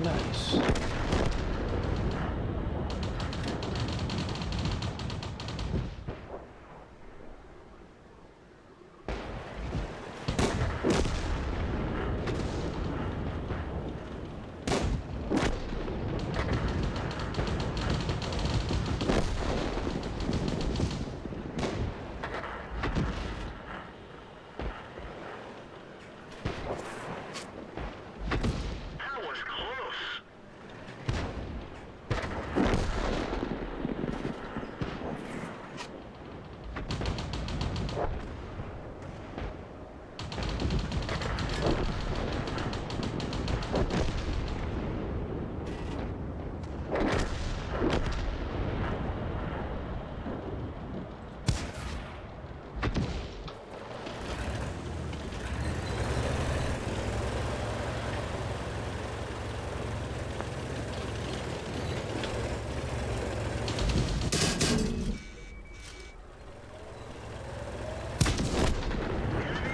Nice. That was close.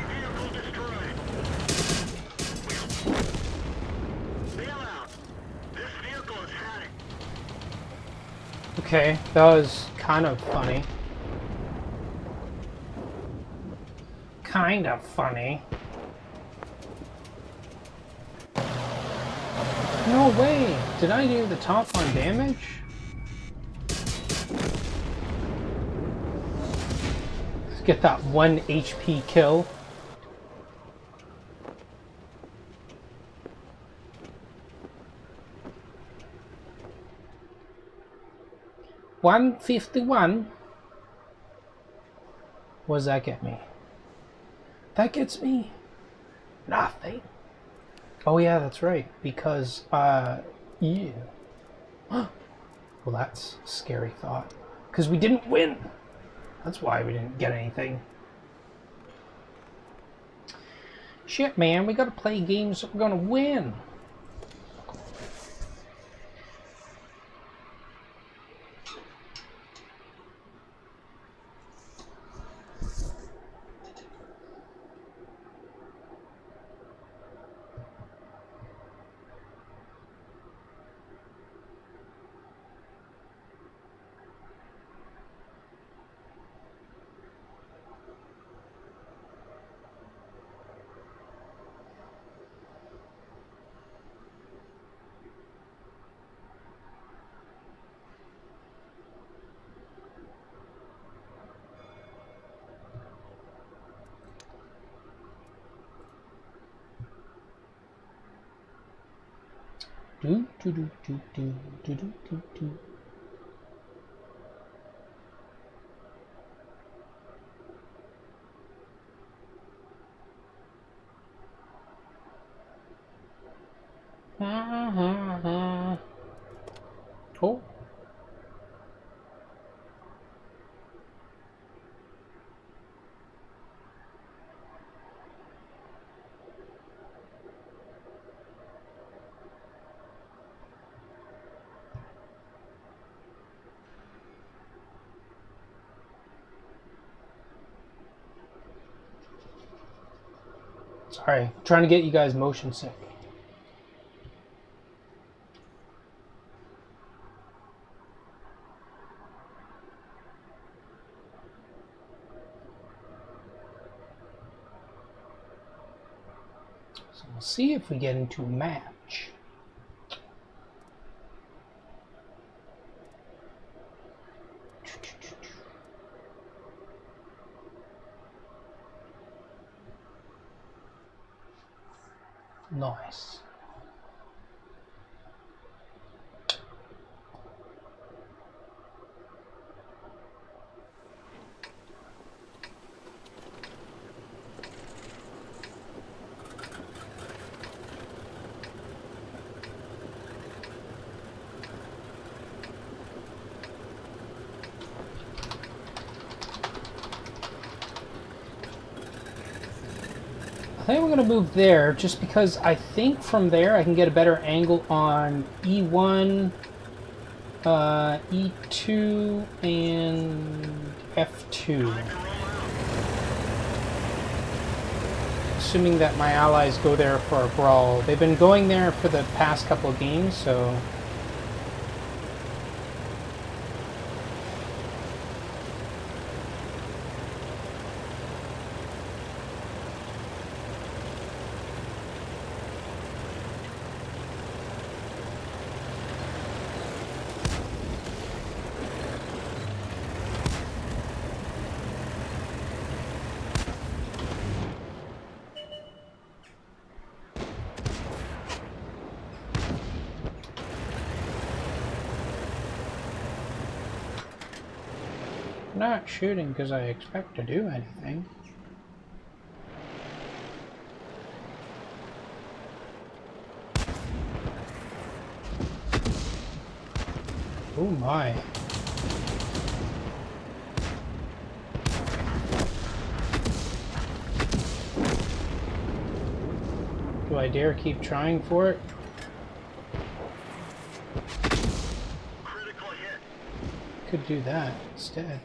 Vehicle destroyed. Bail out. This vehicle is heading. Okay, that was kind of funny. Kind of funny. No way! Did I do the top on damage? Let's get that 1 HP kill. $151. What does that get me? That gets me nothing. Oh yeah, that's right. Because, yeah. Well, that's a scary thought. Because we didn't win. That's why we didn't get anything. Shit, man. We gotta play games that we're gonna win. Do do do do do do do do do. Oh. Sorry, trying to get you guys motion sick. So we'll see if we get into a match. Nice. I think I'm going to move there just because I think from there I can get a better angle on E1, E2, and F2. Assuming that my allies go there for a brawl. They've been going there for the past couple of games, so... Not shooting because I expect to do anything. Oh my. Do I dare keep trying for it? Critical hit. Could do that instead.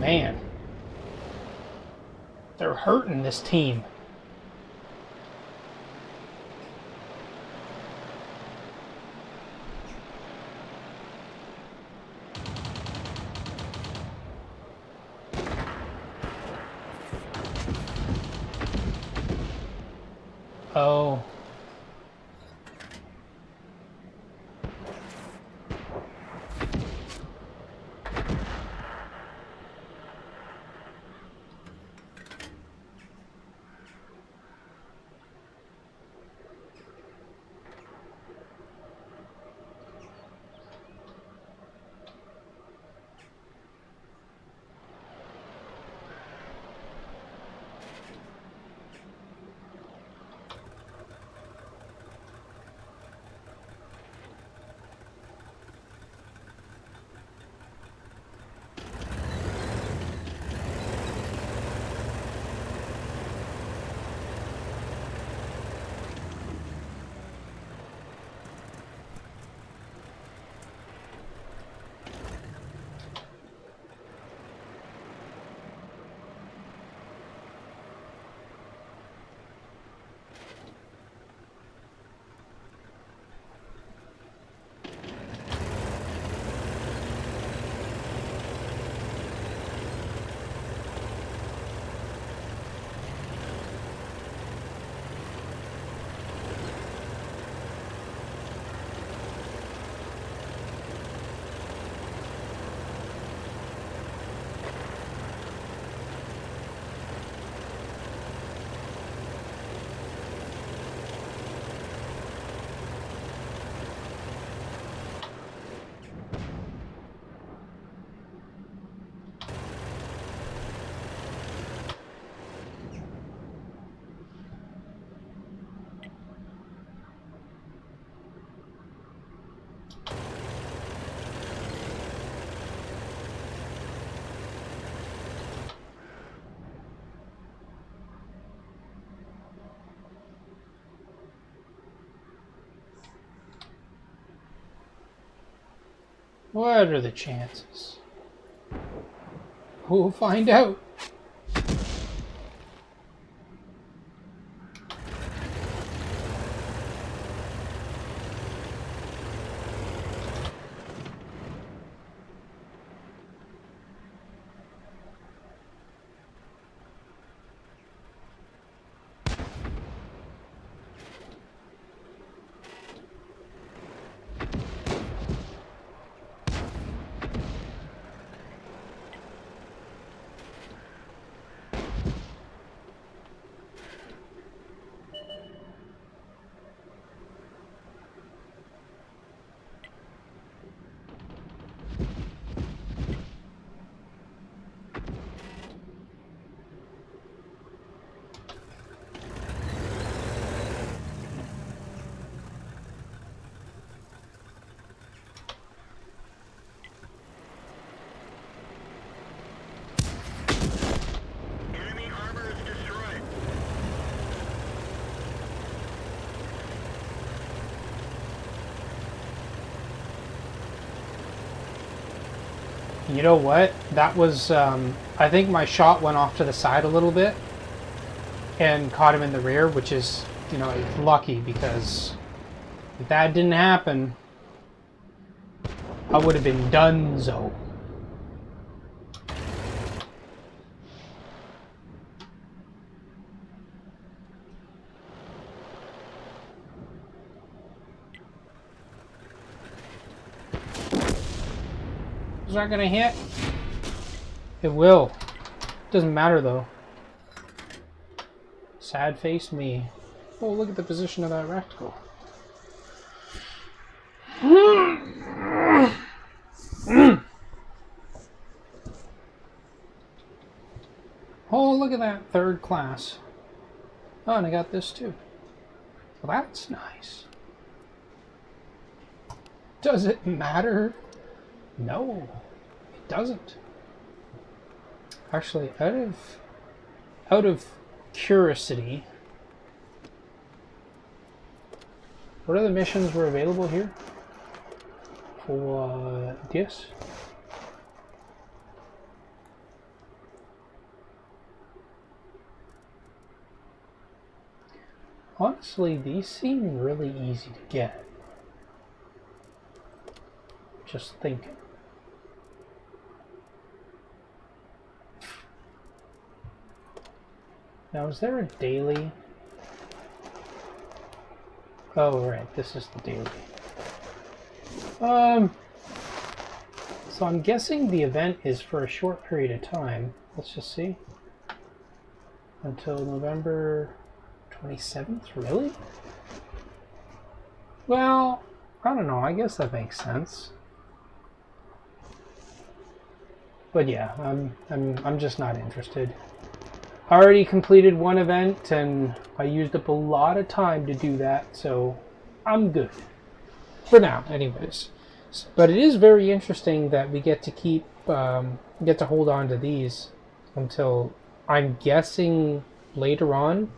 Man, they're hurting this team. Oh. What are the chances? We'll find out. Enemy armor is destroyed. You know what? That was, I think my shot went off to the side a little bit and caught him in the rear, which is, you know, lucky, because if that didn't happen, I would have been donezo. Is that gonna hit? It will. Doesn't matter though. Sad face me. Oh, look at the position of that reticle. Oh, look at that, third class. Oh, and I got this too. Well, that's nice. Does it matter? No, it doesn't. Actually, out of curiosity, what other missions were available here for this? Honestly, these seem really easy to get. Just thinking. Now, is there a daily? Oh, right, this is the daily. So I'm guessing the event is for a short period of time. Let's just see. Until November 27th, really? Well, I don't know, I guess that makes sense. But yeah, I'm just not interested. I already completed one event and I used up a lot of time to do that, so I'm good. For now, anyways. But it is very interesting that we get to keep, get to hold on to these until, I'm guessing, later on.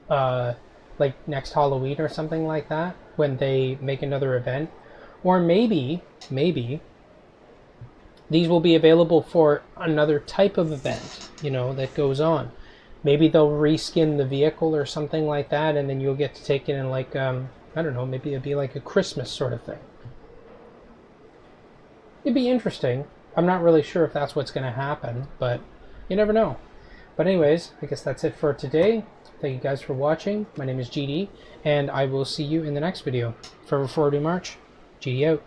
Like next Halloween or something like that, when they make another event. Or maybe, these will be available for another type of event, you know, that goes on. Maybe they'll reskin the vehicle or something like that, and then you'll get to take it in like, I don't know, maybe it'd be like a Christmas sort of thing. It'd be interesting. I'm not really sure if that's what's going to happen, but you never know. But anyways, I guess that's it for today. Thank you guys for watching. My name is GD, and I will see you in the next video. Forever Forward March, GD out.